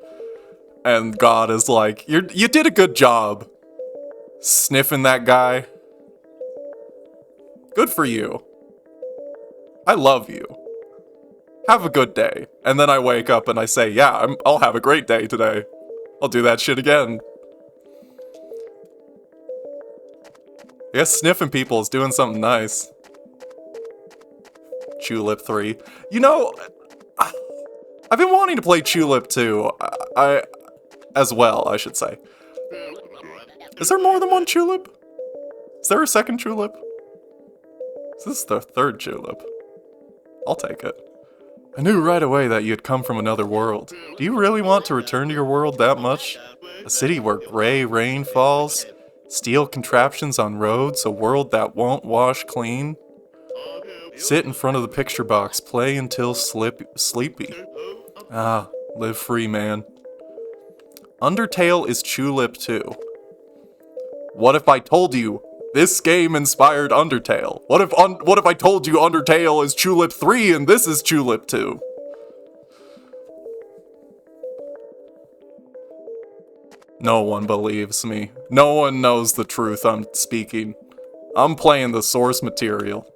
And God is like, you did a good job sniffing that guy. Good for you. I love you. Have a good day. And then I wake up and I say, yeah, I'll have a great day today. I'll do that shit again. I guess sniffing people is doing something nice. Tulip 3. You know, I've been wanting to play Tulip 2. As well, I should say. Is there more than one Tulip? Is there a second Tulip? This is the third Tulip. I'll take it. I knew right away that you'd come from another world. Do you really want to return to your world that much? A city where gray rain falls? Steel contraptions on roads? A world that won't wash clean? Sit in front of the picture box, play until sleepy. Ah, live free, man. Undertale is Tulip 2. What if I told you this game inspired Undertale? What if I told you Undertale is Tulip 3 and this is Tulip 2? No one believes me. No one knows the truth I'm speaking. I'm playing the source material.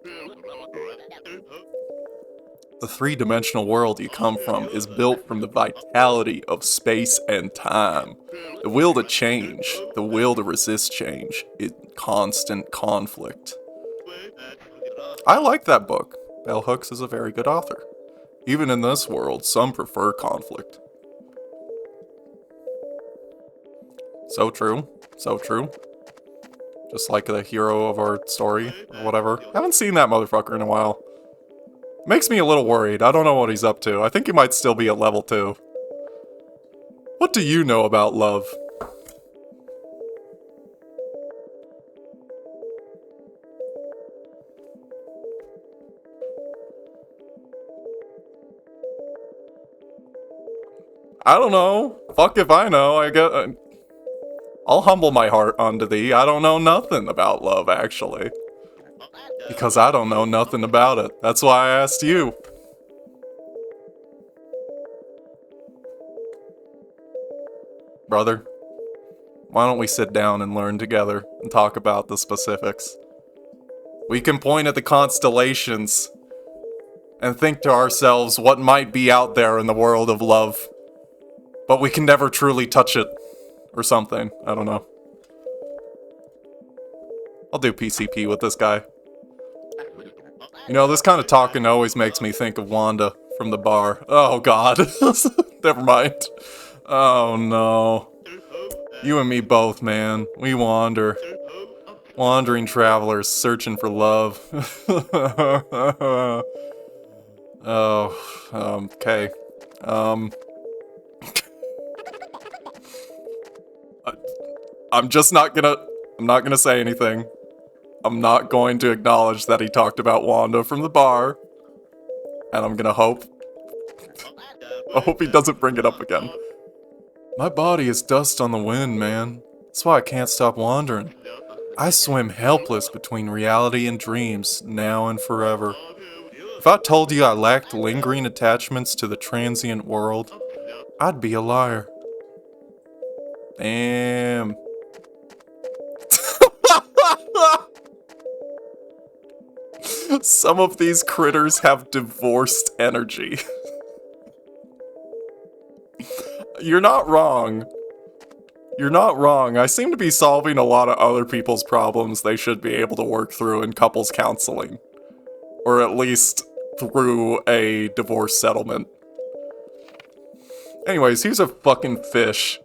The three-dimensional world you come from is built from the vitality of space and time. The will to change, the will to resist change, in constant conflict. I like that book. Bell Hooks is a very good author. Even in this world, some prefer conflict. So true. So true. Just like the hero of our story, or whatever. Haven't seen that motherfucker in a while. Makes me a little worried. I don't know what he's up to. I think he might still be at level 2. What do you know about love? I don't know. Fuck if I know. I'll humble my heart unto thee. I don't know nothing about love, actually. Because I don't know nothing about it. That's why I asked you. Brother, why don't we sit down and learn together and talk about the specifics? We can point at the constellations and think to ourselves what might be out there in the world of love. But we can never truly touch it. Or something. I don't know. I'll do PCP with this guy. You know, this kind of talking always makes me think of Wanda from the bar. Oh god. Never mind. Oh no. You and me both, man. We wander. Wandering travelers searching for love. Okay. I'm not gonna say anything. I'm not going to acknowledge that he talked about Wanda from the bar. And I'm gonna hope. I hope he doesn't bring it up again. My body is dust on the wind, man. That's why I can't stop wandering. I swim helpless between reality and dreams, now and forever. If I told you I lacked lingering attachments to the transient world, I'd be a liar. Damn. Some of these critters have divorced energy. You're not wrong. You're not wrong. I seem to be solving a lot of other people's problems they should be able to work through in couples counseling. Or at least through a divorce settlement. Anyways, here's a fucking fish.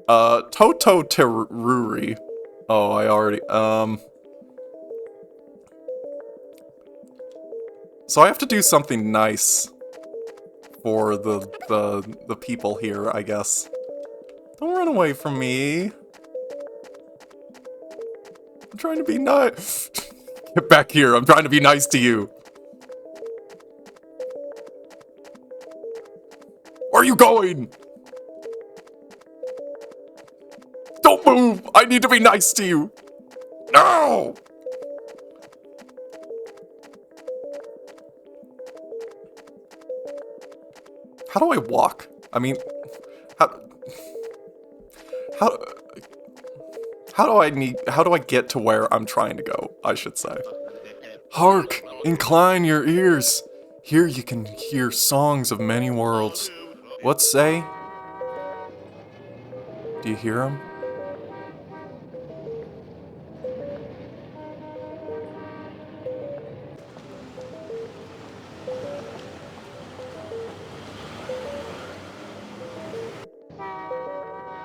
Toto Teruri. Oh, I already, So I have to do something nice for the people here, I guess. Don't run away from me. I'm trying to be nice. Get back here, I'm trying to be nice to you. Where are you going? Don't move! I need to be nice to you! No! How do I walk? I mean, how how do I get to where I'm trying to go, I should say. Hark! Incline your ears! Here you can hear songs of many worlds. What say? Do you hear them?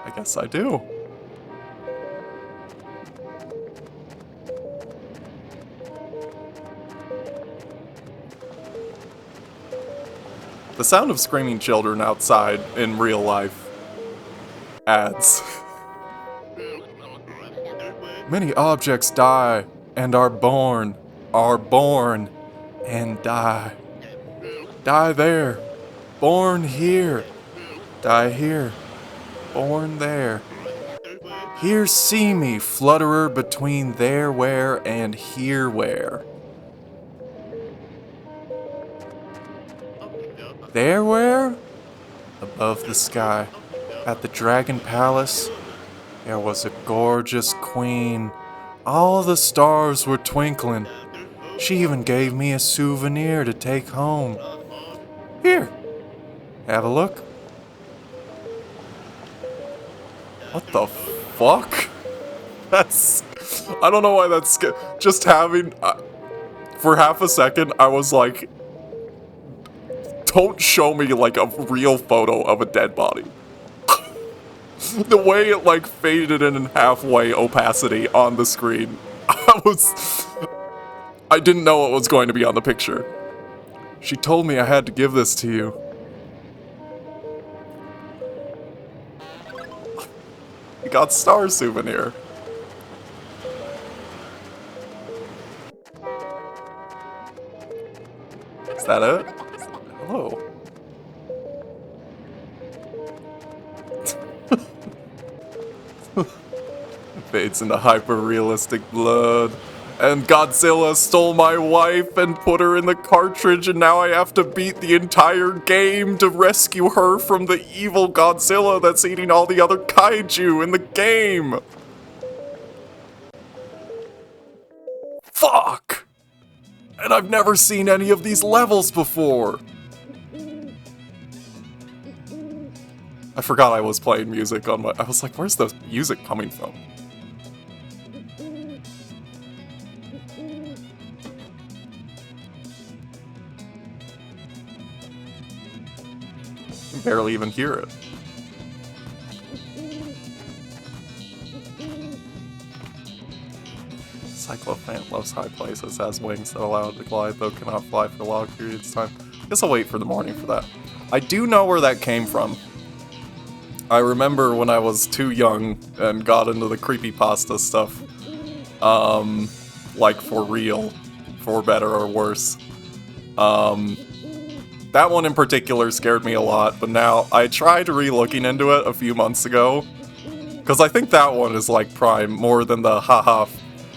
I guess I do. The sound of screaming children outside in real life adds. Many objects die and are born and die. Die there, born here, die here, born there. Here see me, flutterer between there where and here where. There where? Above the sky, at the Dragon Palace, there was a gorgeous queen. All the stars were twinkling. She even gave me a souvenir to take home. Here, have a look. What the fuck? That's... I don't know why that's... Just having... for half a second, I was like... Don't show me, like, a real photo of a dead body. The way it, like, faded in halfway opacity on the screen. I didn't know it was going to be on the picture. She told me I had to give this to you. You got Star Souvenir. Is that it? Hello. Fades into hyper-realistic blood. And Godzilla stole my wife and put her in the cartridge, and now I have to beat the entire game to rescue her from the evil Godzilla that's eating all the other kaiju in the game. Fuck! And I've never seen any of these levels before. I forgot I was playing music on my... I was like, where's the music coming from? I can barely even hear it. Cyclophant loves high places, has wings that allow it to glide, though cannot fly for long periods of time. I guess I'll wait for the morning for that. I do know where that came from. I remember when I was too young and got into the creepypasta stuff. Like for real. For better or worse. That one in particular scared me a lot, but now I tried re-looking into it a few months ago. Because I think that one is like prime more than the haha,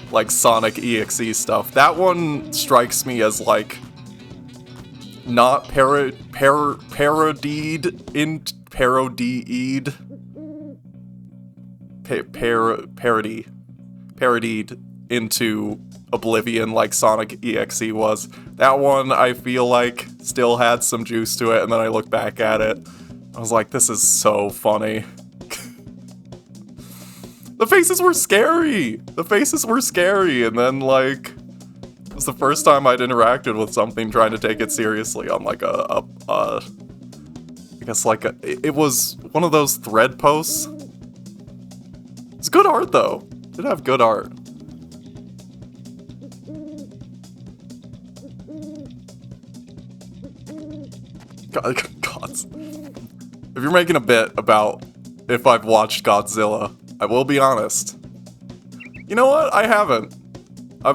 like Sonic EXE stuff. That one strikes me as like not parodied into oblivion like Sonic EXE was. That one I feel like still had some juice to it, and then I look back at it, I was like, this is so funny. The faces were scary! The faces were scary, and then like, it was the first time I'd interacted with something trying to take it seriously on like I guess like it was one of those thread posts. It's good art though. It did have good art. God. If you're making a bit about if I've watched Godzilla, I will be honest. You know what? I haven't. I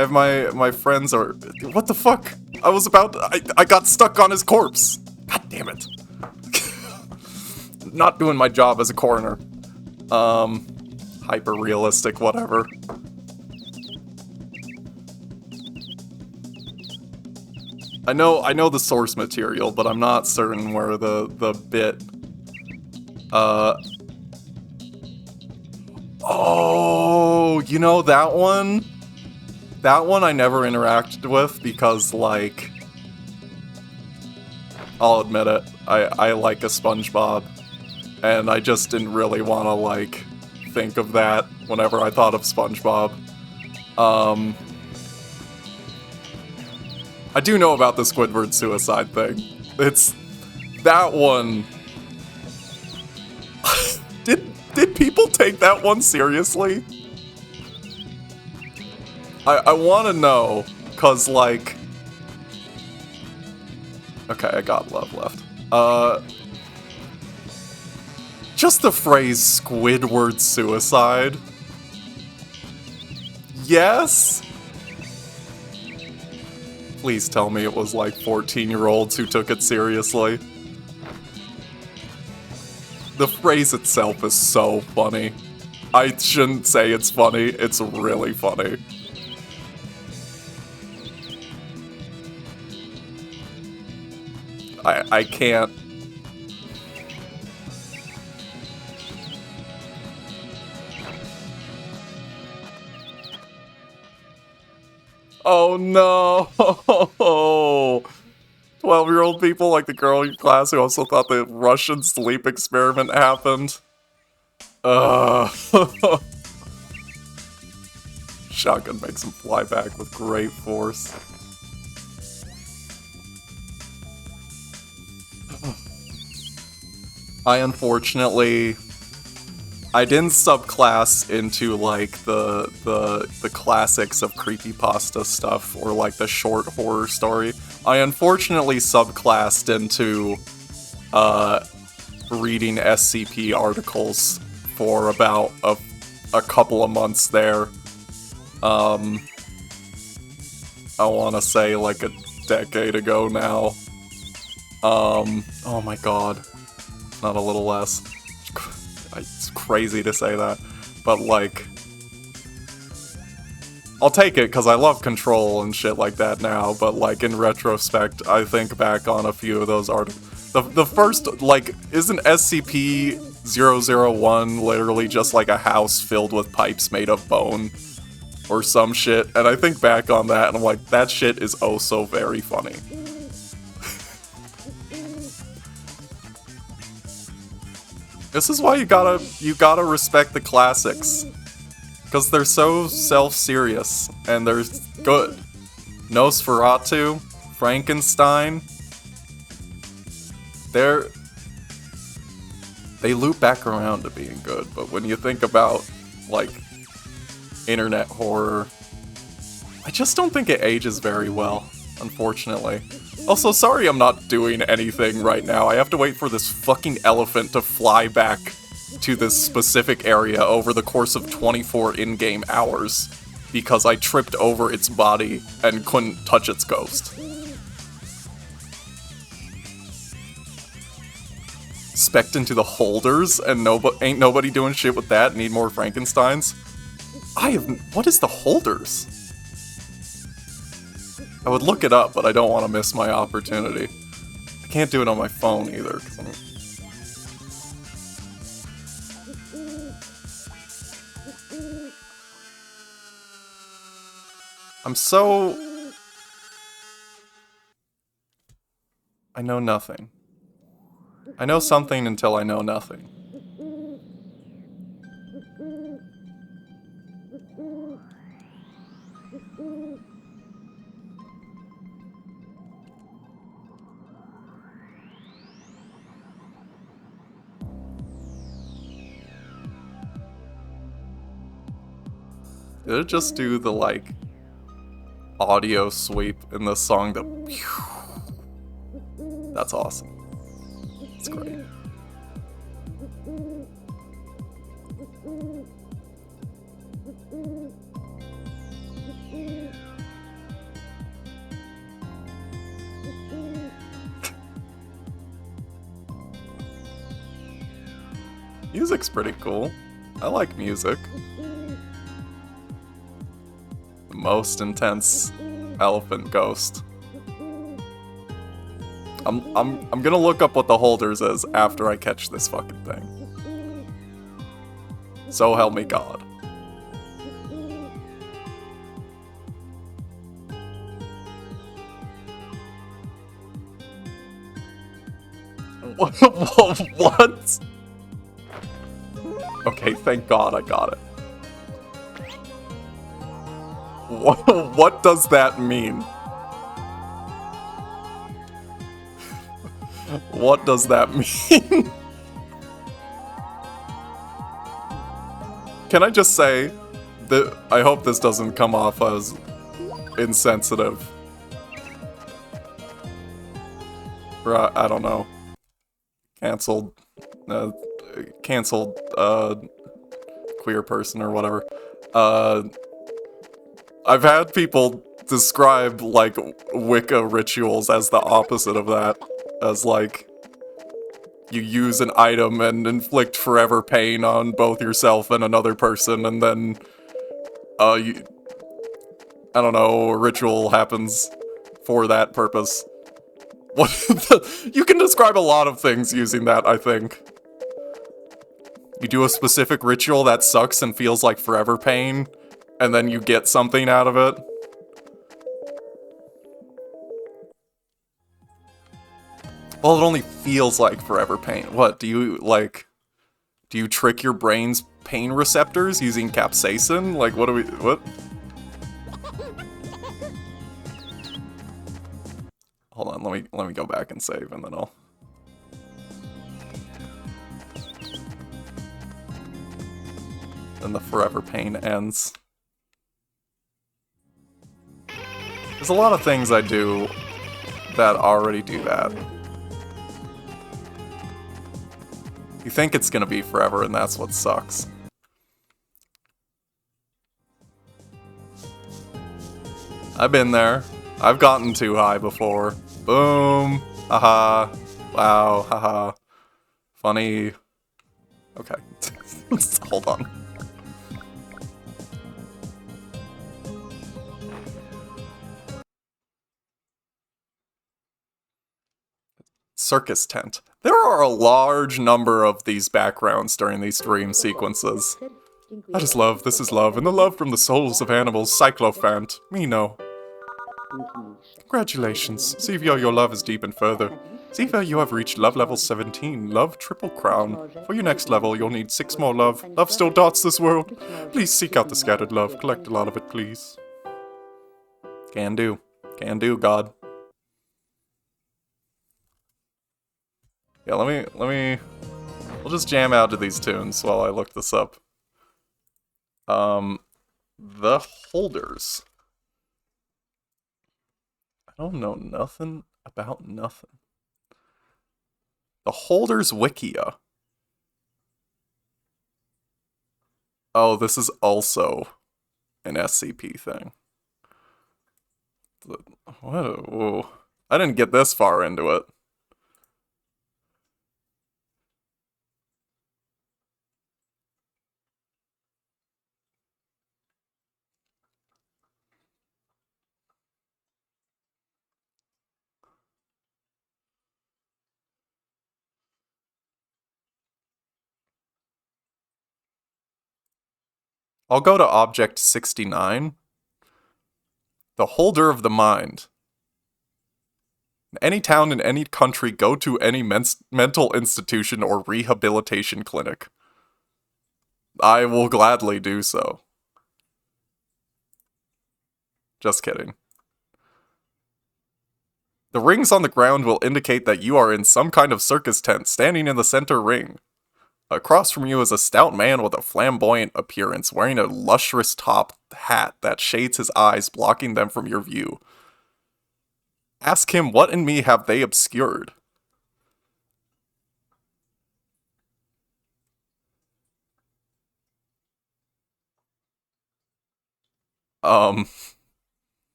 have my friends are... What the fuck? I got stuck on his corpse. God damn it. Not doing my job as a coroner. Hyper-realistic, whatever. I know the source material, but I'm not certain where the bit. Oh, you know that one? That one I never interacted with because, like, I'll admit it, I like a SpongeBob, and I just didn't really want to, like, think of that whenever I thought of SpongeBob. I do know about the Squidward suicide thing. It's that one. Did people take that one seriously? I want to know, cause like, okay, I got love left. Just the phrase Squidward suicide. Yes. Please tell me it was like 14-year-olds who took it seriously. The phrase itself is so funny. I shouldn't say it's funny, it's really funny. I can't. Oh no! 12-year-old people like the girl in your class who also thought the Russian sleep experiment happened. Shotgun makes him fly back with great force. I didn't subclass into like the classics of creepypasta stuff or like the short horror story. I unfortunately subclassed into reading SCP articles for about a couple of months there. I want to say like a decade ago now. Oh my god. Not a little less. It's crazy to say that, but like, I'll take it because I love Control and shit like that now, but like in retrospect, I think back on a few of those articles. The first, like, isn't SCP-001 literally just like a house filled with pipes made of bone or some shit? And I think back on that and I'm like, that shit is oh so very funny. This is why you gotta respect the classics. Because they're so self-serious, and they're good. Nosferatu, Frankenstein, they loop back around to being good, but when you think about, like, internet horror, I just don't think it ages very well, unfortunately. Also, sorry I'm not doing anything right now. I have to wait for this fucking elephant to fly back to this specific area over the course of 24 in-game hours because I tripped over its body and couldn't touch its ghost. Spec'd into the holders and ain't nobody doing shit with that. Need more Frankensteins? What is the holders? I would look it up, but I don't want to miss my opportunity. I can't do it on my phone either. I'm so... I know nothing. I know something until I know nothing. Did it just do the, like, audio sweep in the song that... That's awesome. It's great. Music's pretty cool. I like music. The most intense elephant ghost. I'm gonna look up what the holders is after I catch this fucking thing. So help me God. What? Okay, thank God I got it. What does that mean? What does that mean? Can I just say that I hope this doesn't come off as insensitive. Or, I don't know. Canceled, queer person or whatever. I've had people describe, like, Wicca rituals as the opposite of that. As, like, you use an item and inflict forever pain on both yourself and another person, and then, I don't know, a ritual happens for that purpose. What you can describe a lot of things using that, I think. You do a specific ritual that sucks and feels like forever pain, and then you get something out of it. Well, it only feels like forever pain. What, do you trick your brain's pain receptors using capsaicin? Like, what? Hold on, let me go back and save, and then I'll... Then the forever pain ends. There's a lot of things I do that already do that. You think it's gonna be forever, and that's what sucks. I've been there. I've gotten too high before. Boom. Haha. Wow. Haha. Funny. Okay. Hold on. Circus tent. There are a large number of these backgrounds during these dream sequences. That is love, this is love, and the love from the souls of animals, Cyclophant, me no. Congratulations, Zevia, your love is deepened further. Zevia, you have reached love level 17, love triple crown. For your next level, you'll need 6 more love. Love still dots this world. Please seek out the scattered love, collect a lot of it, please. Can do. Can do, God. Yeah, we'll just jam out to these tunes while I look this up. The holders. I don't know nothing about nothing. The holders Wikia. Oh, this is also an SCP thing. What? Whoa. I didn't get this far into it. I'll go to Object 69. The holder of the mind. In any town in any country, go to any mental institution or rehabilitation clinic. I will gladly do so. Just kidding. The rings on the ground will indicate that you are in some kind of circus tent, standing in the center ring. Across from you is a stout man with a flamboyant appearance, wearing a lustrous top hat that shades his eyes, blocking them from your view. Ask him, what in me have they obscured?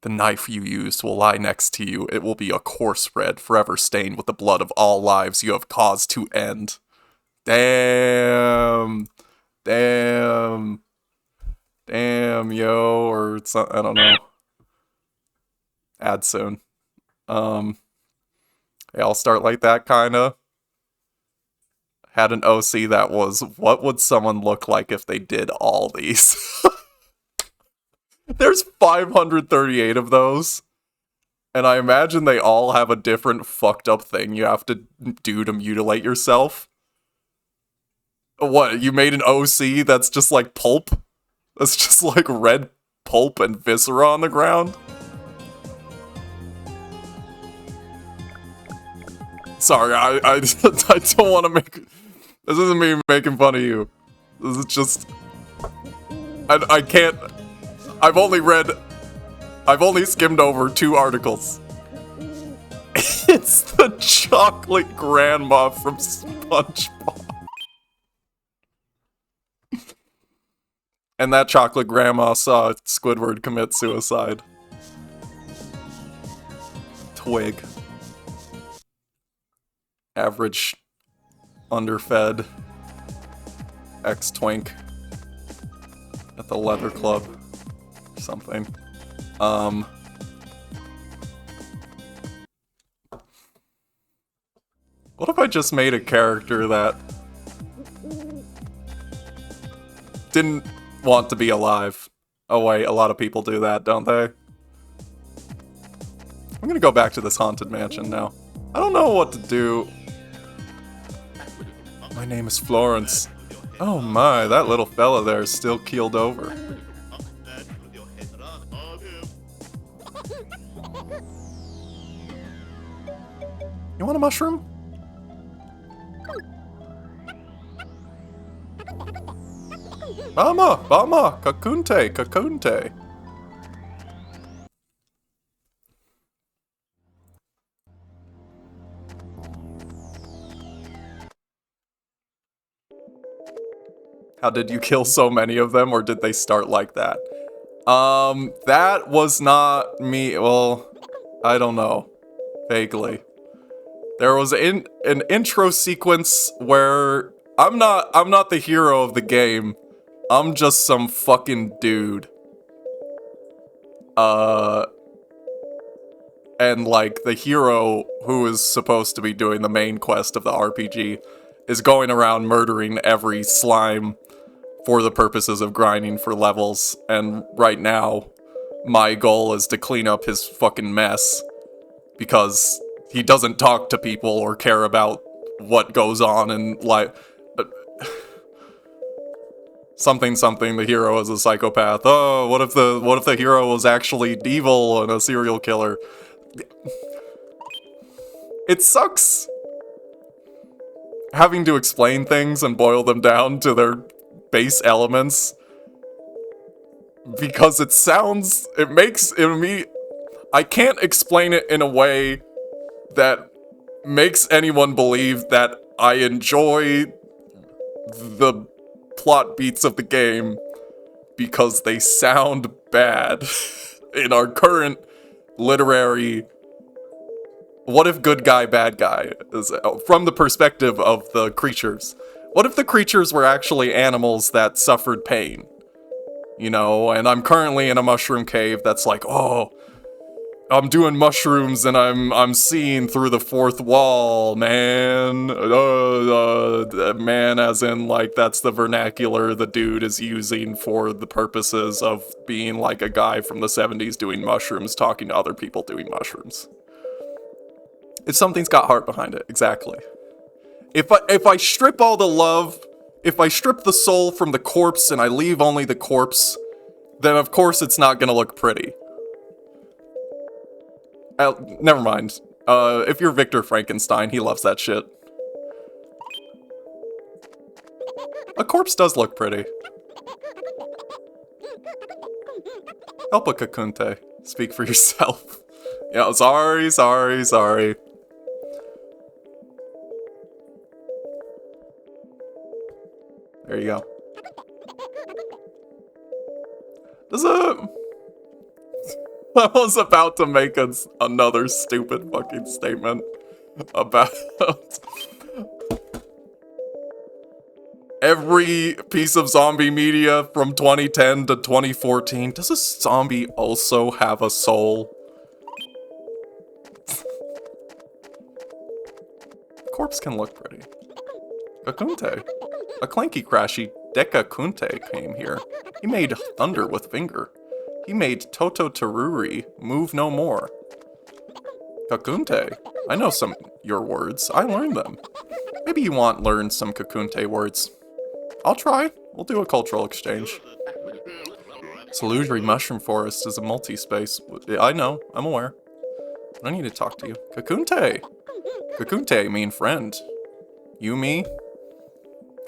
The knife you used will lie next to you. It will be a coarse red, forever stained with the blood of all lives you have caused to end. Damn. Damn. Damn, yo, or something, I don't know. Add soon. They all start like that, kinda. Had an OC that was, what would someone look like if they did all these? There's 538 of those. And I imagine they all have a different fucked up thing you have to do to mutilate yourself. What, you made an OC that's just like pulp? That's just like red pulp and viscera on the ground? Sorry, I don't want to make... This isn't me making fun of you. This is just... I can't... I've only skimmed over 2 articles. It's the chocolate grandma from SpongeBob. And that chocolate grandma saw Squidward commit suicide. Twig. Average underfed ex-twink at the leather club or something. What if I just made a character that didn't want to be alive? Oh wait, a lot of people do that, don't they? I'm gonna go back to this haunted mansion now. I don't know what to do. My name is Florence. Oh my, that little fella there is still keeled over. You want a mushroom? Mama, kakunte. How did you kill so many of them, or did they start like that? That was not me. Well, I don't know. Vaguely. There was an intro sequence where I'm not the hero of the game. I'm just some fucking dude. And like the hero who is supposed to be doing the main quest of the RPG is going around murdering every slime for the purposes of grinding for levels, and right now, my goal is to clean up his fucking mess, because he doesn't talk to people or care about what goes on in life. Something, the hero is a psychopath. Oh, what if the hero was actually evil and a serial killer? It sucks having to explain things and boil them down to their base elements, because I can't explain it in a way that makes anyone believe that I enjoy the plot beats of the game, because they sound bad in our current literary what if good guy, bad guy is from the perspective of the creatures. What if the creatures were actually animals that suffered pain? You know, and I'm currently in a mushroom cave that's like, oh, I'm doing mushrooms and I'm seeing through the fourth wall, man. Man as in, like, that's the vernacular the dude is using for the purposes of being like a guy from the 70s doing mushrooms, talking to other people doing mushrooms. If something's got heart behind it, exactly. If I strip all the love, if I strip the soul from the corpse and I leave only the corpse, then of course it's not gonna look pretty. Never mind. If you're Victor Frankenstein, he loves that shit. A corpse does look pretty. Help a Kakunte. Speak for yourself. Yeah, sorry. There you go. I was about to make another stupid fucking statement about every piece of zombie media from 2010 to 2014. Does a zombie also have a soul? corpse can look pretty. Kakunte. A clanky crashy Dekakunte came here. He made thunder with finger. He made Toto Teruri move no more. Kakunte. I know some your words. I learned them. Maybe you want learn some Kakunte words. I'll try. We'll do a cultural exchange. Saludri Mushroom Forest is a multi-space. I know. I'm aware. I need to talk to you. Kakunte! Kakunte, mean friend. You, me?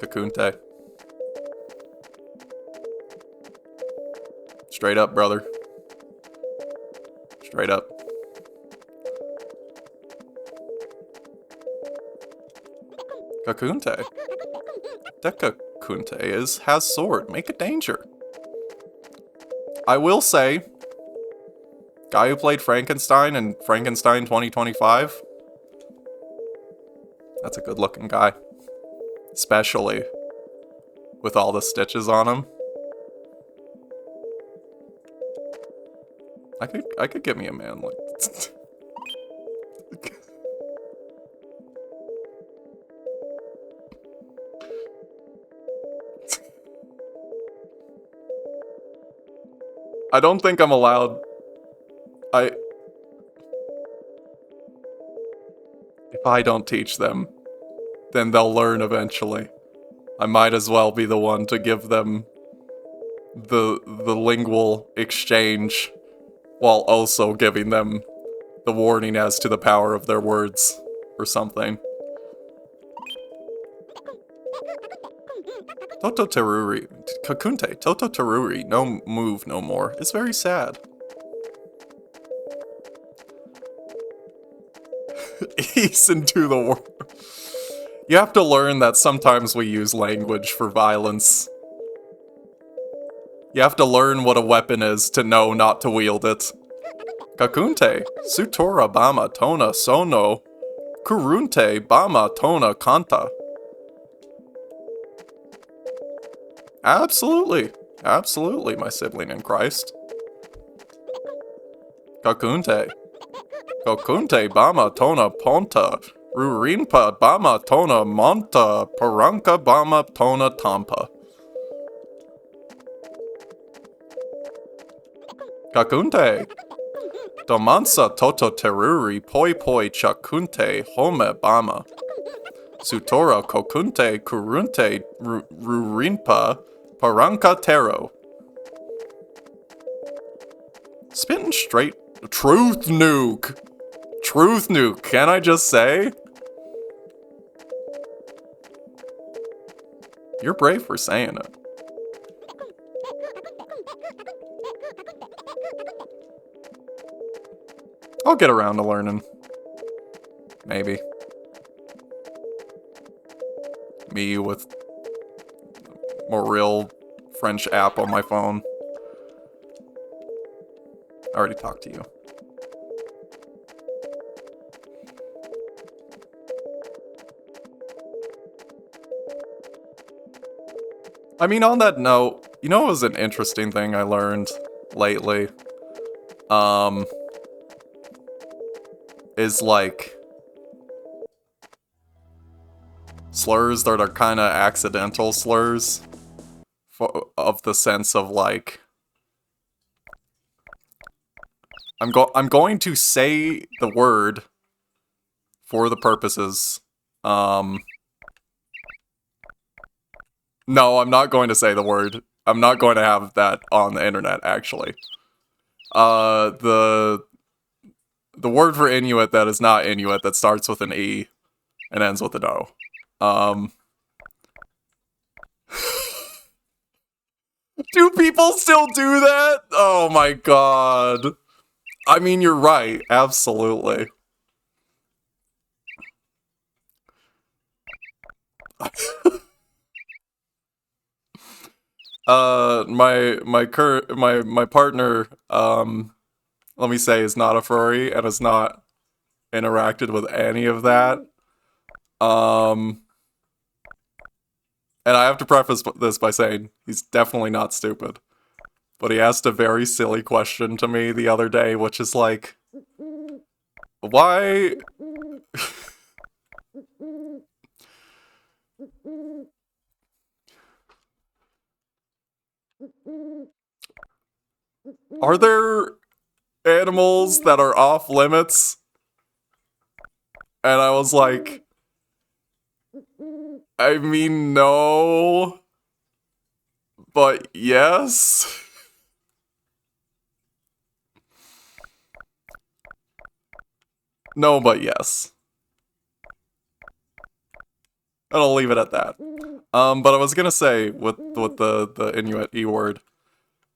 Kakunte. Straight up, brother. Straight up. Kakunte. Dekakunte has sword. Make a danger. I will say, guy who played Frankenstein in Frankenstein 2025, that's a good looking guy. Especially with all the stitches on him. I could get me a man like I don't think I'm allowed. If I don't teach them, then they'll learn eventually. I might as well be the one to give them the lingual exchange while also giving them the warning as to the power of their words or something. Toto Teruri, Kakunte, Toto Teruri, no move no more. It's very sad. Ease into the world. You have to learn that sometimes we use language for violence. You have to learn what a weapon is to know not to wield it. Kakunte, Sutora Bama Tona Sono, Kurunte Bama Tona Kanta. Absolutely. Absolutely, my sibling in Christ. Kakunte. Kakunte Bama Tona Ponta. Rurinpa Bama Tona Monta. Paranka Bama Tona Tampa. Kakunte. Domansa Toto Teruri Poi Poi Chakunte Home Bama. Sutora Kokunte Kurunte Rurinpa Paranka Tero. Spitting straight. Truth nuke! Truth nuke, can I just say? You're brave for saying it. I'll get around to learning. Maybe. Me with more real French app on my phone. I already talked to you. I mean, on that note, you know what was an interesting thing I learned lately? Is like slurs that are kind of accidental slurs of the sense of like I'm going to say the word for the purposes. No, I'm not going to say the word. I'm not going to have that on the internet, actually. The word for Inuit that is not Inuit, that starts with an E and ends with an O. Do people still do that? Oh my god. I mean, you're right. Absolutely. My partner, let me say, is not a furry and has not interacted with any of that. And I have to preface this by saying he's definitely not stupid. But he asked a very silly question to me the other day, which is like, why Are there animals that are off limits? And I was like, I mean, no, but yes. No, but yes. And I'll leave it at that. But I was gonna say, with the Inuit E word,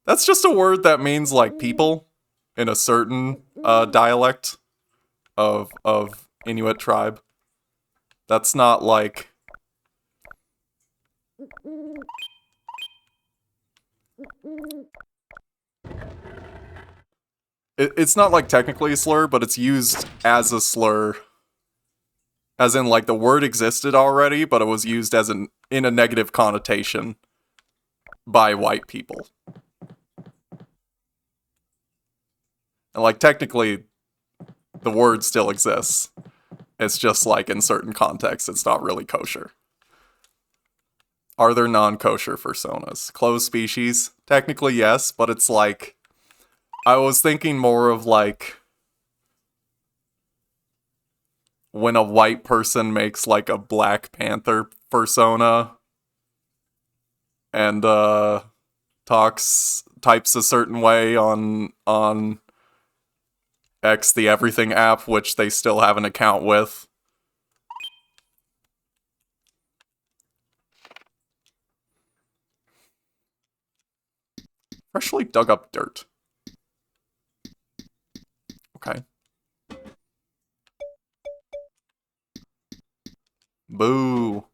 that's just a word that means, like, people in a certain dialect of Inuit tribe. That's not, like... It's not, like, technically a slur, but it's used as a slur. As in, like, the word existed already, but it was used as in a negative connotation by white people. And, like, technically, the word still exists. It's just, like, in certain contexts, it's not really kosher. Are there non-kosher fursonas? Closed species? Technically, yes, but it's like... I was thinking more of, like... when a white person makes, like, a Black Panther fursona and types a certain way on X the Everything app, which they still have an account with. Freshly dug up dirt. Okay. Boo.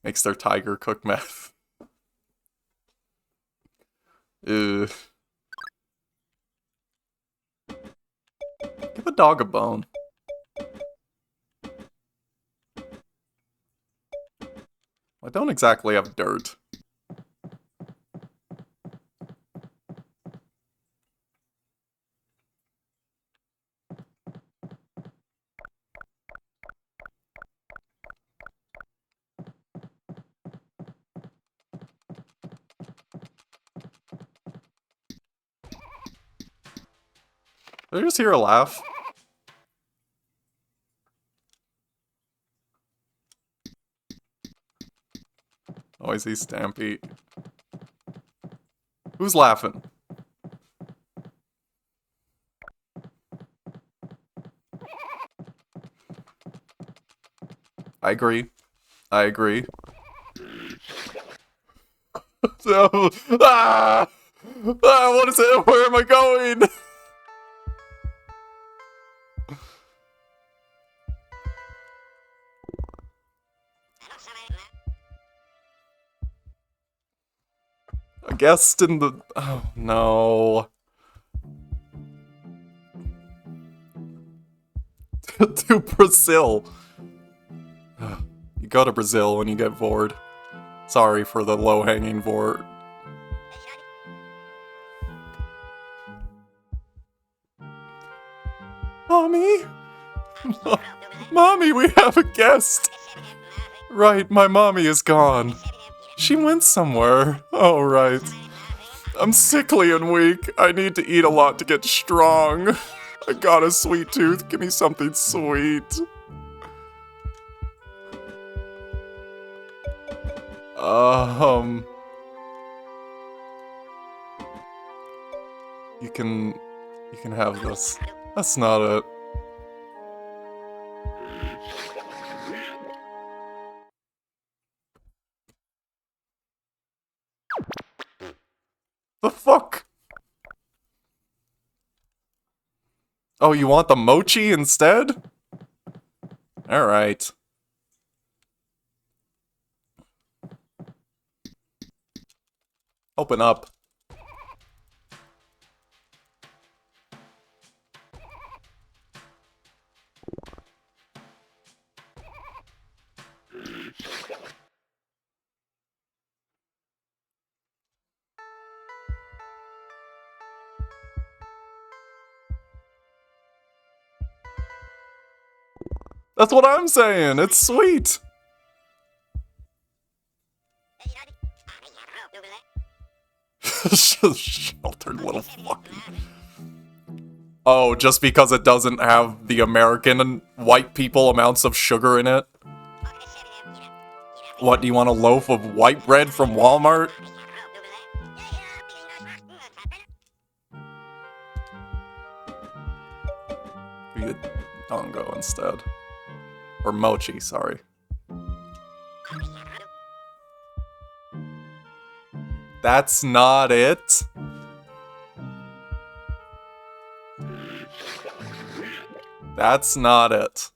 Makes their tiger cook meth. Ugh. Give a dog a bone. I don't exactly have dirt. Did I just hear a laugh? Noisy Stampede. Who's laughing? I agree. I agree. So, what is it? Where am I going? A guest in the... Oh, no. To Brazil. You go to Brazil when you get bored. Sorry for the low-hanging board. Mommy? Mommy, we have a guest! Right, my mommy is gone. She went somewhere. Oh, right. I'm sickly and weak. I need to eat a lot to get strong. I got a sweet tooth. Give me something sweet. You can have this. That's not it. The fuck? Oh, you want the mochi instead? Alright. Open up. That's what I'm saying. It's sweet. Sheltered little fucking... Oh, just because it doesn't have the American and white people amounts of sugar in it? What, do you want a loaf of white bread from Walmart? We get Dongo instead. Or Mochi, sorry. That's not it? That's not it.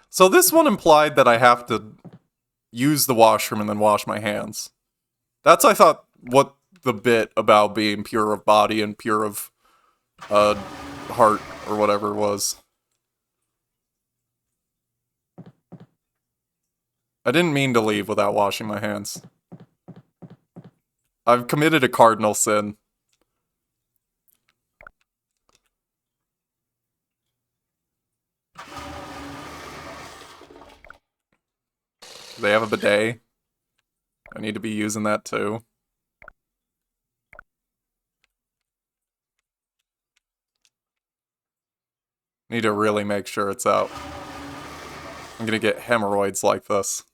So this one implied that I have to use the washroom and then wash my hands. That's, I thought, what the bit about being pure of body and pure of heart or whatever was. I didn't mean to leave without washing my hands. I've committed a cardinal sin. Do they have a bidet? I need to be using that too. Need to really make sure it's out. I'm gonna get hemorrhoids like this.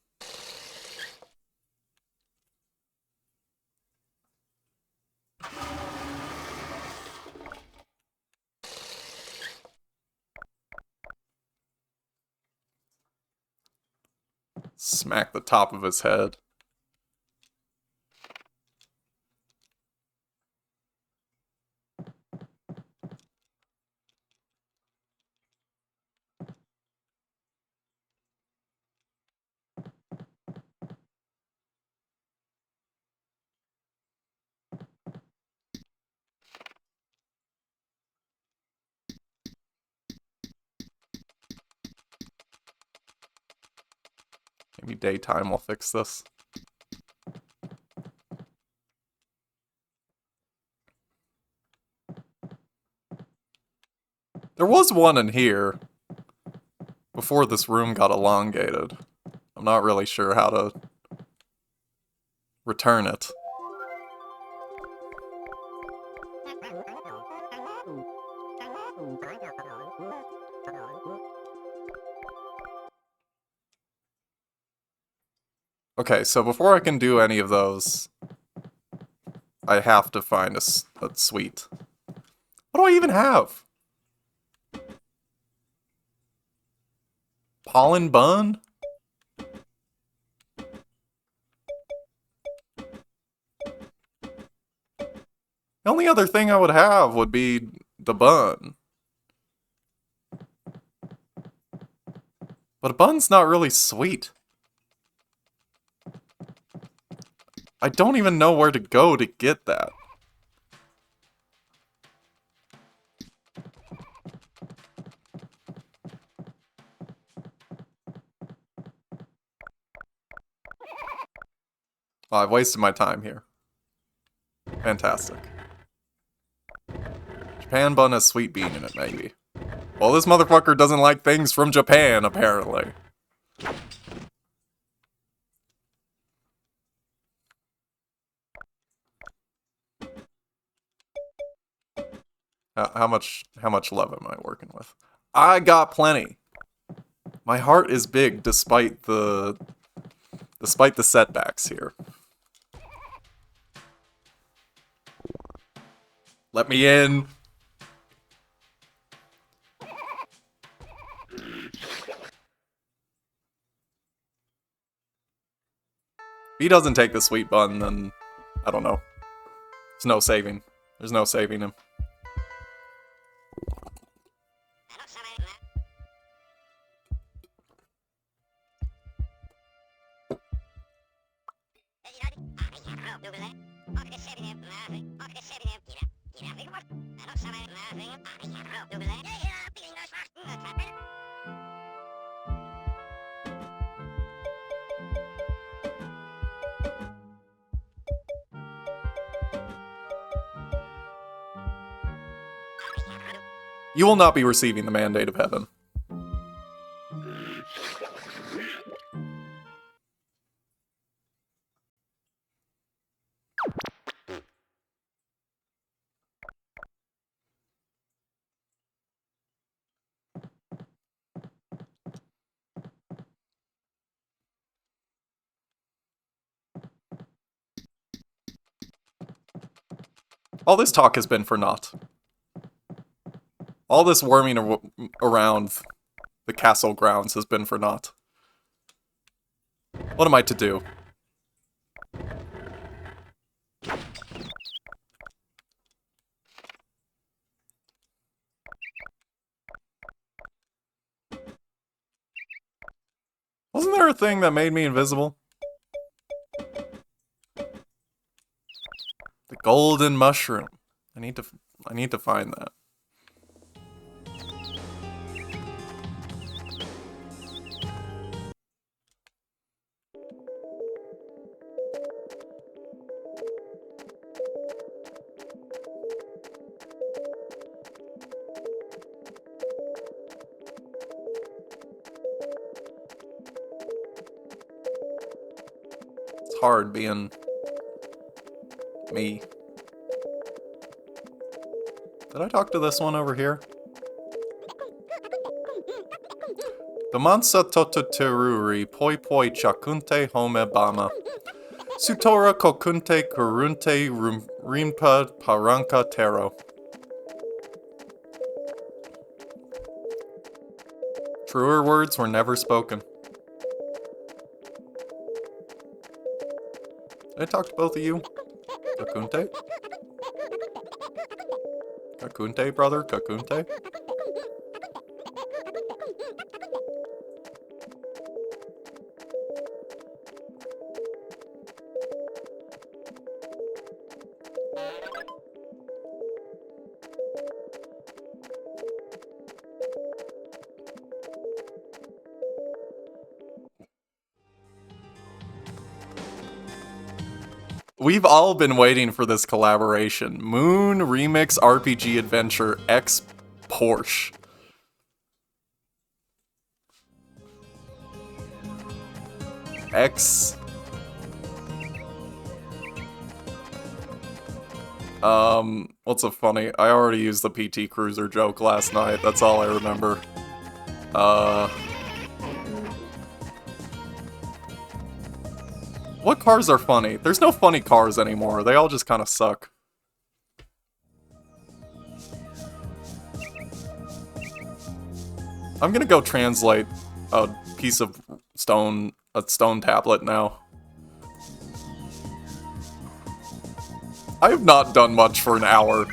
Smack the top of his head. Maybe daytime will fix this. There was one in here before this room got elongated. I'm not really sure how to return it. Okay, so before I can do any of those, I have to find a suite. What do I even have? Pollen bun? The only other thing I would have would be the bun. But a bun's not really sweet. I don't even know where to go to get that. Oh, I've wasted my time here. Fantastic. Japan bun has sweet bean in it, maybe. Well, this motherfucker doesn't like things from Japan, apparently. How much love am I working with? I got plenty. My heart is big despite the setbacks here. Let me in. If he doesn't take the sweet bun, then I don't know. There's no saving. There's no saving him. You will not be receiving the mandate of heaven. All this talk has been for naught. All this worming around the castle grounds has been for naught. What am I to do? Wasn't there a thing that made me invisible? The golden mushroom. I need to find that. It's hard being me. Did I talk to this one over here? Bamansa tototeruri poi poi chakunte home bama. Sutora kokunte kurunte rimpa paranka tero. Truer words were never spoken. Did I talk to both of you? Kakunte? Kakunte, brother? Kakunte? We've all been waiting for this collaboration. Moon Remix RPG Adventure X Porsche. X. What's a funny? I already used the PT Cruiser joke last night. That's all I remember. What cars are funny? There's no funny cars anymore. They all just kind of suck. I'm gonna go translate a piece of stone, a stone tablet now. I have not done much for an hour.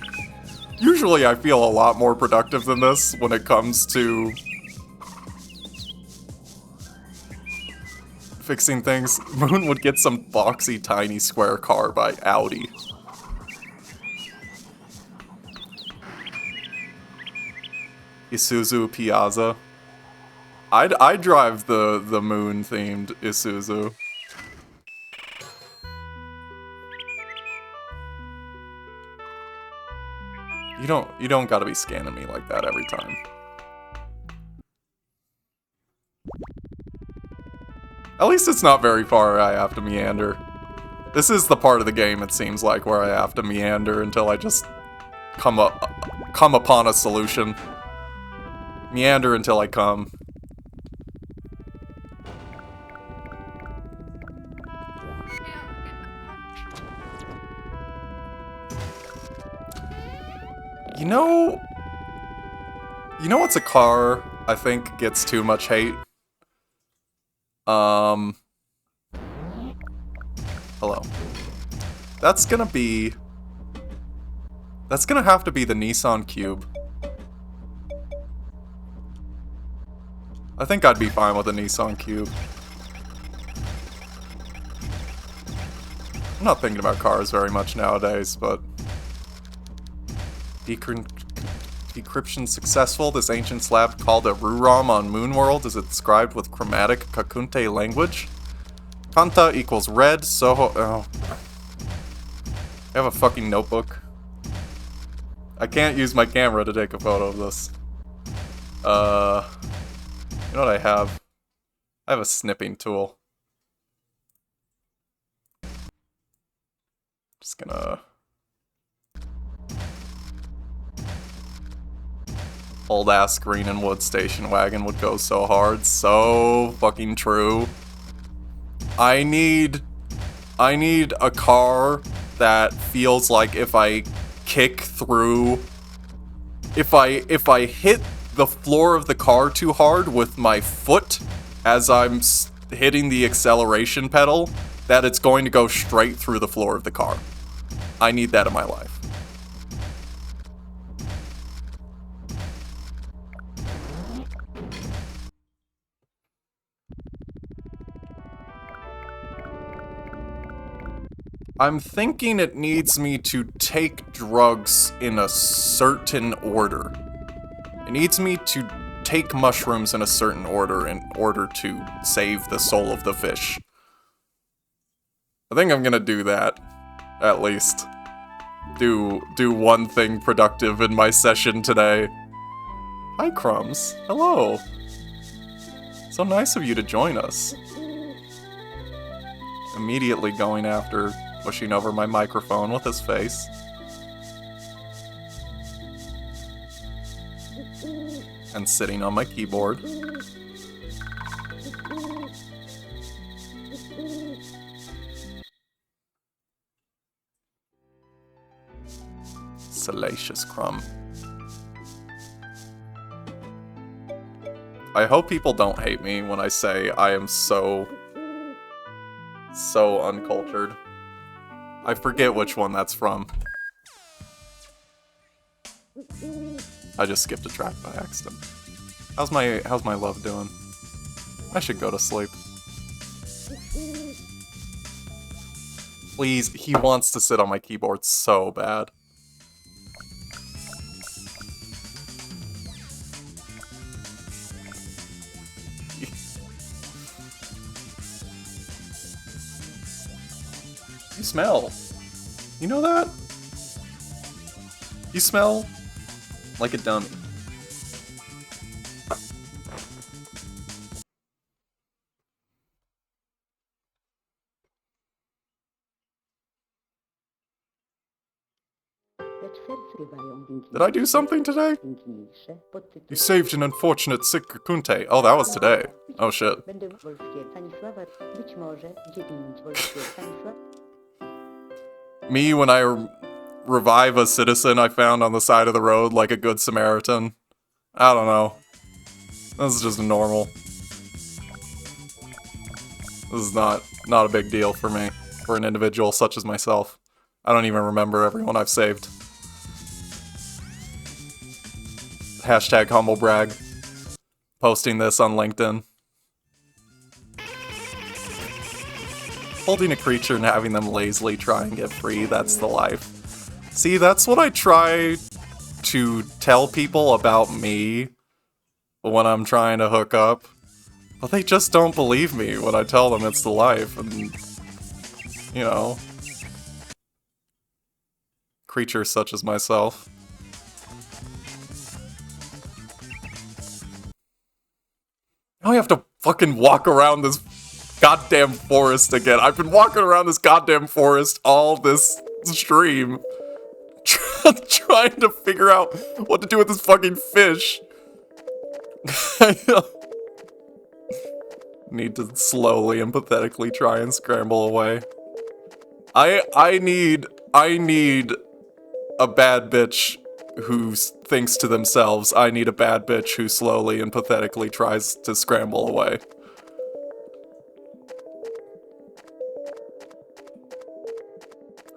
Usually I feel a lot more productive than this when it comes to fixing things. Moon would get some boxy tiny square car by Audi. Isuzu Piazza. I'd drive the moon themed Isuzu. You don't gotta be scanning me like that every time. At least it's not very far I have to meander. This is the part of the game, it seems like, where I have to meander until I just come upon a solution. Meander until I come. You know what's a car I think gets too much hate? Hello. That's gonna have to be the Nissan Cube. I think I'd be fine with a Nissan Cube. I'm not thinking about cars very much nowadays, but decryption successful. This ancient slab called a Ruram on Moonworld is inscribed with chromatic Kakunte language. Kanta equals red, Soho... Oh. I have a fucking notebook. I can't use my camera to take a photo of this. You know what I have? I have a snipping tool. Just gonna... Old-ass green and wood station wagon would go so hard. So fucking true. I need a car that feels like if I kick through... If I hit the floor of the car too hard with my foot as I'm hitting the acceleration pedal, that it's going to go straight through the floor of the car. I need that in my life. I'm thinking it needs me to take drugs in a certain order. It needs me to take mushrooms in a certain order in order to save the soul of the fish. I think I'm gonna do that, at least. Do one thing productive in my session today. Hi, Crumbs. Hello. So nice of you to join us. Immediately going after pushing over my microphone with his face. And sitting on my keyboard. Salacious Crumb. I hope people don't hate me when I say I am so uncultured. I forget which one that's from. I just skipped a track by accident. How's my love doing? I should go to sleep. Please, he wants to sit on my keyboard so bad. You smell. You know that? You smell like a dummy. Did I do something today? You saved an unfortunate sick Kunte. Oh, that was today. Oh shit. Me when I revive a citizen I found on the side of the road like a good Samaritan. I don't know. This is just normal. This is not a big deal for me, for an individual such as myself. I don't even remember everyone I've saved. Hashtag humble brag. Posting this on LinkedIn. Holding a creature and having them lazily try and get free, that's the life. See, that's what I try to tell people about me when I'm trying to hook up. But they just don't believe me when I tell them it's the life, and, you know, creatures such as myself. Now I have to fucking walk around this goddamn forest again. I've been walking around this goddamn forest all this stream, trying to figure out what to do with this fucking fish. Need to slowly and pathetically try and scramble away. I need a bad bitch who thinks to themselves, I need a bad bitch who slowly and pathetically tries to scramble away.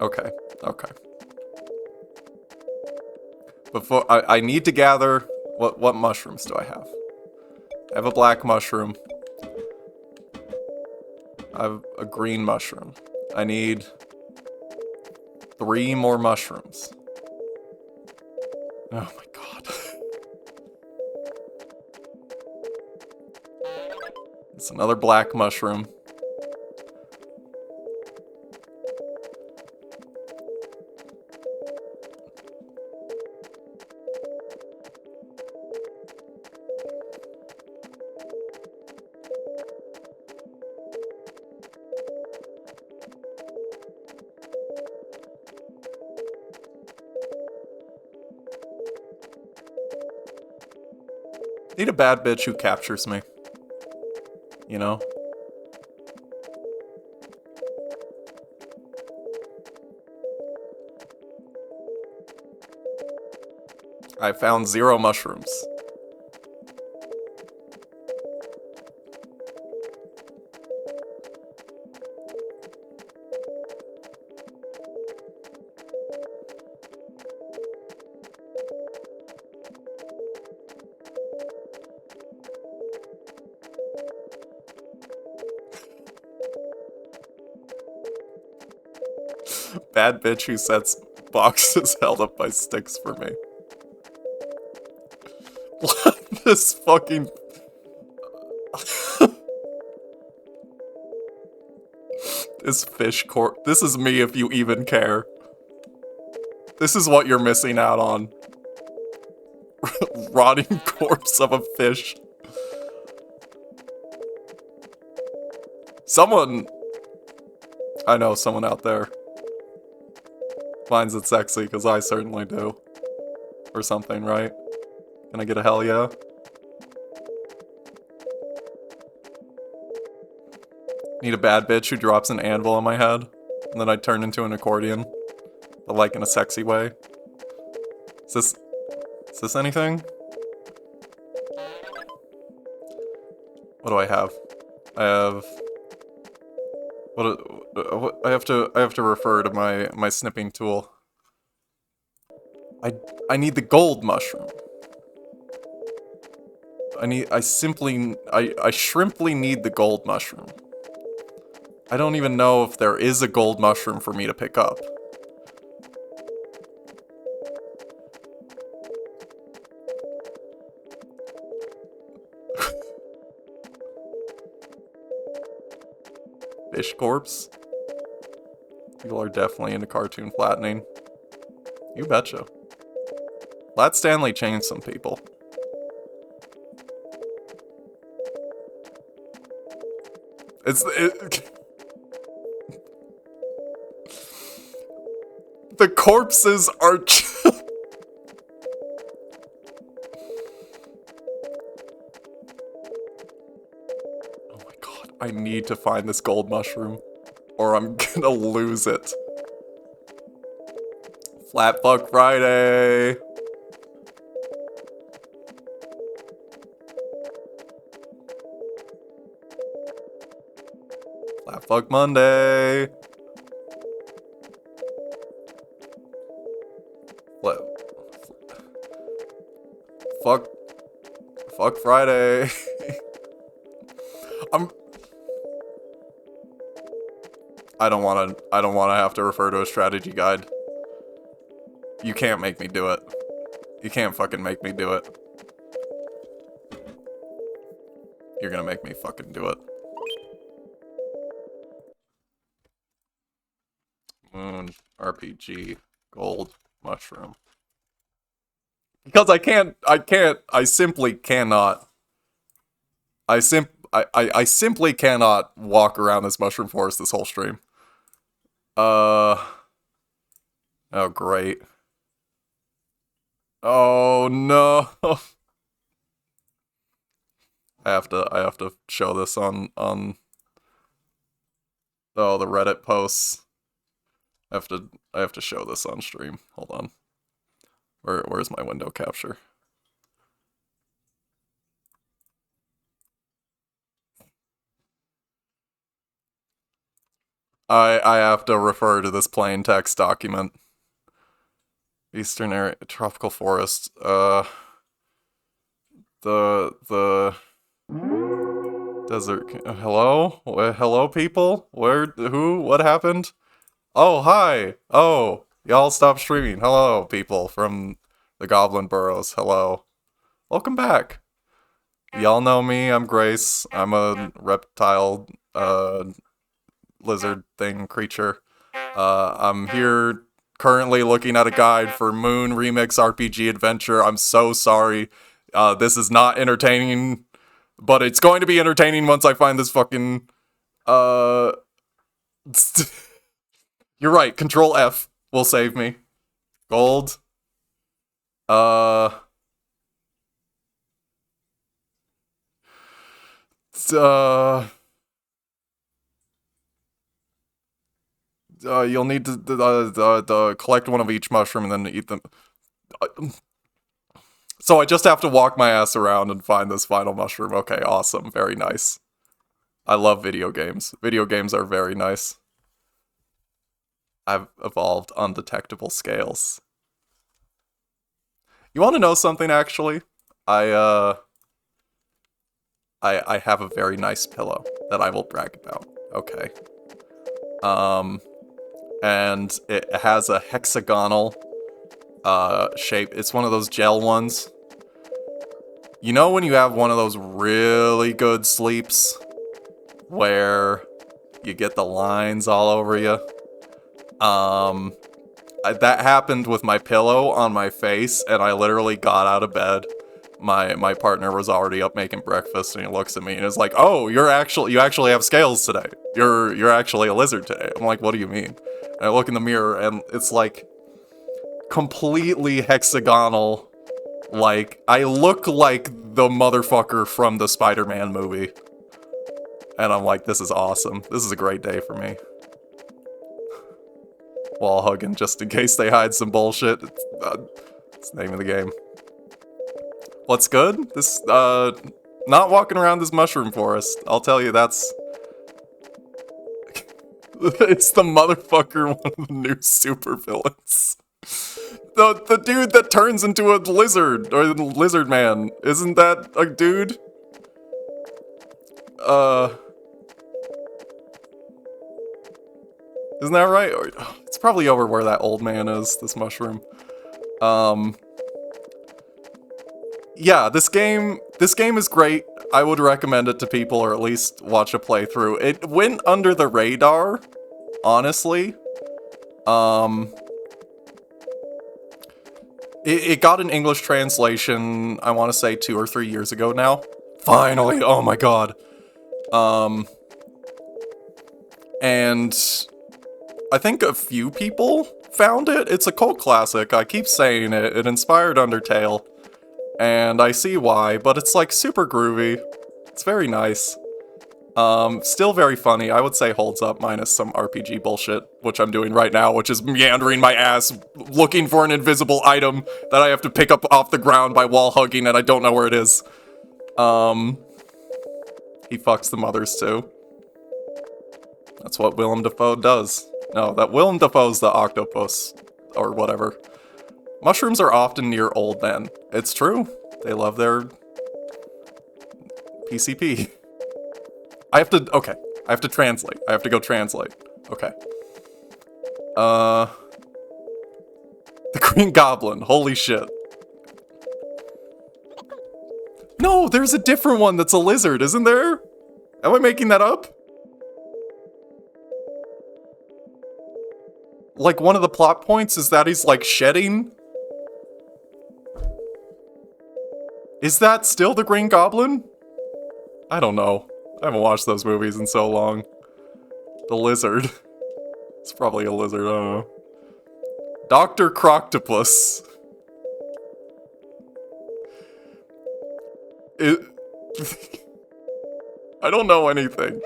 Okay, okay. Before I need to gather what mushrooms do I have? I have a black mushroom. I have a green mushroom. I need 3 more mushrooms. Oh my god. It's another black mushroom. Need a bad bitch who captures me. You know? I found 0 mushrooms. Bad bitch who sets boxes held up by sticks for me. This fucking... This fish corpse. This is me if you even care. This is what you're missing out on. Rotting corpse of a fish. Someone... I know someone out there finds it sexy, because I certainly do. Or something, right? Can I get a hell yeah? Need a bad bitch who drops an anvil on my head, and then I turn into an accordion. But like in a sexy way. Is this anything? What do I have? I have... What I have to refer to my snipping tool. I need the gold mushroom. I shrimply need the gold mushroom. I don't even know if there is a gold mushroom for me to pick up. Fish corpse? People are definitely into cartoon flattening. You betcha. Lat Stanley changed some people. The corpses are... Oh my god, I need to find this gold mushroom, or I'm gonna lose it. Flat Fuck Friday! Flat Fuck Monday! Fuck Friday. I don't wanna have to refer to a strategy guide. You can't make me do it. You can't fucking make me do it. You're gonna make me fucking do it. Moon RPG gold mushroom. Because I simply cannot. I simply cannot walk around this mushroom forest this whole stream. Oh, great. Oh, no. I have to show this on oh, the Reddit posts. I have to show this on stream. Hold on. Where's my window capture? I have to refer to this plain text document. Eastern area, tropical forest. The desert. Hello? Hello, people? Who? What happened? Oh, hi. Oh, y'all stop streaming. Hello, people from the Goblin Burrows. Hello. Welcome back. Y'all know me. I'm Grace. I'm a reptile, lizard thing creature. I'm here currently looking at a guide for moonremixrpg adventure. I'm so sorry. This is not entertaining, but it's going to be entertaining once I find this fucking, You're right, Control F will save me. Gold. You'll need to collect one of each mushroom and then eat them. So I just have to walk my ass around and find this final mushroom. Okay, awesome. Very nice. I love video games. Video games are very nice. I've evolved undetectable scales. You want to know something, actually? I have a very nice pillow that I will brag about. Okay. And it has a hexagonal shape. It's one of those gel ones. You know when you have one of those really good sleeps where you get the lines all over you? That happened with my pillow on my face, and I literally got out of bed. My partner was already up making breakfast, and he looks at me and is like, "Oh, you actually have scales today. You're actually a lizard today." I'm like, "What do you mean?" And I look in the mirror, and it's like completely hexagonal. Like, I look like the motherfucker from the Spider-Man movie. And I'm like, this is awesome. This is a great day for me. Wall hugging just in case they hide some bullshit. It's the name of the game. What's good? This, not walking around this mushroom forest. I'll tell you, that's... It's the motherfucker, one of the new supervillains. The dude that turns into a lizard, or the lizard man. Isn't that a dude? Isn't that right? It's probably over where that old man is, this mushroom. Yeah, this game is great. I would recommend it to people, or at least watch a playthrough. It went under the radar, honestly. It got an English translation, I want to say 2 or 3 years ago now. Finally, oh my god. And I think a few people found it. It's a cult classic, I keep saying it. It inspired Undertale. And I see why, but it's like super groovy. It's very nice. Still very funny. I would say holds up, minus some RPG bullshit, which I'm doing right now, which is meandering my ass, looking for an invisible item that I have to pick up off the ground by wall hugging, and I don't know where it is. He fucks the mothers too. That's what Willem Dafoe does. No, that Willem Dafoe's the octopus, or whatever. Mushrooms are often near old men. It's true. They love their PCP. I have to translate. I have to go translate. Okay. The Green Goblin. Holy shit. No, there's a different one that's a lizard, isn't there? Am I making that up? Like, one of the plot points is that he's, like, shedding? Is that still the Green Goblin? I don't know. I haven't watched those movies in so long. The lizard. It's probably a lizard, I don't know. Dr. Croctopus. I don't know anything.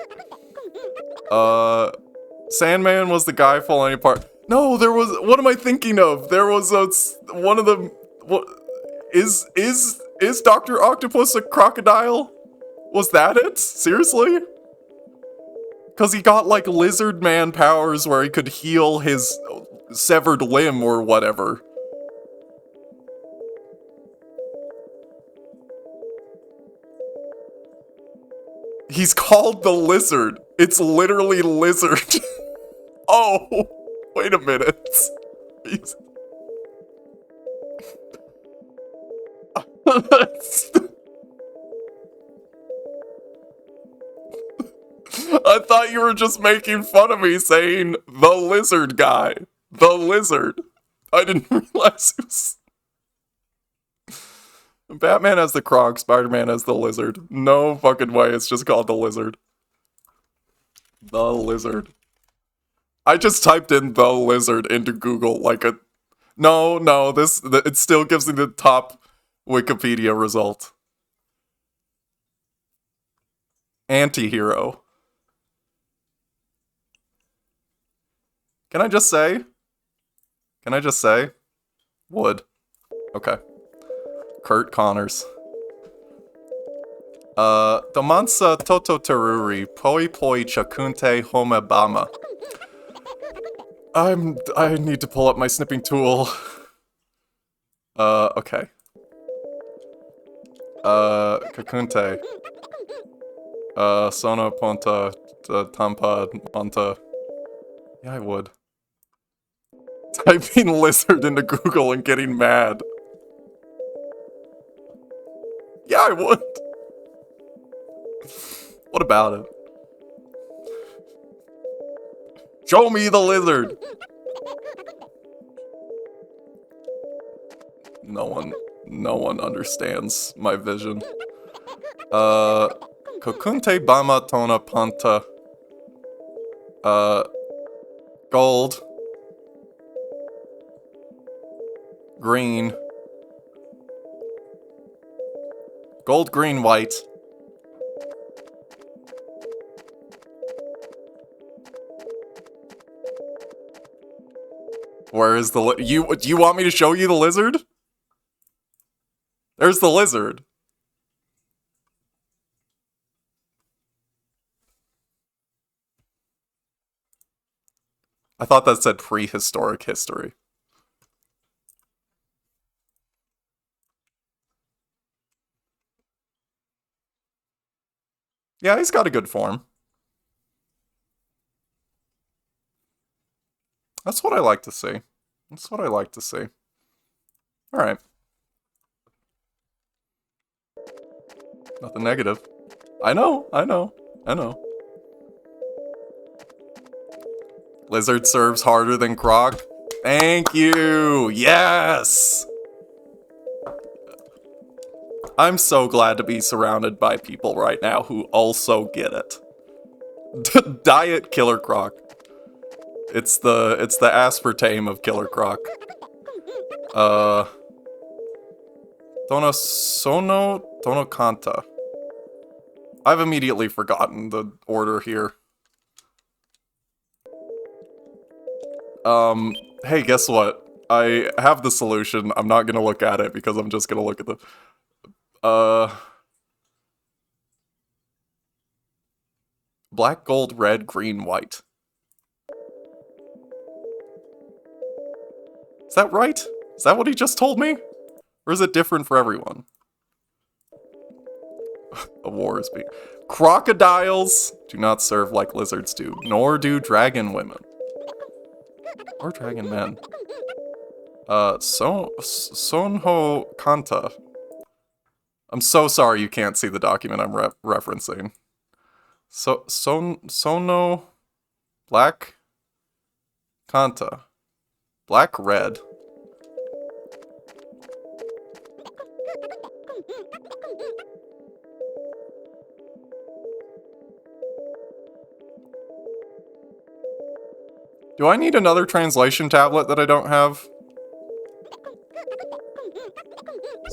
Sandman was the guy falling apart. No, there was... What am I thinking of? There was one of the... What... Is Dr. Octopus a crocodile? Was that it? Seriously? Because he got, like, lizard man powers where he could heal his severed limb or whatever. He's called the Lizard. It's literally Lizard. Oh, wait a minute. I thought you were just making fun of me saying the lizard guy. The lizard. I didn't realize it was... Batman has the Croc, Spider-Man has the lizard. No fucking way, it's just called the lizard. The lizard. I just typed in the lizard into Google like a... No, it still gives me the top Wikipedia result. Anti-hero. Can I just say? Can I just say? Would. Okay. Kurt Connors. Domansa Toto Teruri, Poi Poi Chakunte Homebama. I need to pull up my snipping tool. Okay. Kakunte. Sono Ponta, Tampa, Monta. Yeah, I would. Typing lizard into Google and getting mad. Yeah, I would. What about it? Show me the lizard! No one understands my vision. Kokunte Bama Tona Panta. Gold. Green. Gold, green, white. Where is the do you want me to show you the lizard? There's the lizard. I thought that said prehistoric history. Yeah, he's got a good form. That's what I like to see. That's what I like to see. Alright. Nothing negative. I know. Lizard serves harder than Croc. Thank you! Yes! I'm so glad to be surrounded by people right now who also get it. Diet Killer Croc. It's the aspartame of Killer Croc. Tono Kanta. I've immediately forgotten the order here. Hey, guess what? I have the solution. I'm not gonna look at it because I'm just gonna look at the... Black, gold, red, green, white. Is that right? Is that what he just told me? Or is it different for everyone? A war is being... Crocodiles do not serve like lizards do, nor do dragon women. Or dragon men. Sonho Kanta. I'm so sorry you can't see the document I'm referencing. Sono... Black... Kanta. Black, red. Do I need another translation tablet that I don't have?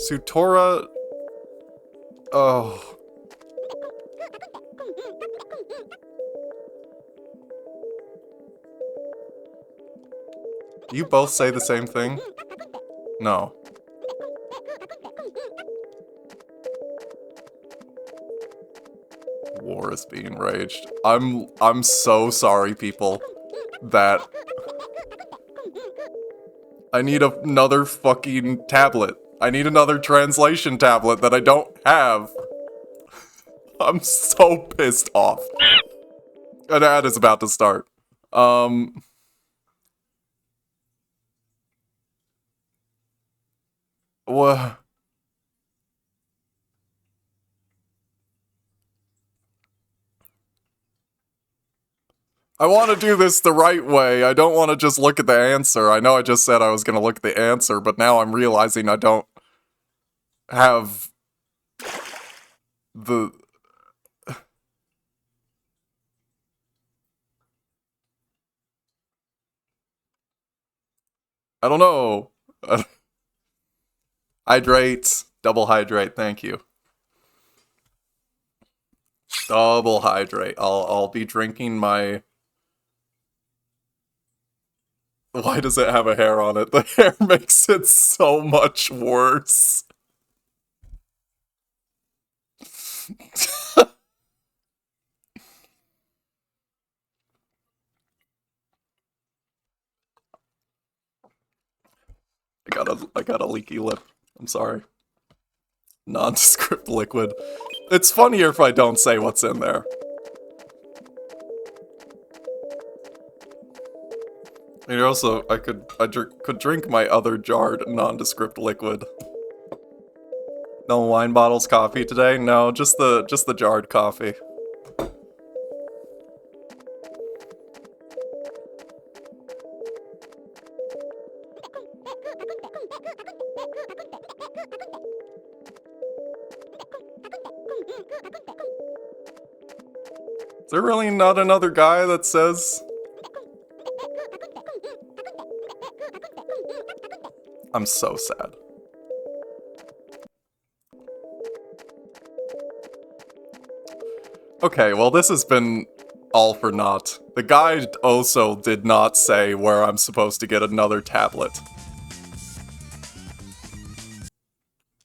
Sutora... Oh. Do you both say the same thing? No. War is being raged. I'm so sorry, people. That... I need another fucking tablet. I need another translation tablet that I don't have. I'm so pissed off. An ad is about to start. What? I want to do this the right way. I don't want to just look at the answer. I know I just said I was going to look at the answer, but now I'm realizing I don't have the... I don't know. Hydrate. Double hydrate. Thank you. Double hydrate. I'll be drinking my... Why does it have a hair on it? The hair makes it so much worse. I got a leaky lip. I'm sorry. Nondescript liquid. It's funnier if I don't say what's in there. And also, I could drink my other jarred nondescript liquid. No wine bottles coffee today? No, just the jarred coffee. Is there really not another guy that says... I'm so sad. Okay, well this has been all for naught. The guide also did not say where I'm supposed to get another tablet.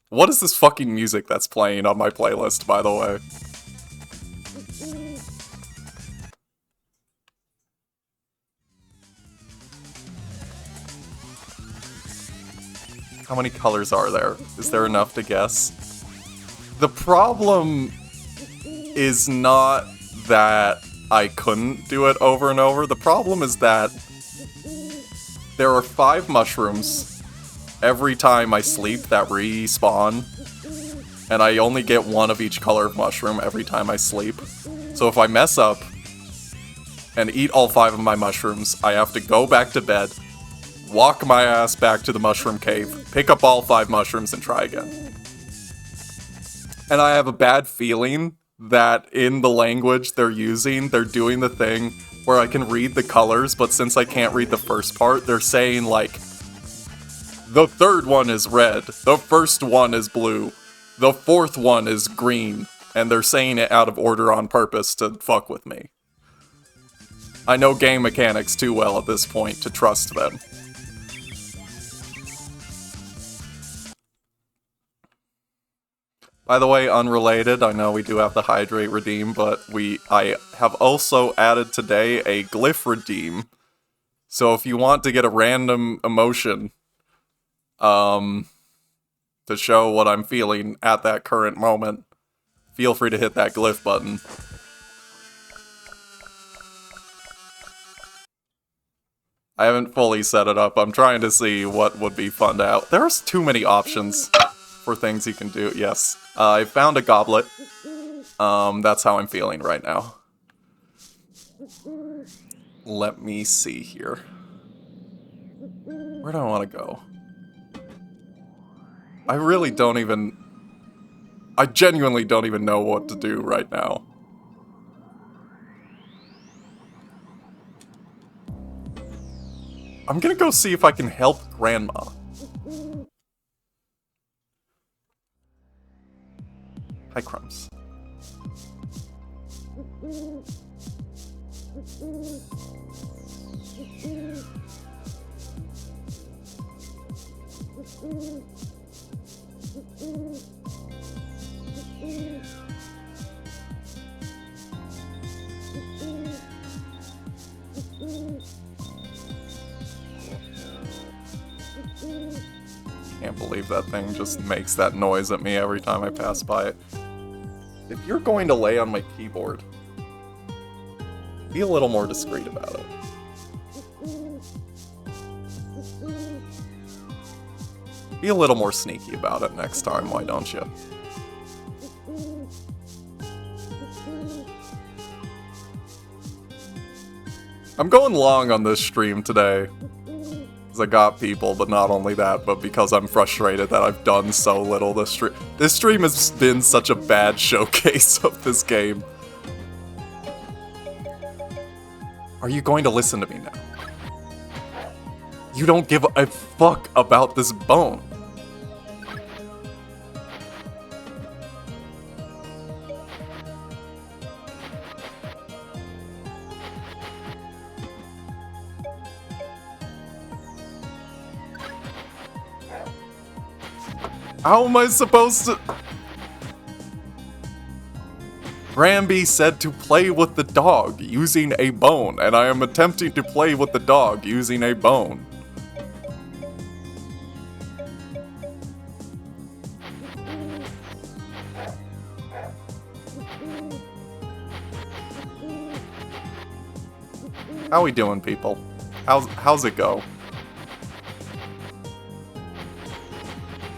What is this fucking music that's playing on my playlist, by the way? How many colors are there? Is there enough to guess? The problem is not that I couldn't do it over and over. The problem is that there are 5 mushrooms every time I sleep that respawn, and I only get 1 of each color of mushroom every time I sleep. So if I mess up and eat all 5 of my mushrooms, I have to go back to bed, walk my ass back to the mushroom cave, pick up all 5 mushrooms, and try again. And I have a bad feeling that in the language they're using, they're doing the thing where I can read the colors, but since I can't read the first part, they're saying like, the 3rd one is red, the 1st one is blue, the 4th one is green, and they're saying it out of order on purpose to fuck with me. I know game mechanics too well at this point to trust them. By the way, unrelated, I know we do have the hydrate redeem, but I have also added today a glyph redeem. So if you want to get a random emotion, to show what I'm feeling at that current moment, feel free to hit that glyph button. I haven't fully set it up. I'm trying to see what would be fun to out. There's too many options for things you can do. Yes. I found a goblet. That's how I'm feeling right now. Let me see here. Where do I want to go? I really don't even... I genuinely don't even know what to do right now. I'm gonna go see if I can help Grandma. Hi, Crumbs. Can't believe that thing just makes that noise at me every time I pass by it. If you're going to lay on my keyboard, be a little more discreet about it. Be a little more sneaky about it next time, why don't you? I'm going long on this stream today. Because I got people, but not only that, but because I'm frustrated that I've done so little this stream. This stream has been such a bad showcase of this game. Are you going to listen to me now? You don't give a fuck about this bone. How am I supposed to... Granby said to play with the dog using a bone, and I am attempting to play with the dog using a bone. How we doing, people? How's it go?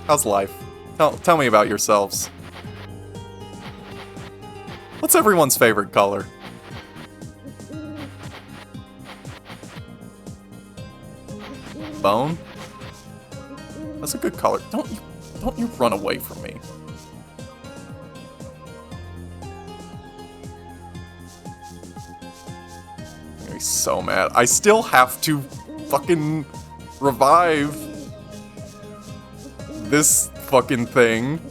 How's life? Tell me about yourselves. What's everyone's favorite color? Bone? That's a good color. Don't you run away from me. I'm gonna be so mad. I still have to fucking revive this fucking thing.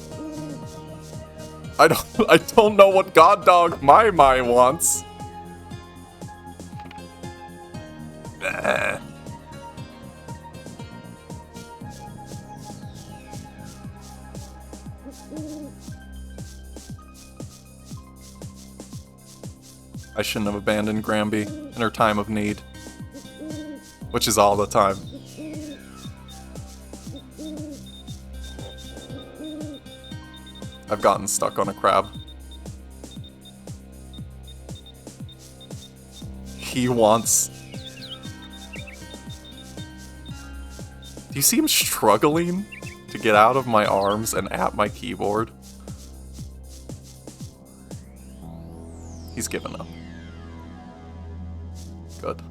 I don't know what God Dog my wants. Nah. I shouldn't have abandoned Granby in her time of need. Which is all the time. I've gotten stuck on a crab. He wants... Do you see him struggling to get out of my arms and at my keyboard? He's given up. Good.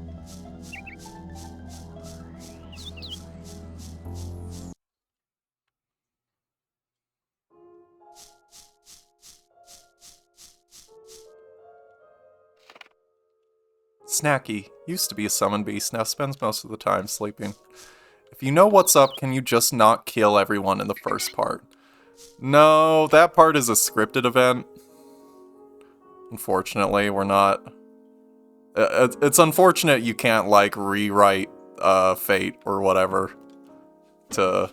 Snacky used to be a summon beast, now spends most of the time sleeping. If you know what's up, can you just not kill everyone in the first part? No, that part is a scripted event. Unfortunately, we're not... It's unfortunate you can't, like, rewrite fate or whatever to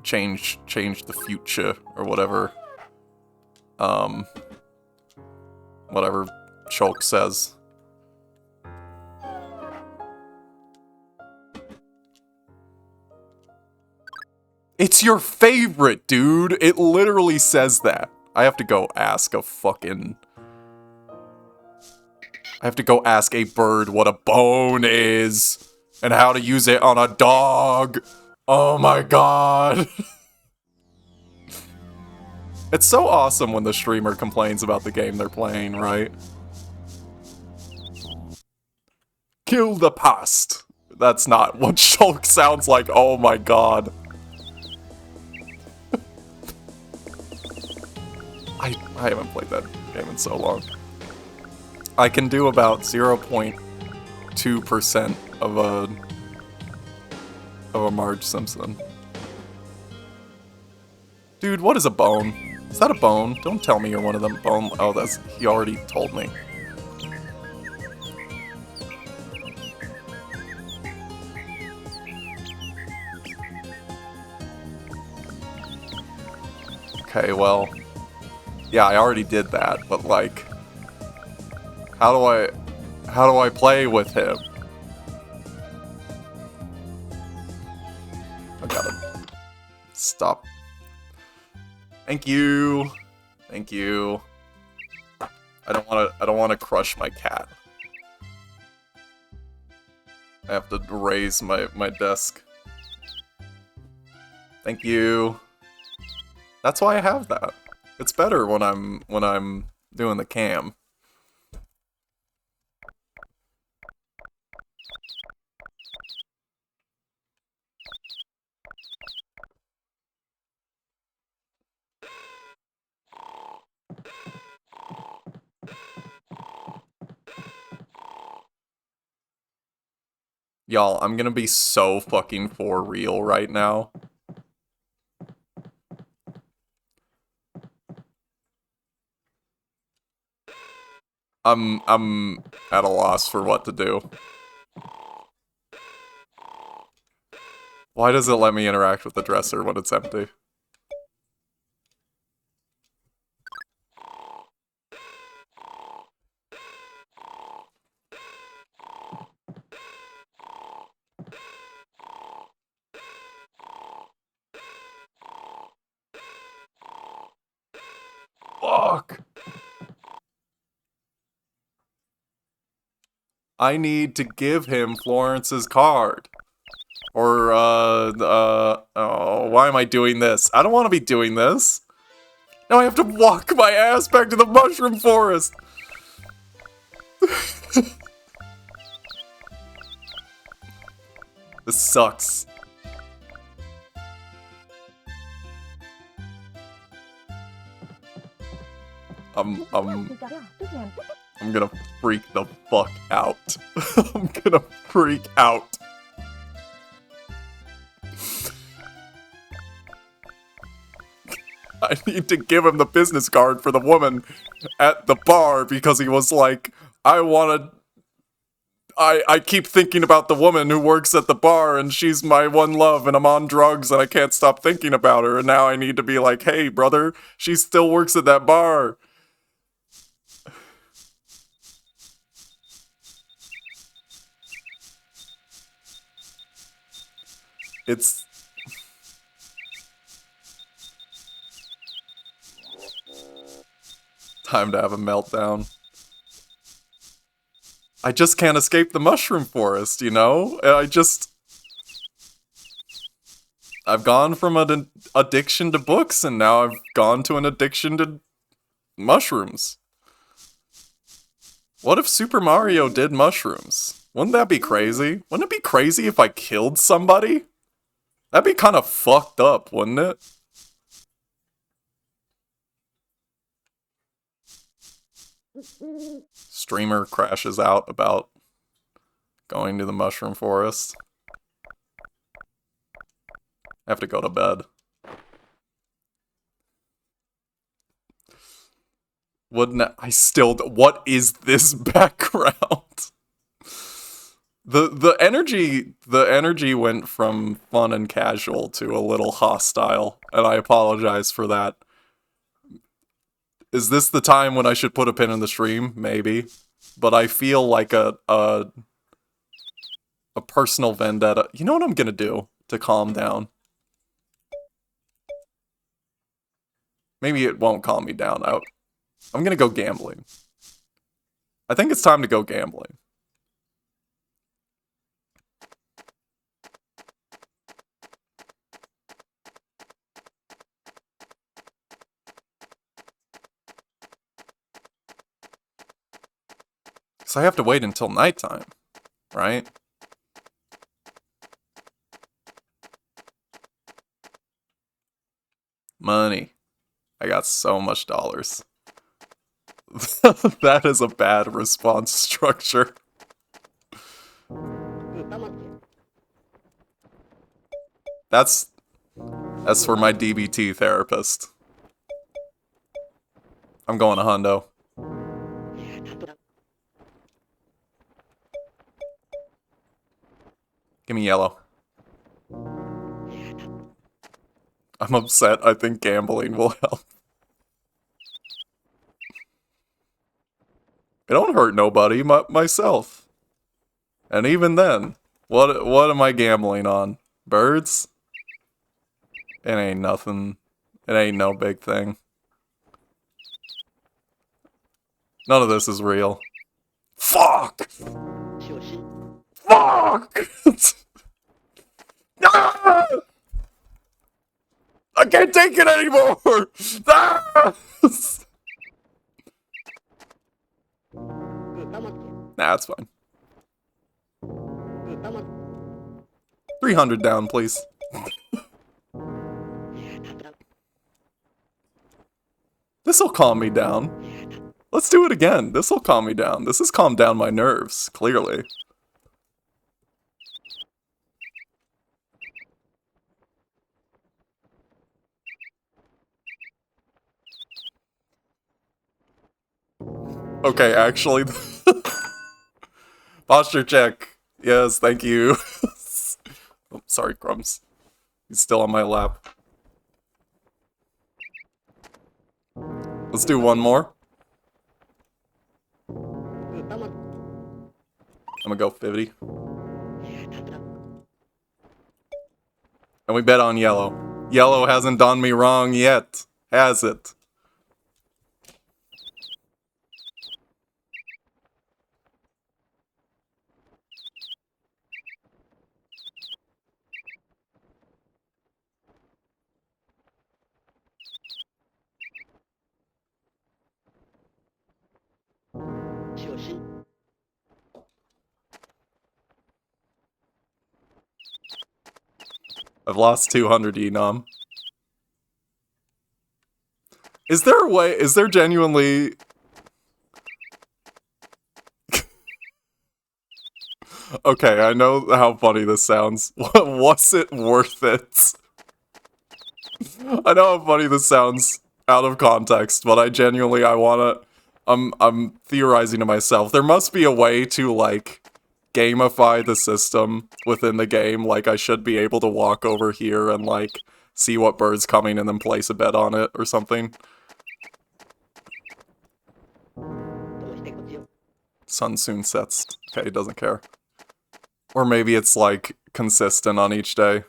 change the future or whatever. Whatever Shulk says. It's your favorite, dude! It literally says that. I have to go ask a fucking... I have to go ask a bird what a bone is, and how to use it on a dog. Oh my god. It's so awesome when the streamer complains about the game they're playing, right? Kill the past. That's not what Shulk sounds like, oh my god. I haven't played that game in so long. I can do about 0.2% of a Marge Simpson. Dude, what is a bone? Is that a bone? Don't tell me you're one of them bone. Oh, that's... He already told me. Okay, well... Yeah, I already did that, but like... How do I play with him? I gotta... Stop. Thank you. Thank you. I don't wanna crush my cat. I have to raise my desk. Thank you. That's why I have that. It's better when I'm doing the cam. Y'all, I'm gonna be so fucking for real right now. I'm at a loss for what to do. Why does it let me interact with the dresser when it's empty? Fuck! I need to give him Florence's card. Or, oh, why am I doing this? I don't want to be doing this. Now I have to walk my ass back to the mushroom forest. This sucks. I'm gonna freak the fuck out. I'm gonna freak out. I need to give him the business card for the woman at the bar because he was like, I keep thinking about the woman who works at the bar and she's my one love and I'm on drugs and I can't stop thinking about her and now I need to be like, hey brother, she still works at that bar. It's... time to have a meltdown. I just can't escape the mushroom forest, you know? I've gone from an addiction to books, and now I've gone to an addiction to mushrooms. What if Super Mario did mushrooms? Wouldn't that be crazy? Wouldn't it be crazy if I killed somebody? That'd be kind of fucked up, wouldn't it? Streamer crashes out about going to the mushroom forest. I have to go to bed. Wouldn't I still... What is this background? The energy went from fun and casual to a little hostile, and I apologize for that. Is this the time when I should put a pin in the stream? Maybe. But I feel like a personal vendetta. You know what I'm gonna do to calm down? Maybe it won't calm me down. I'm gonna go gambling. I think it's time to go gambling. So I have to wait until nighttime, right? Money. I got so much dollars. That is a bad response structure. That's for my DBT therapist. I'm going to Hundo. Give me yellow. I'm upset. I think gambling will help. It don't hurt nobody, myself. And even then, what am I gambling on? Birds? It ain't nothing. It ain't no big thing. None of this is real. Fuck! Fuck! Ah! I can't take it anymore! Ah! Nah, it's fine. 300 down, please. This'll calm me down. Let's do it again. This'll calm me down. This has calmed down my nerves, clearly. Okay, actually... Posture check. Yes, thank you. Oh, sorry, crumbs. He's still on my lap. Let's do one more. I'm gonna go 50. And we bet on yellow. Yellow hasn't done me wrong yet, has it? I've lost 200 enum. Is there a way, is there genuinely... Okay, I know how funny this sounds. Was it worth it? I know how funny this sounds out of context, but I genuinely, I'm theorizing to myself. There must be a way to, like, gamify the system within the game. Like, I should be able to walk over here and, like, see what bird's coming and then place a bet on it or something. Sun soon sets. Okay, he doesn't care. Or maybe it's, like, consistent on each day.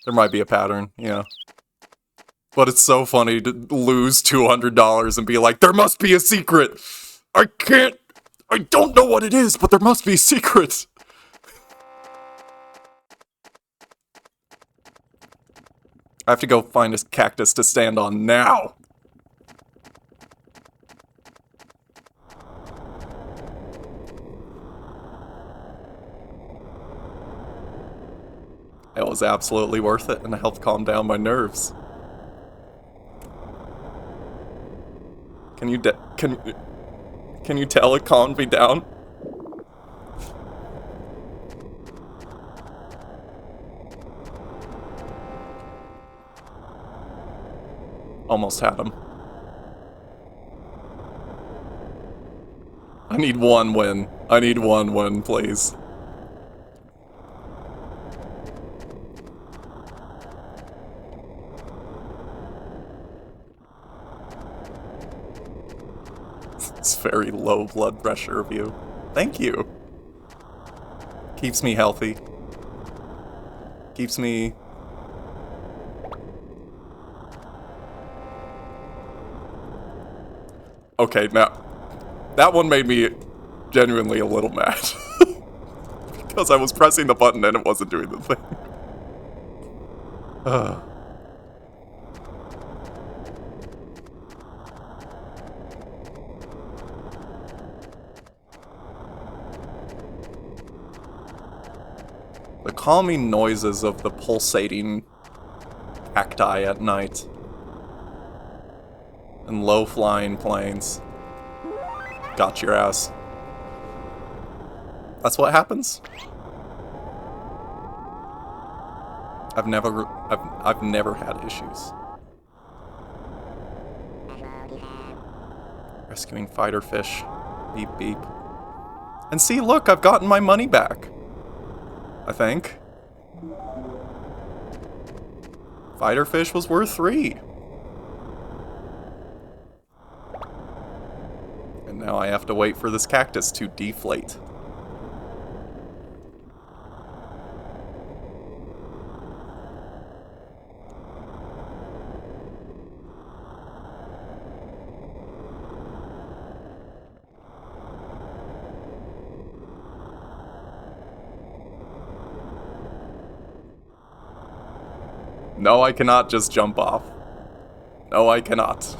There might be a pattern, yeah. But it's so funny to lose $200 and be like, there must be a secret! I don't know what it is, but there must be a secret! I have to go find a cactus to stand on now! It was absolutely worth it, and it helped calm down my nerves. Can you tell it calmed me down? Almost had him. I need one win. I need one win, please. It's very low blood pressure of you. Thank you. Keeps me healthy. Keeps me... Okay, now... That one made me genuinely a little mad. Because I was pressing the button and it wasn't doing the thing. The calming noises of the pulsating cacti at night. And low-flying planes. Got your ass. That's what happens? I've never had issues. Rescuing fighter fish. Beep beep. And see, look, I've gotten my money back. I think. Fighter fish was worth 3. And now I have to wait for this cactus to deflate. No, I cannot just jump off. No, I cannot.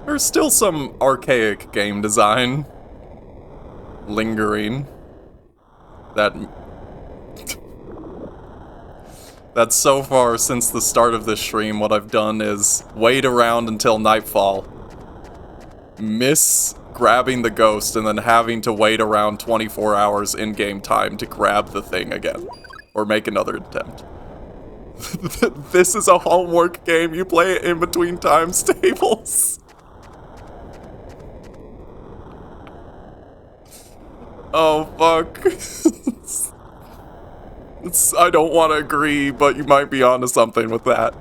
There's still some archaic game design lingering that so far since the start of this stream, what I've done is wait around until nightfall, miss grabbing the ghost, and then having to wait around 24 hours in-game time to grab the thing again, or make another attempt. This is a homework game, you play it in between times tables. Oh, fuck. I don't want to agree, but you might be onto something with that.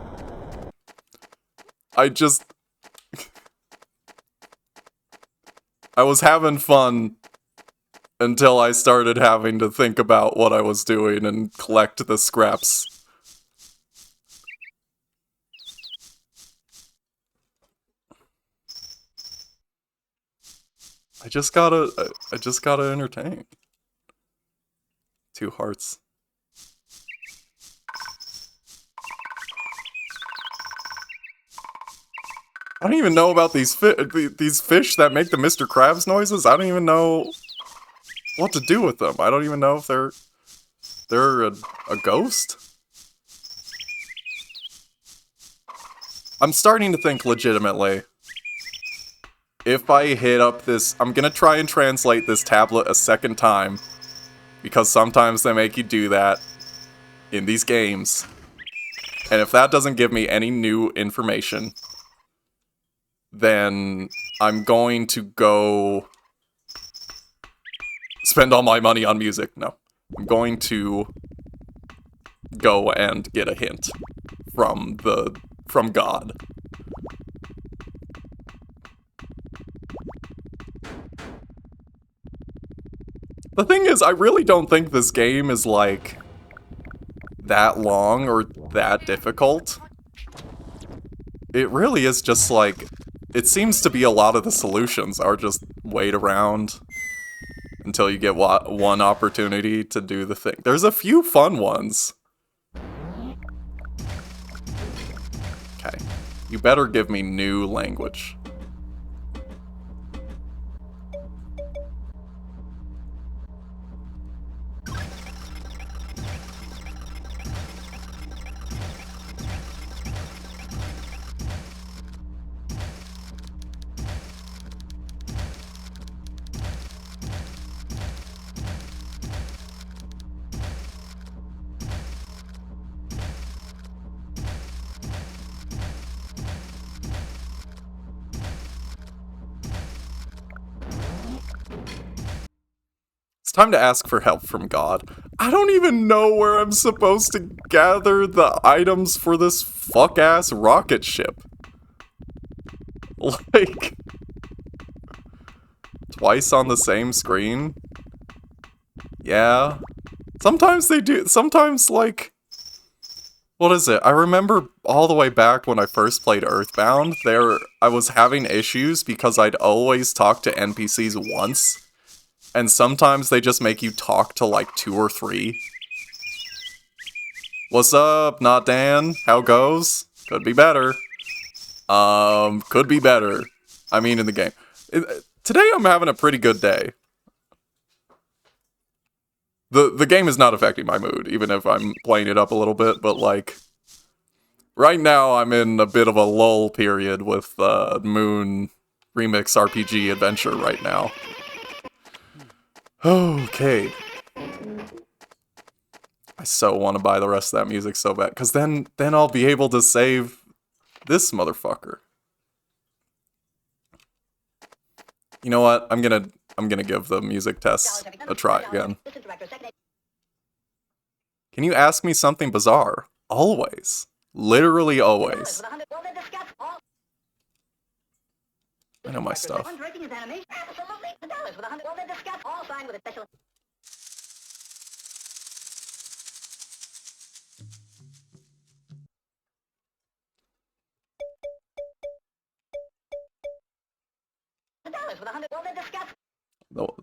I was having fun until I started having to think about what I was doing and collect the scraps. I just gotta entertain. 2 hearts. I don't even know about these fish that make the Mr. Krabs noises. I don't even know what to do with them. I don't even know if they're a ghost. I'm starting to think legitimately. If I hit up this, I'm gonna try and translate this tablet a second time, because sometimes they make you do that in these games. And if that doesn't give me any new information, then I'm going to go spend all my money on music. No. I'm going to go and get a hint from God. The thing is, I really don't think this game is, like, that long or that difficult. It really is just, like, it seems to be a lot of the solutions are just wait around until you get one opportunity to do the thing. There's a few fun ones. Okay. You better give me new language. It's time to ask for help from God. I don't even know where I'm supposed to gather the items for this fuck-ass rocket ship. Like, twice on the same screen? Yeah. Sometimes they do, sometimes, like, what is it? I remember all the way back when I first played Earthbound, I was having issues because I'd always talk to NPCs once. And sometimes they just make you talk to, like, 2 or 3. What's up, not Dan? How goes? Could be better. Could be better. I mean, in the game. Today I'm having a pretty good day. The game is not affecting my mood, even if I'm playing it up a little bit, but, like, right now I'm in a bit of a lull period with, Moon Remix RPG Adventure right now. Okay. I so want to buy the rest of that music so bad, because then I'll be able to save this motherfucker. You know what? I'm gonna give the music test a try again. Can you ask me something bizarre? Always. Literally always. I know my stuff. No.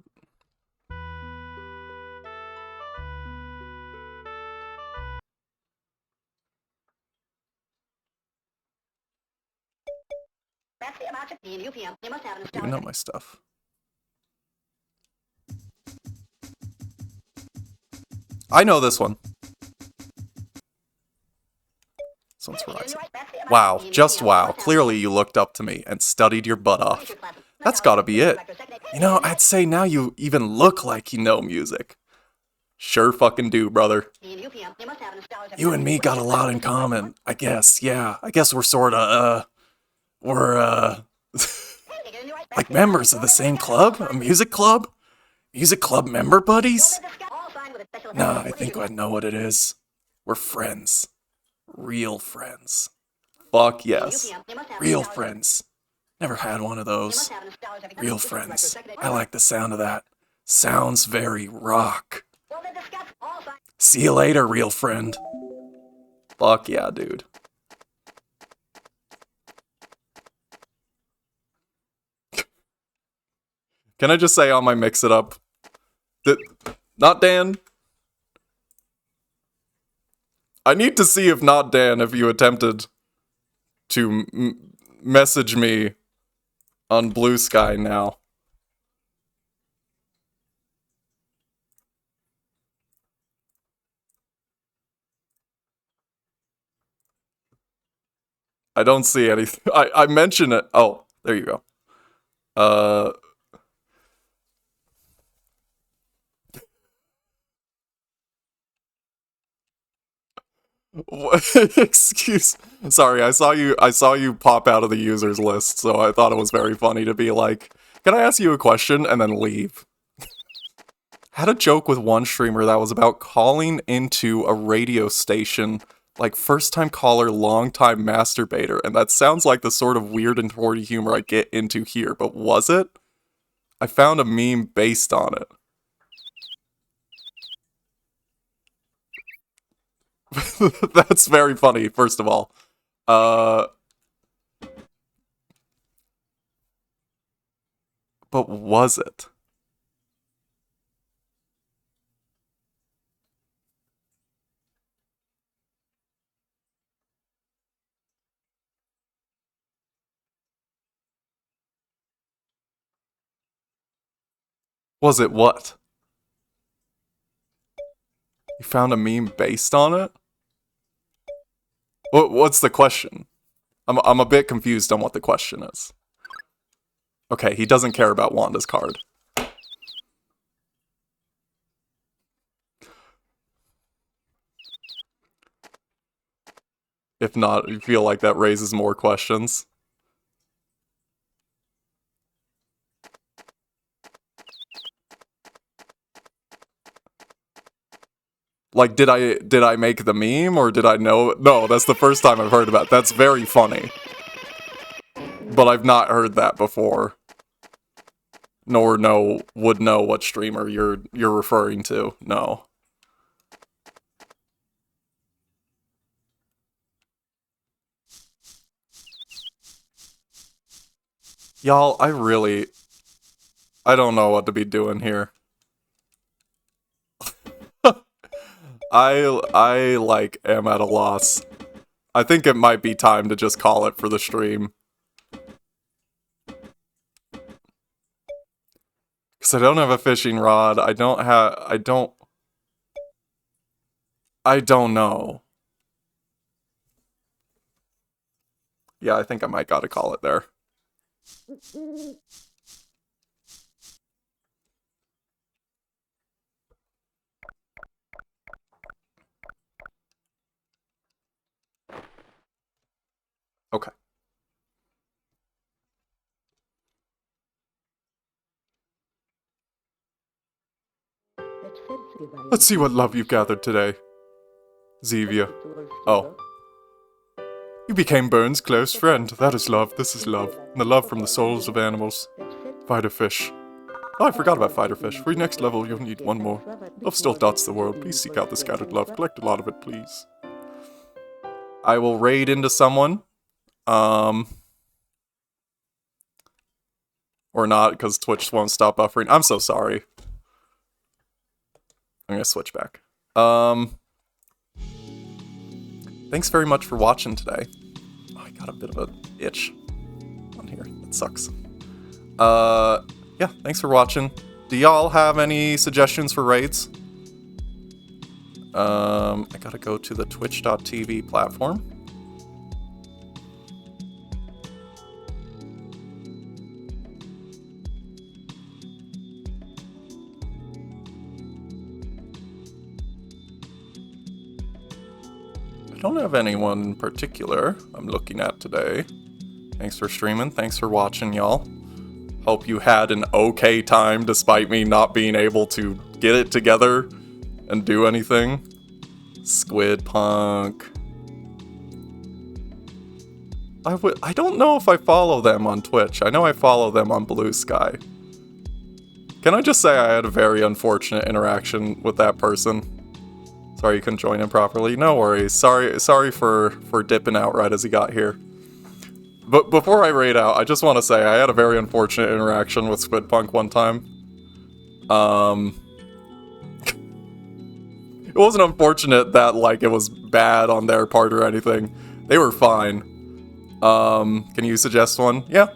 You know my stuff. I know this one. This one's Horizon. Wow, just wow. Clearly you looked up to me and studied your butt off. That's gotta be it. You know, I'd say now you even look like you know music. Sure fucking do, brother. You and me got a lot in common, I guess, yeah. I guess we're sorta, we're, like members of the same club? A music club? He's a club member, buddies? Nah, I think I know what it is. We're friends. Real friends. Fuck yes. Real friends. Never had one of those. Real friends. I like the sound of that. Sounds very rock. See you later, real friend. Fuck yeah, dude. Can I just say on my Mix It Up that, not Dan? I need to see if not Dan, if you attempted to message me on Blue Sky now. I don't see anything. I mention it. Oh, there you go. Excuse. Sorry, I saw you pop out of the users list, so I thought it was very funny to be like, "Can I ask you a question?" and then leave. Had a joke with one streamer that was about calling into a radio station, like first time caller, long time masturbator, and that sounds like the sort of weird and torty humor I get into here, but was it? I found a meme based on it. That's very funny, first of all. But was it? Was it what? You found a meme based on it? What's the question? I'm a bit confused on what the question is. Okay, he doesn't care about Wanda's card. If not, you feel like that raises more questions. Like, did I make the meme, or did I know? No, that's the first time I've heard about it. That's very funny. But I've not heard that before. Nor would know what streamer you're referring to. No. Y'all, I don't know what to be doing here. I like am at a loss. I think it might be time to just call it for the stream. Cause I don't have a fishing rod. I don't know. Yeah, I think I might gotta call it there. Okay. Let's see what love you've gathered today. Zevia. Oh. You became Burns' close friend. That is love. This is love. And the love from the souls of animals. Fighter fish. Oh, I forgot about fighter fish. For your next level, you'll need one more. Love still dots the world. Please seek out the scattered love. Collect a lot of it, please. I will raid into someone. Or not, because Twitch won't stop buffering. I'm so sorry. I'm gonna switch back. Thanks very much for watching today. Oh, I got a bit of an itch on here. That sucks. Yeah, thanks for watching. Do y'all have any suggestions for raids? I gotta go to the twitch.tv platform. I don't have anyone in particular I'm looking at today. Thanks for streaming. Thanks for watching, y'all. Hope you had an okay time despite me not being able to get it together and do anything. Squid Punk. I don't know if I follow them on Twitch. I know I follow them on Blue Sky. Can I just say I had a very unfortunate interaction with that person? Sorry you couldn't join in properly. No worries. Sorry for dipping out right as he got here. But before I raid out, I just want to say I had a very unfortunate interaction with Squid Punk one time. It wasn't unfortunate that, like, it was bad on their part or anything. They were fine. Can you suggest one? Yeah.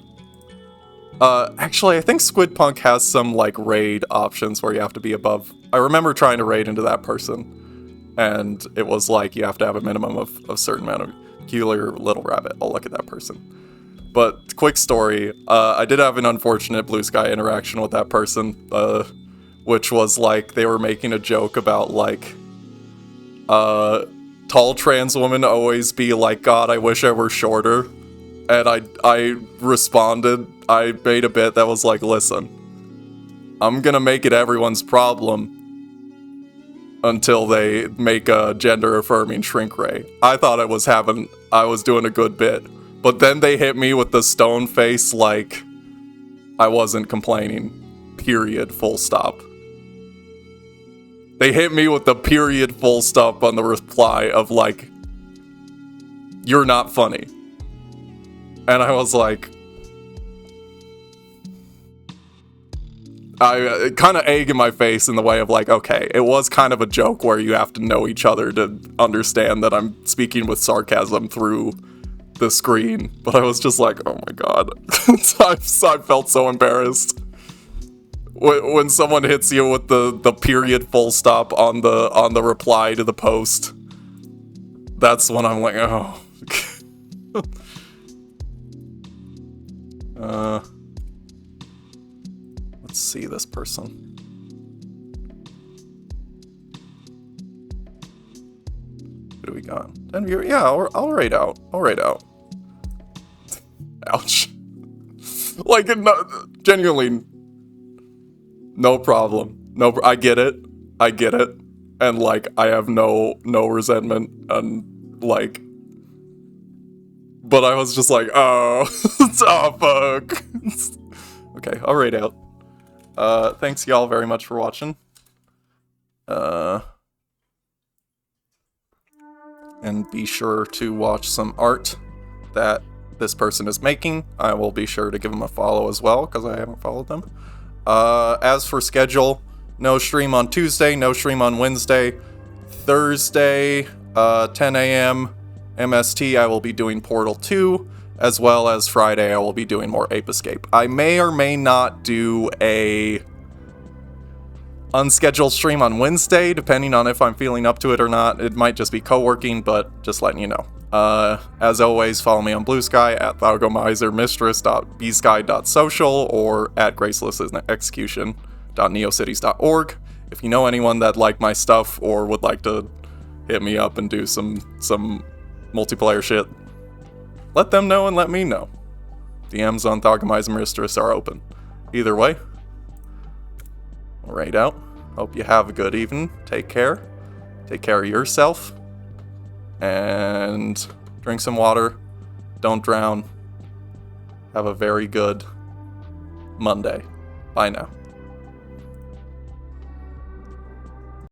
Actually, I think Squid Punk has some, like, raid options where you have to be above. I remember trying to raid into that person, and it was like you have to have a minimum of a certain amount of peculiar little rabbit. I'll look at that person. But, quick story, I did have an unfortunate Blue Sky interaction with that person, which was, like, they were making a joke about, like, tall trans women always be like, God, I wish I were shorter. And I responded, I made a bit that was like, listen, I'm gonna make it everyone's problem until they make a gender-affirming shrink ray. I thought I was doing a good bit. But then they hit me with the stone face like I wasn't complaining. Period. Full stop. They hit me with the period full stop on the reply of like, you're not funny. And I was like, I kind of egg in my face in the way of like, okay, it was kind of a joke where you have to know each other to understand that I'm speaking with sarcasm through the screen. But I was just like, oh my god. I felt so embarrassed. When someone hits you with the period full stop on the reply to the post, that's when I'm like, oh. Let's see this person. What do we got? 10 viewers? Yeah, I'll raid out. Ouch. Like, genuinely. No problem. I get it. And, like, I have no resentment, and, like... But I was just like, oh, oh, fuck. Okay, I'll raid out. Thanks, y'all, very much for watching. And be sure to watch some art that this person is making. I will be sure to give them a follow as well, because I haven't followed them. As for schedule, no stream on Tuesday, no stream on Wednesday. Thursday, 10 a.m. MST, I will be doing Portal 2, as well as Friday, I will be doing more Ape Escape. I may or may not do a unscheduled stream on Wednesday, depending on if I'm feeling up to it or not. It might just be co-working, but just letting you know. As always, follow me on Blue Sky at thaugomisermistress.bsky.social or at gracelessexecution.neocities.org. If you know anyone that like my stuff or would like to hit me up and do some multiplayer shit, let them know and let me know. DMs on Thaugomisermistress are open. Either way, raid out. Hope you have a good evening. Take care. Take care of yourself. And drink some water. Don't drown. Have a very good Monday. Bye now.